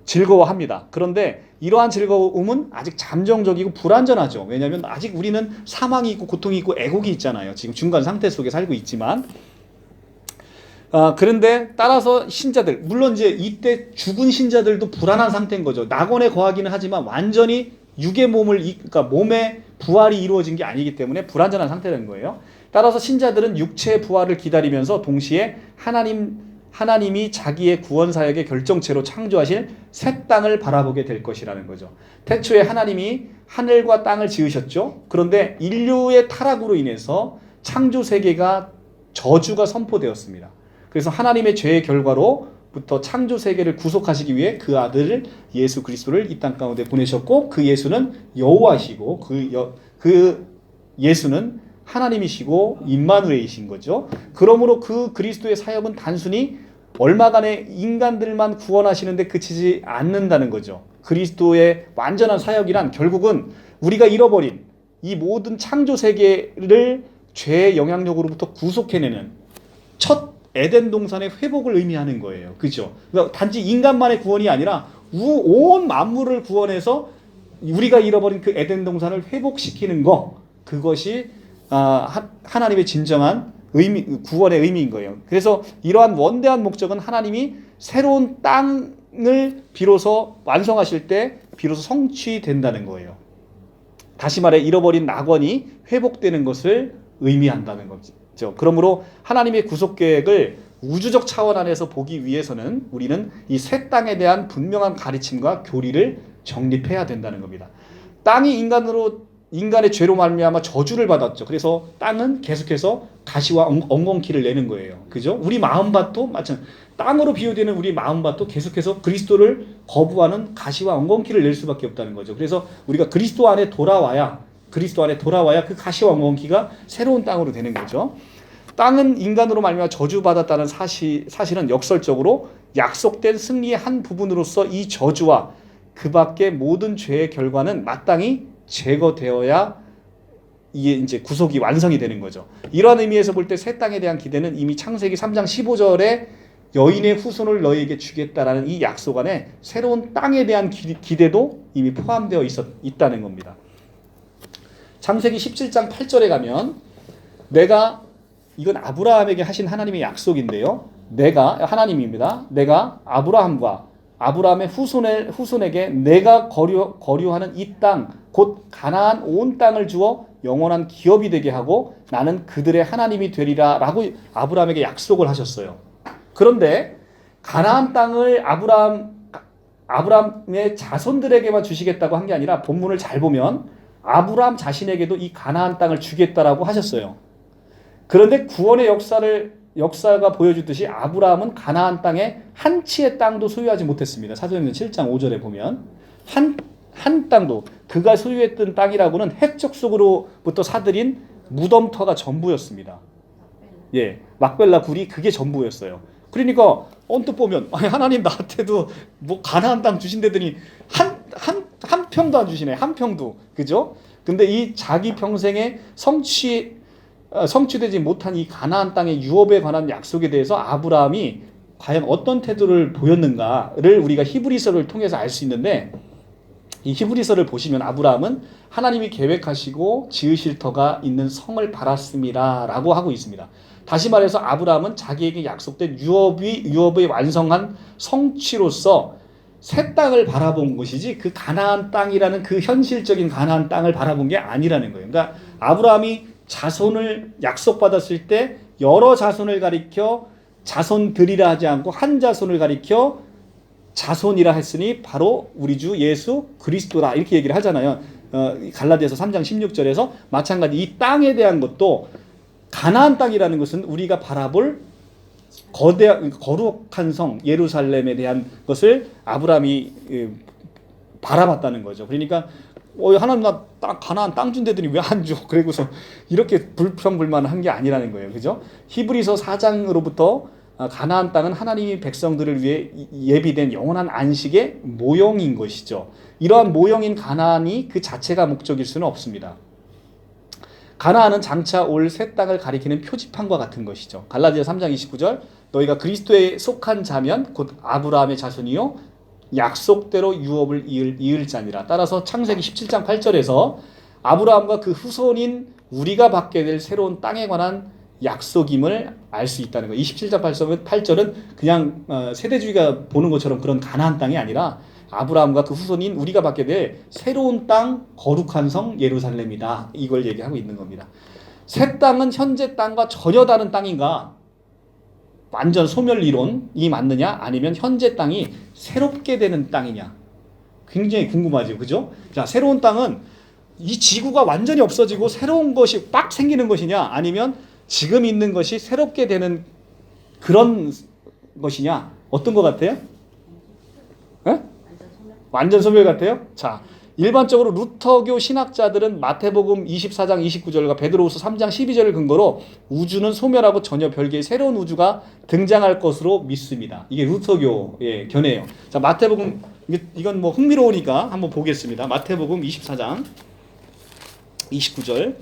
Speaker 1: 즐거워합니다. 그런데 이러한 즐거움은 아직 잠정적이고 불완전하죠. 왜냐하면 아직 우리는 사망이 있고 고통이 있고 애곡이 있잖아요. 지금 중간 상태 속에 살고 있지만 그런데 따라서 신자들, 물론 이제 이때 죽은 신자들도 불안한 상태인 거죠. 낙원에 거하기는 하지만 완전히 육의 그러니까 몸의 부활이 이루어진 게 아니기 때문에 불완전한 상태인 거예요. 따라서 신자들은 육체의 부활을 기다리면서 동시에 하나님 하나님이 자기의 구원 사역의 결정체로 창조하실 새 땅을 바라보게 될 것이라는 거죠. 태초에 하나님이 하늘과 땅을 지으셨죠. 그런데 인류의 타락으로 인해서 창조 세계가 저주가 선포되었습니다. 그래서 하나님의 죄의 결과로부터 창조 세계를 구속하시기 위해 그 아들 예수 그리스도를 이 땅 가운데 보내셨고, 그 예수는 여호와시고 그 예수는 하나님이시고 임마누엘이신 거죠. 그러므로 그 그리스도의 사역은 단순히 얼마간의 인간들만 구원하시는데 그치지 않는다는 거죠. 그리스도의 완전한 사역이란 결국은 우리가 잃어버린 이 모든 창조 세계를 죄의 영향력으로부터 구속해내는 첫 에덴 동산의 회복을 의미하는 거예요. 그죠? 그러니까 단지 인간만의 구원이 아니라 온 만물을 구원해서 우리가 잃어버린 그 에덴 동산을 회복시키는 거, 그것이 하나님의 진정한 구원의 의미인 거예요. 그래서 이러한 원대한 목적은 하나님이 새로운 땅을 비로소 완성하실 때 비로소 성취된다는 거예요. 다시 말해 잃어버린 낙원이 회복되는 것을 의미한다는 거죠. 그러므로 하나님의 구속 계획을 우주적 차원 안에서 보기 위해서는 우리는 이 새 땅에 대한 분명한 가르침과 교리를 정립해야 된다는 겁니다. 땅이 인간의 죄로 말미암아 저주를 받았죠. 그래서 땅은 계속해서 가시와 엉겅퀴를 내는 거예요. 그죠? 우리 마음밭도 마찬가지. 땅으로 비유되는 우리 마음밭도 계속해서 그리스도를 거부하는 가시와 엉겅퀴를 낼 수밖에 없다는 거죠. 그래서 우리가 그리스도 안에 돌아와야 그 가시와 엉겅퀴가 새로운 땅으로 되는 거죠. 땅은 인간으로 말미암아 저주받았다는 사실은 역설적으로 약속된 승리의 한 부분으로서 이 저주와 그 밖의 모든 죄의 결과는 마땅히 제거되어야 이게 이제 구속이 완성이 되는 거죠. 이러한 의미에서 볼 때 새 땅에 대한 기대는 이미 창세기 3장 15절에 여인의 후손을 너희에게 주겠다라는 이 약속 안에 새로운 땅에 대한 기대도 이미 포함되어 있다는 겁니다. 창세기 17장 8절에 가면 이건 아브라함에게 하신 하나님의 약속인데요. 하나님입니다. 내가 아브라함의 후손에게 내가 거류하는 이 땅, 곧 가나안 온 땅을 주어 영원한 기업이 되게 하고 나는 그들의 하나님이 되리라 라고 아브라함에게 약속을 하셨어요. 그런데 가나안 땅을 아브라함의 자손들에게만 주시겠다고 한 게 아니라 본문을 잘 보면 아브라함 자신에게도 이 가나안 땅을 주겠다라고 하셨어요. 그런데 구원의 역사가 보여주듯이 아브라함은 가나안 땅에 한 치의 땅도 소유하지 못했습니다. 사도행전 7장 5절에 보면 한 땅도, 그가 소유했던 땅이라고는 핵적속으로부터 사들인 무덤터가 전부였습니다. 예, 막벨라 굴이 그게 전부였어요. 그러니까 언뜻 보면 하나님 나한테도 뭐 가나안 땅 주신다더니 한 평도 안 주시네. 한 평도. 그죠? 근데 이 자기 평생에 성취되지 못한 이 가나안 땅의 유업에 관한 약속에 대해서 아브라함이 과연 어떤 태도를 보였는가를 우리가 히브리서를 통해서 알 수 있는데, 이 히브리서를 보시면 아브라함은 하나님이 계획하시고 지으실 터가 있는 성을 바랐습니다 라고 하고 있습니다. 다시 말해서 아브라함은 자기에게 약속된 유업의 완성한 성취로서 새 땅을 바라본 것이지 그 가나안 땅이라는 그 현실적인 가나안 땅을 바라본 게 아니라는 거예요. 그러니까 아브라함이 자손을 약속받았을 때 여러 자손을 가리켜 자손들이라 하지 않고 한 자손을 가리켜 자손이라 했으니 바로 우리 주 예수 그리스도라 이렇게 얘기를 하잖아요. 갈라디아서 3장 16절에서 마찬가지 이 땅에 대한 것도 가나안 땅이라는 것은 우리가 바라볼 거룩한 성 예루살렘에 대한 것을 아브라함이 바라봤다는 거죠. 그러니까 하나님 나 가나안 땅 준대더니 왜 안 줘? 그리고서 이렇게 불평불만한 게 아니라는 거예요. 그죠? 히브리서 4장으로부터 가나안 땅은 하나님이 백성들을 위해 예비된 영원한 안식의 모형인 것이죠. 이러한 모형인 가나안이 그 자체가 목적일 수는 없습니다. 가나안은 장차 올 새 땅을 가리키는 표지판과 같은 것이죠. 갈라디아 3장 29절 너희가 그리스도에 속한 자면 곧 아브라함의 자손이요 약속대로 유업을 이을 자니라. 따라서 창세기 17장 8절에서 아브라함과 그 후손인 우리가 받게 될 새로운 땅에 관한 약속임을 알 수 있다는 거예요. 27장 8절은 그냥 세대주의가 보는 것처럼 그런 가나안 땅이 아니라 아브라함과 그 후손인 우리가 받게 될 새로운 땅, 거룩한 성 예루살렘이다. 이걸 얘기하고 있는 겁니다. 새 땅은 현재 땅과 전혀 다른 땅인가? 완전 소멸 이론이 맞느냐 아니면 현재 땅이 새롭게 되는 땅이냐 굉장히 궁금하죠. 그죠? 자, 새로운 땅은 이 지구가 완전히 없어지고 새로운 것이 빡 생기는 것이냐 아니면 지금 있는 것이 새롭게 되는 그런 것이냐 어떤 것 같아요? 에? 완전 소멸 같아요? 자, 일반적으로 루터교 신학자들은 마태복음 24장 29절과 베드로후서 3장 12절을 근거로 우주는 소멸하고 전혀 별개의 새로운 우주가 등장할 것으로 믿습니다. 이게 루터교의 견해예요. 자, 마태복음 이건 뭐 흥미로우니까 한번 보겠습니다. 마태복음 24장 29절.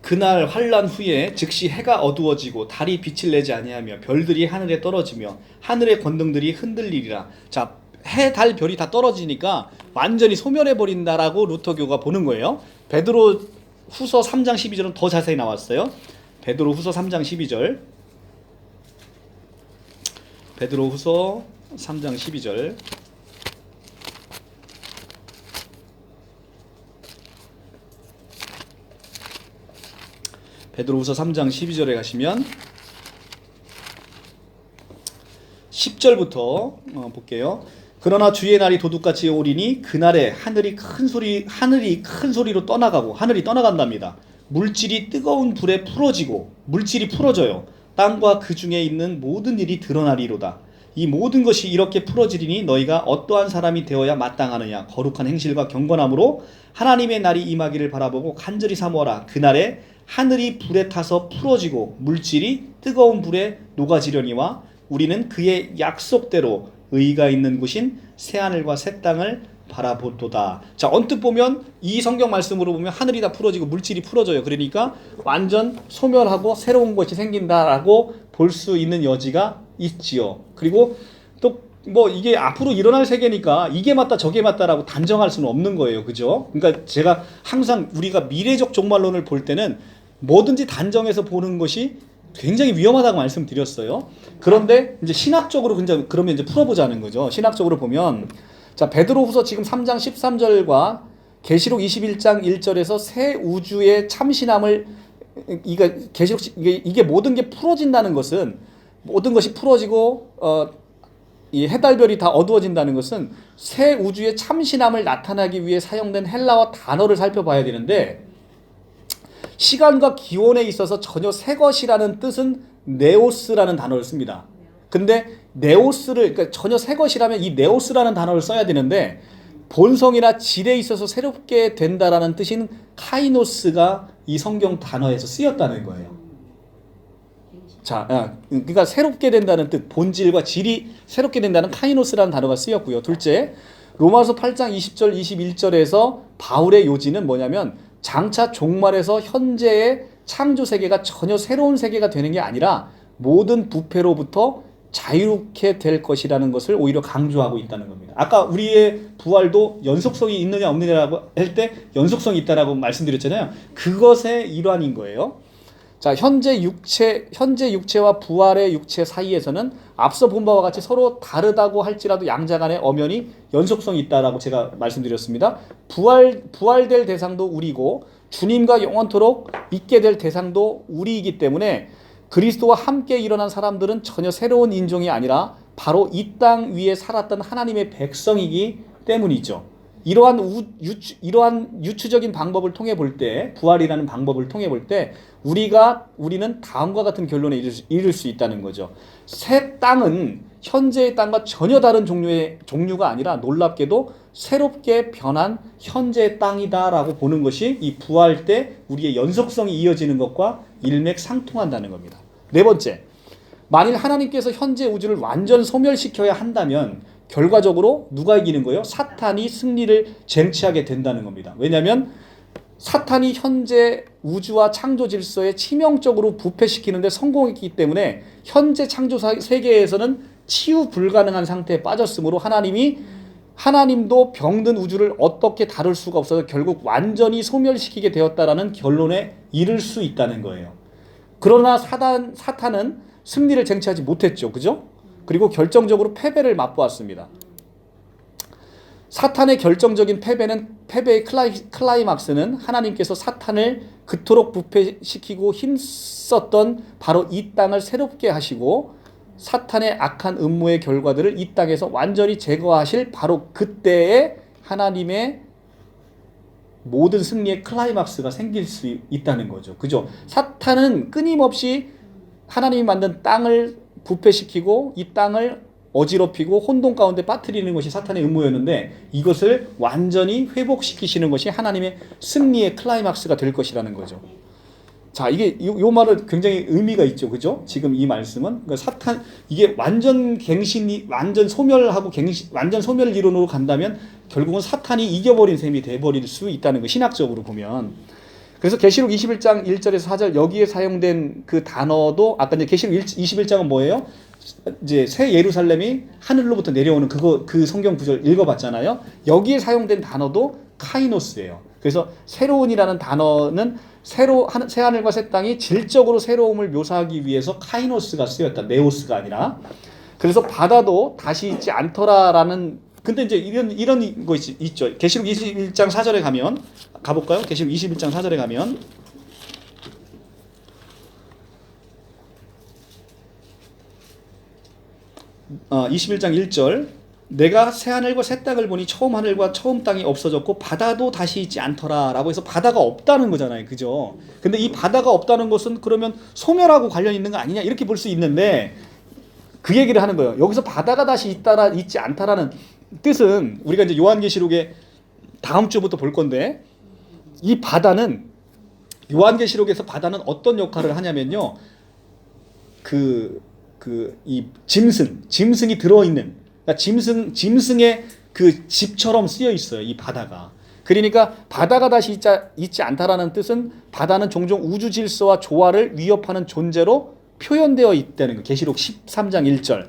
Speaker 1: 그날 환란 후에 즉시 해가 어두워지고 달이 빛을 내지 아니하며 별들이 하늘에 떨어지며 하늘의 권능들이 흔들리리라. 자, 해, 달, 별이 다 떨어지니까 완전히 소멸해 버린다라고 루터교가 보는 거예요. 베드로 후서 3장 12절은 더 자세히 나왔어요. 베드로 후서 3장 12절. 베드로 후서 3장 12절. 베드로후서 3장 12절에 가시면 10절부터 볼게요. 그러나 주의 날이 도둑같이 오리니 그날에 하늘이 큰 소리로 떠나가고 하늘이 떠나간답니다. 물질이 뜨거운 불에 풀어지고 물질이 풀어져요. 땅과 그 중에 있는 모든 일이 드러나리로다. 이 모든 것이 이렇게 풀어지리니 너희가 어떠한 사람이 되어야 마땅하느냐. 거룩한 행실과 경건함으로 하나님의 날이 임하기를 바라보고 간절히 사모하라. 그날에 하늘이 불에 타서 풀어지고 물질이 뜨거운 불에 녹아지려니와 우리는 그의 약속대로 의가 있는 곳인 새하늘과 새 땅을 바라보도다. 자, 언뜻 보면 이 성경 말씀으로 보면 하늘이 다 풀어지고 물질이 풀어져요. 그러니까 완전 소멸하고 새로운 것이 생긴다라고 볼 수 있는 여지가 있지요. 그리고 또 뭐 이게 앞으로 일어날 세계니까 이게 맞다 저게 맞다라고 단정할 수는 없는 거예요. 그죠? 그러니까 제가 항상 우리가 미래적 종말론을 볼 때는 뭐든지 단정해서 보는 것이 굉장히 위험하다고 말씀드렸어요. 그런데 이제 신학적으로 그러면 이제 풀어보자는 거죠. 신학적으로 보면 자, 베드로후서 지금 3장 13절과 계시록 21장 1절에서 새 우주의 참신함을 이게 모든 게 풀어진다는 것은 모든 것이 풀어지고 이 해달별이 다 어두워진다는 것은 새 우주의 참신함을 나타나기 위해 사용된 헬라어 단어를 살펴봐야 되는데 시간과 기원에 있어서 전혀 새 것이라는 뜻은 네오스라는 단어를 씁니다. 근데 네오스를 그러니까 전혀 새 것이라면 이 네오스라는 단어를 써야 되는데 본성이나 질에 있어서 새롭게 된다라는 뜻인 카이노스가 이 성경 단어에서 쓰였다는 거예요. 자, 그러니까 새롭게 된다는 뜻, 본질과 질이 새롭게 된다는 카이노스라는 단어가 쓰였고요. 둘째, 로마서 8장 20절 21절에서 바울의 요지는 뭐냐면 장차 종말에서 현재의 창조 세계가 전혀 새로운 세계가 되는 게 아니라 모든 부패로부터 자유롭게 될 것이라는 것을 오히려 강조하고 있다는 겁니다. 아까 우리의 부활도 연속성이 있느냐 없느냐라고 할 때 연속성이 있다라고 말씀드렸잖아요. 그것의 일환인 거예요. 자, 현재 육체와 부활의 육체 사이에서는 앞서 본 바와 같이 서로 다르다고 할지라도 양자 간의 엄연히 연속성이 있다라고 제가 말씀드렸습니다. 부활될 대상도 우리고 주님과 영원토록 있게 될 대상도 우리이기 때문에 그리스도와 함께 일어난 사람들은 전혀 새로운 인종이 아니라 바로 이 땅 위에 살았던 하나님의 백성이기 때문이죠. 이러한 유추적인 방법을 통해 볼 때, 부활이라는 방법을 통해 볼 때 우리는 다음과 같은 결론에 이를 수 있다는 거죠. 새 땅은 현재의 땅과 전혀 다른 종류가 아니라 놀랍게도 새롭게 변한 현재의 땅이다라고 보는 것이 이 부활 때 우리의 연속성이 이어지는 것과 일맥상통한다는 겁니다. 네 번째, 만일 하나님께서 현재 우주를 완전 소멸시켜야 한다면 결과적으로 누가 이기는 거예요? 사탄이 승리를 쟁취하게 된다는 겁니다. 왜냐하면 사탄이 현재 우주와 창조 질서에 치명적으로 부패시키는데 성공했기 때문에 현재 창조 세계에서는 치유 불가능한 상태에 빠졌으므로 하나님도 병든 우주를 어떻게 다룰 수가 없어서 결국 완전히 소멸시키게 되었다라는 결론에 이를 수 있다는 거예요. 그러나 사탄은 승리를 쟁취하지 못했죠. 그죠? 그리고 결정적으로 패배를 맛보았습니다. 사탄의 결정적인 패배의 클라이막스는 하나님께서 사탄을 그토록 부패시키고 힘썼던 바로 이 땅을 새롭게 하시고 사탄의 악한 음모의 결과들을 이 땅에서 완전히 제거하실 바로 그때에 하나님의 모든 승리의 클라이막스가 생길 수 있다는 거죠. 그죠? 사탄은 끊임없이 하나님이 만든 땅을 부패시키고 이 땅을 어지럽히고 혼돈 가운데 빠뜨리는 것이 사탄의 음모였는데 이것을 완전히 회복시키시는 것이 하나님의 승리의 클라이막스가 될 것이라는 거죠. 자, 이게 요 말은 굉장히 의미가 있죠. 그죠? 지금 이 말씀은 그러니까 사탄 이게 완전 갱신이 완전 소멸하고 완전 소멸 이론으로 간다면 결국은 사탄이 이겨버린 셈이 돼버릴 수 있다는 거 신학적으로 보면. 그래서 계시록 21장 1절에서 4절 여기에 사용된 그 단어도 아까 이제 계시록 21장은 뭐예요? 이제 새 예루살렘이 하늘로부터 내려오는 그 성경 구절 읽어봤잖아요. 여기에 사용된 단어도 카이노스예요. 그래서 새로운이라는 단어는 새 하늘과 새 땅이 질적으로 새로움을 묘사하기 위해서 카이노스가 쓰였다. 네오스가 아니라. 그래서 바다도 다시 있지 않더라라는. 근데 이제 이런 거 있죠. 계시록 21장 4절에 가볼까요? 계시록 21장 4절에 가면 21장 1절 내가 새 하늘과 새 땅을 보니 처음 하늘과 처음 땅이 없어졌고 바다도 다시 있지 않더라 라고 해서 바다가 없다는 거잖아요. 그죠? 근데 이 바다가 없다는 것은 그러면 소멸하고 관련이 있는 거 아니냐 이렇게 볼 수 있는데 그 얘기를 하는 거예요. 여기서 바다가 다시 있지 않다라는 뜻은 우리가 이제 요한계시록에 다음 주부터 볼 건데 이 바다는 요한계시록에서 바다는 어떤 역할을 하냐면요. 이 짐승이 들어있는, 그러니까 짐승의 그 집처럼 쓰여 있어요. 이 바다가. 그러니까 바다가 다시 있지 않다라는 뜻은 바다는 종종 우주 질서와 조화를 위협하는 존재로 표현되어 있다는 거. 계시록 13장 1절.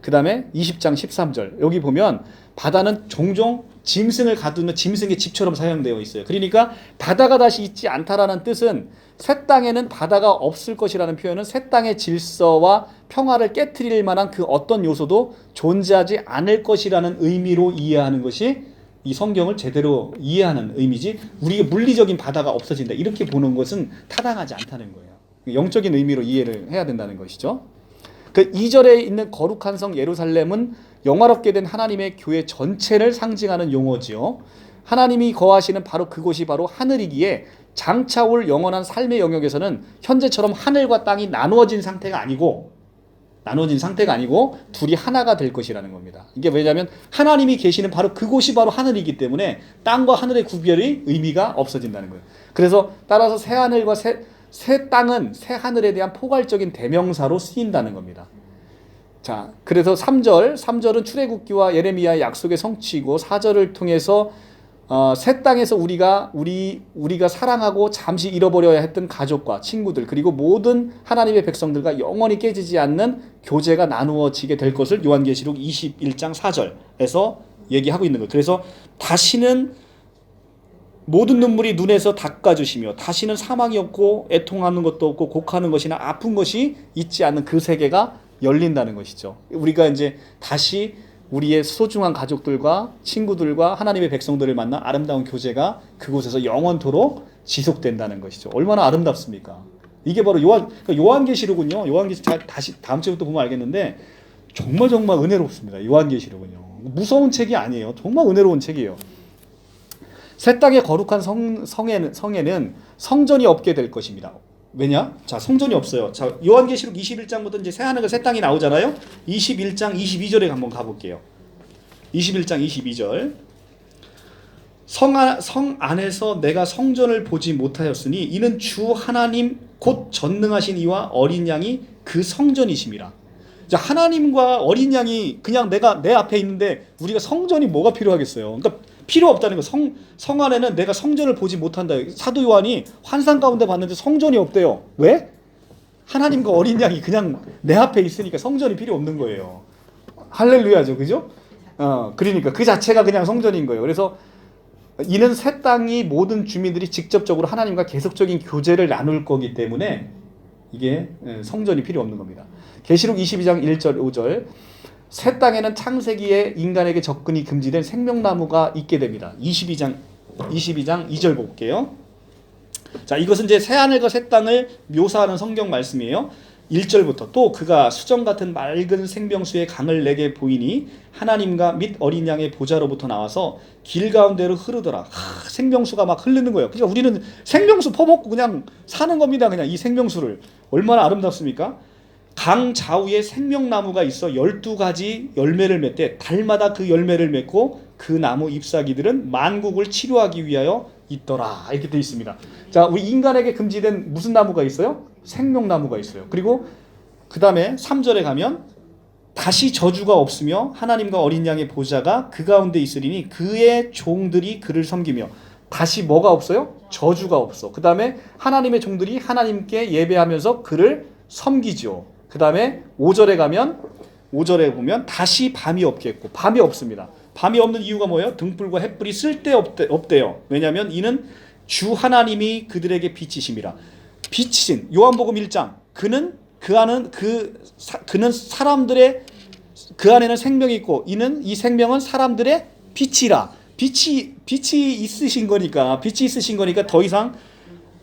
Speaker 1: 그 다음에 20장 13절. 여기 보면 바다는 종종 짐승을 가두는 짐승의 집처럼 사용되어 있어요. 그러니까 바다가 다시 있지 않다라는 뜻은 새 땅에는 바다가 없을 것이라는 표현은 새 땅의 질서와 평화를 깨트릴 만한 그 어떤 요소도 존재하지 않을 것이라는 의미로 이해하는 것이 이 성경을 제대로 이해하는 의미지 우리가 물리적인 바다가 없어진다 이렇게 보는 것은 타당하지 않다는 거예요. 영적인 의미로 이해를 해야 된다는 것이죠. 그 2절에 있는 거룩한 성 예루살렘은 영화롭게 된 하나님의 교회 전체를 상징하는 용어지요. 하나님이 거하시는 바로 그곳이 바로 하늘이기에 장차 올 영원한 삶의 영역에서는 현재처럼 하늘과 땅이 나누어진 상태가 아니고 둘이 하나가 될 것이라는 겁니다. 이게 왜냐하면 하나님이 계시는 바로 그곳이 바로 하늘이기 때문에 땅과 하늘의 구별이 의미가 없어진다는 거예요. 그래서 따라서 새 하늘과 새 땅은 새 하늘에 대한 포괄적인 대명사로 쓰인다는 겁니다. 자, 그래서 3절은 출애굽기와 예레미야의 약속의 성취이고 4절을 통해서 새 땅에서 우리가 사랑하고 잠시 잃어버려야 했던 가족과 친구들 그리고 모든 하나님의 백성들과 영원히 깨지지 않는 교제가 나누어지게 될 것을 요한계시록 21장 4절에서 얘기하고 있는 거예요. 그래서 다시는 모든 눈물이 눈에서 닦아주시며 다시는 사망이 없고 애통하는 것도 없고 곡하는 것이나 아픈 것이 있지 않는 그 세계가 열린다는 것이죠. 우리가 이제 다시 우리의 소중한 가족들과 친구들과 하나님의 백성들을 만나 아름다운 교제가 그곳에서 영원토록 지속된다는 것이죠. 얼마나 아름답습니까? 이게 바로 요한계시록은요. 요한계시록 다시 다음 주부터 보면 알겠는데 정말 은혜롭습니다. 요한계시록은요. 무서운 책이 아니에요. 정말 은혜로운 책이에요. 새 땅의 거룩한 성에는 성전이 없게 될 것입니다. 왜냐? 자, 성전이 없어요. 자, 요한계시록 21장부터 이제 새 하늘과 새 땅이 나오잖아요. 21장 22절에 한번 가볼게요. 21장 22절. 성 안에서 내가 성전을 보지 못하였으니 이는 주 하나님 곧 전능하신 이와 어린 양이 그 성전이심이라. 자, 하나님과 어린 양이 그냥 내 앞에 있는데 우리가 성전이 뭐가 필요하겠어요? 그러니까 필요 없다는 거. 성 안에는 내가 성전을 보지 못한다. 사도 요한이 환상 가운데 봤는데 성전이 없대요. 왜? 하나님과 어린 양이 그냥 내 앞에 있으니까 성전이 필요 없는 거예요. 할렐루야죠. 그죠? 그러니까 그 자체가 그냥 성전인 거예요. 그래서 이는 새 땅이 모든 주민들이 직접적으로 하나님과 계속적인 교제를 나눌 거기 때문에 이게 성전이 필요 없는 겁니다. 계시록 22장 1절 5절 새 땅에는 창세기에 인간에게 접근이 금지된 생명나무가 있게 됩니다. 22장 2절 볼게요. 자, 이것은 이제 새 하늘과 새 땅을 묘사하는 성경 말씀이에요. 1절부터 또 그가 수정 같은 맑은 생명수의 강을 내게 보이니 하나님과 및 어린 양의 보좌로부터 나와서 길 가운데로 흐르더라. 생명수가 막 흐르는 거예요. 그러니까 우리는 생명수 퍼먹고 그냥 사는 겁니다. 그냥 이 생명수를. 얼마나 아름답습니까? 강 좌우에 생명나무가 있어 12가지 열매를 맺되 달마다 그 열매를 맺고 그 나무 잎사귀들은 만국을 치료하기 위하여 있더라. 이렇게 되어 있습니다. 자, 우리 인간에게 금지된 무슨 나무가 있어요? 생명나무가 있어요. 그리고 그 다음에 3절에 가면 다시 저주가 없으며 하나님과 어린 양의 보좌가 그 가운데 있으리니 그의 종들이 그를 섬기며. 다시 뭐가 없어요? 저주가 없어. 그 다음에 하나님의 종들이 하나님께 예배하면서 그를 섬기죠. 그 다음에 5절에 가면 5절에 보면 다시 밤이 없겠고. 밤이 없습니다. 밤이 없는 이유가 뭐예요? 등불과 햇불이 쓸데없대요. 왜냐하면 이는 주 하나님이 그들에게 빛이심이라. 빛이신 요한복음 1장 그는 사람들의 그 안에는 생명이 있고 이는 이 생명은 사람들의 빛이라. 빛이 있으신 거니까 더 이상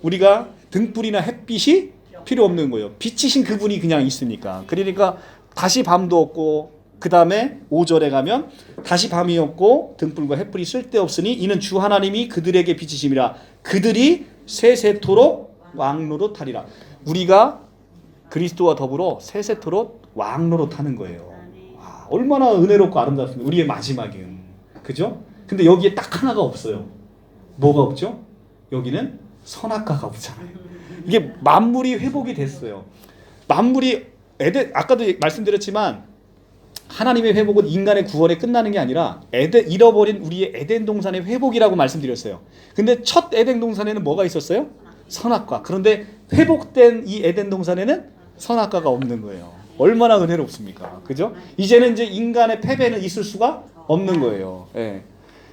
Speaker 1: 우리가 등불이나 햇빛이 필요 없는 거예요. 빛이신 그분이 그냥 있으니까. 그러니까 다시 밤도 없고 그 다음에 5절에 가면 다시 밤이 없고 등불과 햇불이 쓸데없으니 이는 주 하나님이 그들에게 빛이심이라. 그들이 세세토록 왕노릇하리라. 우리가 그리스도와 더불어 세세토록 왕노릇하는 거예요. 와, 얼마나 은혜롭고 아름답습니까? 우리의 마지막은. 그죠? 근데 여기에 딱 하나가 없어요. 뭐가 없죠? 여기는 선악과가 없잖아요. 이게 만물이 회복이 됐어요. 만물이 아까도 말씀드렸지만 하나님의 회복은 인간의 구원에 끝나는 게 아니라 잃어버린 우리의 에덴 동산의 회복이라고 말씀드렸어요. 근데 첫 에덴 동산에는 뭐가 있었어요? 선악과. 그런데 회복된 이 에덴 동산에는 선악과가 없는 거예요. 얼마나 은혜롭습니까? 그죠? 이제는 이제 인간의 패배는 있을 수가 없는 거예요. 예.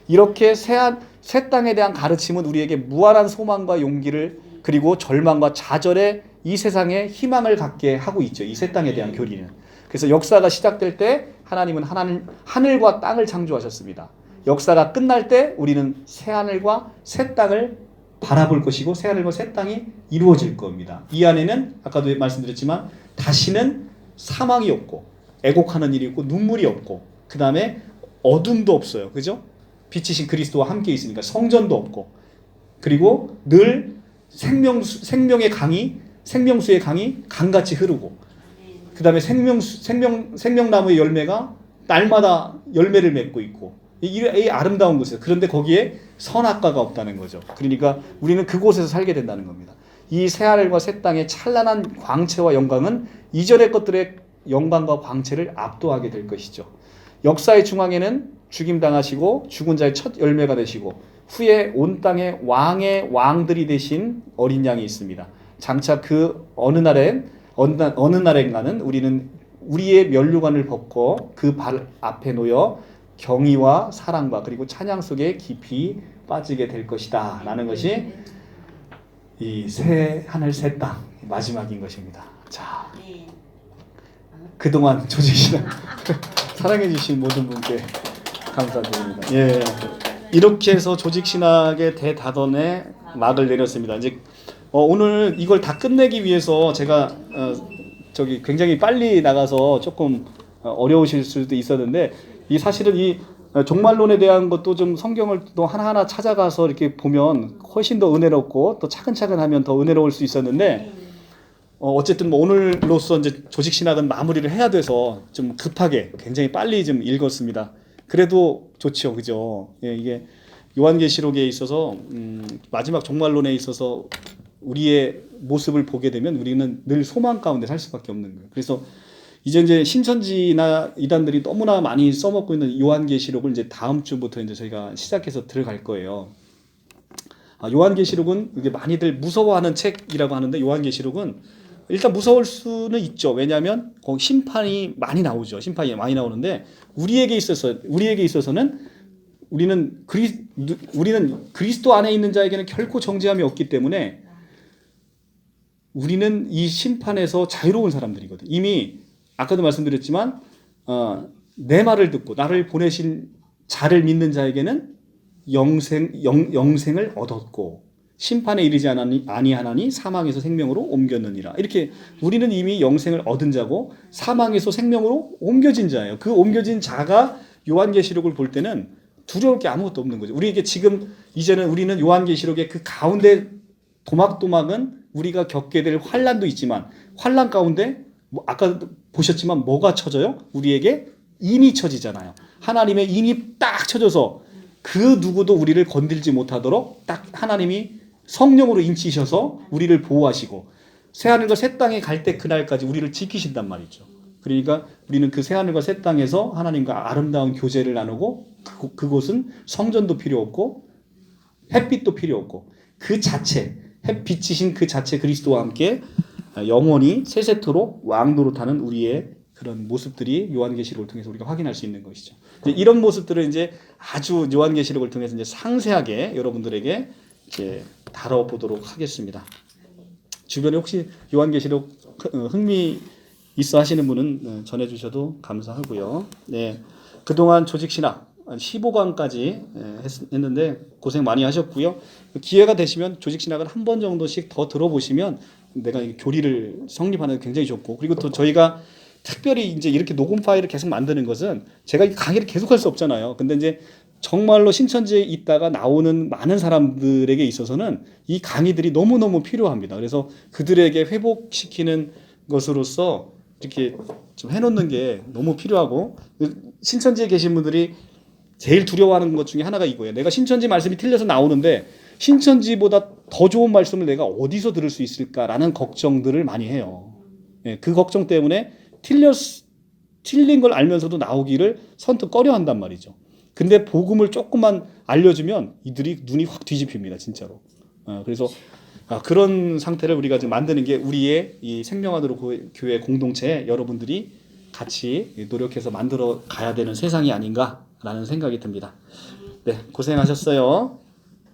Speaker 1: 이렇게 새 땅에 대한 가르침은 우리에게 무한한 소망과 용기를 그리고 절망과 좌절의 이 세상에 희망을 갖게 하고 있죠. 이 새 땅에 대한 교리는. 그래서 역사가 시작될 때 하나님은 하늘과 땅을 창조하셨습니다. 역사가 끝날 때 우리는 새 하늘과 새 땅을 바라볼 것이고 새 하늘과 새 땅이 이루어질 겁니다. 이 안에는 아까도 말씀드렸지만 다시는 사망이 없고 애곡하는 일이 없고 눈물이 없고 그 다음에 어둠도 없어요. 그죠? 빛이신 그리스도와 함께 있으니까 성전도 없고 그리고 늘 생명의 강이 생명수의 강이 강같이 흐르고 그 다음에 생명나무의 열매가 날마다 열매를 맺고 있고 이 아름다운 곳이에요. 그런데 거기에 선악과가 없다는 거죠. 그러니까 우리는 그곳에서 살게 된다는 겁니다. 이 새하늘과 새 땅의 찬란한 광채와 영광은 이전의 것들의 영광과 광채를 압도하게 될 것이죠. 역사의 중앙에는 죽임당하시고 죽은 자의 첫 열매가 되시고 후에 온 땅의 왕의 왕들이 되신 어린 양이 있습니다. 장차 그 어느 날엔가는 우리는 우리의 면류관을 벗고 그 발 앞에 놓여 경의와 사랑과 그리고 찬양 속에 깊이 빠지게 될 것이다 라는 것이 이 새 하늘 새 땅 마지막인 것입니다. 자, 그동안 조직신학 사랑해 주신 모든 분께 감사드립니다. 예, 이렇게 해서 조직신학의 대다던에 막을 내렸습니다. 이제 오늘 이걸 다 끝내기 위해서 제가 굉장히 빨리 나가서 조금 어려우실 수도 있었는데 이 사실은 이 종말론에 대한 것도 좀 성경을 또 하나하나 찾아가서 이렇게 보면 훨씬 더 은혜롭고 또 차근차근 하면 더 은혜로울 수 있었는데 어쨌든 뭐 오늘로써 이제 조직신학은 마무리를 해야 돼서 좀 급하게 굉장히 빨리 좀 읽었습니다. 그래도 좋죠, 그죠? 예, 이게 요한계시록에 있어서 마지막 종말론에 있어서 우리의 모습을 보게 되면 우리는 늘 소망 가운데 살 수밖에 없는 거예요. 그래서 이제 신천지나 이단들이 너무나 많이 써먹고 있는 요한계시록을 이제 다음 주부터 이제 저희가 시작해서 들어갈 거예요. 요한계시록은 이게 많이들 무서워하는 책이라고 하는데 요한계시록은 일단 무서울 수는 있죠. 왜냐하면 거기 심판이 많이 나오죠. 심판이 많이 나오는데 우리에게 있어서는 우리는 그리스도 안에 있는 자에게는 결코 정죄함이 없기 때문에 우리는 이 심판에서 자유로운 사람들이거든. 이미 아까도 말씀드렸지만 내 말을 듣고 나를 보내신 자를 믿는 자에게는 영생을 얻었고 심판에 이르지 아니하나니 사망에서 생명으로 옮겼느니라. 이렇게 우리는 이미 영생을 얻은 자고 사망에서 생명으로 옮겨진 자예요. 그 옮겨진 자가 요한계시록을 볼 때는 두려울 게 아무것도 없는 거죠. 우리에게 지금 이제는 우리는 요한계시록의 그 가운데 도막도막은 우리가 겪게 될 환난도 있지만 환난 가운데 아까 보셨지만 뭐가 쳐져요? 우리에게 인이 쳐지잖아요. 하나님의 인이 딱 쳐져서 그 누구도 우리를 건들지 못하도록 딱 하나님이 성령으로 인치셔서 우리를 보호하시고 새하늘과 새 땅에 갈 때 그날까지 우리를 지키신단 말이죠. 그러니까 우리는 그 새하늘과 새 땅에서 하나님과 아름다운 교제를 나누고 그곳은 성전도 필요 없고 햇빛도 필요 없고 그 자체 햇빛이신 그 자체 그리스도와 함께 영원히 세세토록 왕노릇하는 우리의 그런 모습들이 요한계시록을 통해서 우리가 확인할 수 있는 것이죠. 이런 모습들을 이제 아주 요한계시록을 통해서 이제 상세하게 여러분들에게 이제 다뤄보도록 하겠습니다. 주변에 혹시 요한계시록 흥미 있어 하시는 분은 전해주셔도 감사하고요. 네, 그동안 조직신학 15강까지 했는데 고생 많이 하셨고요. 기회가 되시면 조직신학을 한 번 정도씩 더 들어보시면 내가 교리를 성립하는 데 굉장히 좋고 그리고 또 저희가 특별히 이제 이렇게 녹음 파일을 계속 만드는 것은 제가 강의를 계속할 수 없잖아요. 근데 이제 정말로 신천지에 있다가 나오는 많은 사람들에게 있어서는 이 강의들이 너무너무 필요합니다. 그래서 그들에게 회복시키는 것으로서 이렇게 좀 해놓는 게 너무 필요하고 신천지에 계신 분들이 제일 두려워하는 것 중에 하나가 이거예요. 내가 신천지 말씀이 틀려서 나오는데 신천지보다 더 좋은 말씀을 내가 어디서 들을 수 있을까라는 걱정들을 많이 해요. 그 걱정 때문에 틀린 걸 알면서도 나오기를 선뜻 꺼려한단 말이죠. 근데 복음을 조금만 알려주면 이들이 눈이 확 뒤집힙니다, 진짜로. 그래서 그런 상태를 우리가 지금 만드는 게 우리의 이 생명하도록 교회 공동체에 여러분들이 같이 노력해서 만들어 가야 되는 세상이 아닌가라는 생각이 듭니다. 네, 고생하셨어요.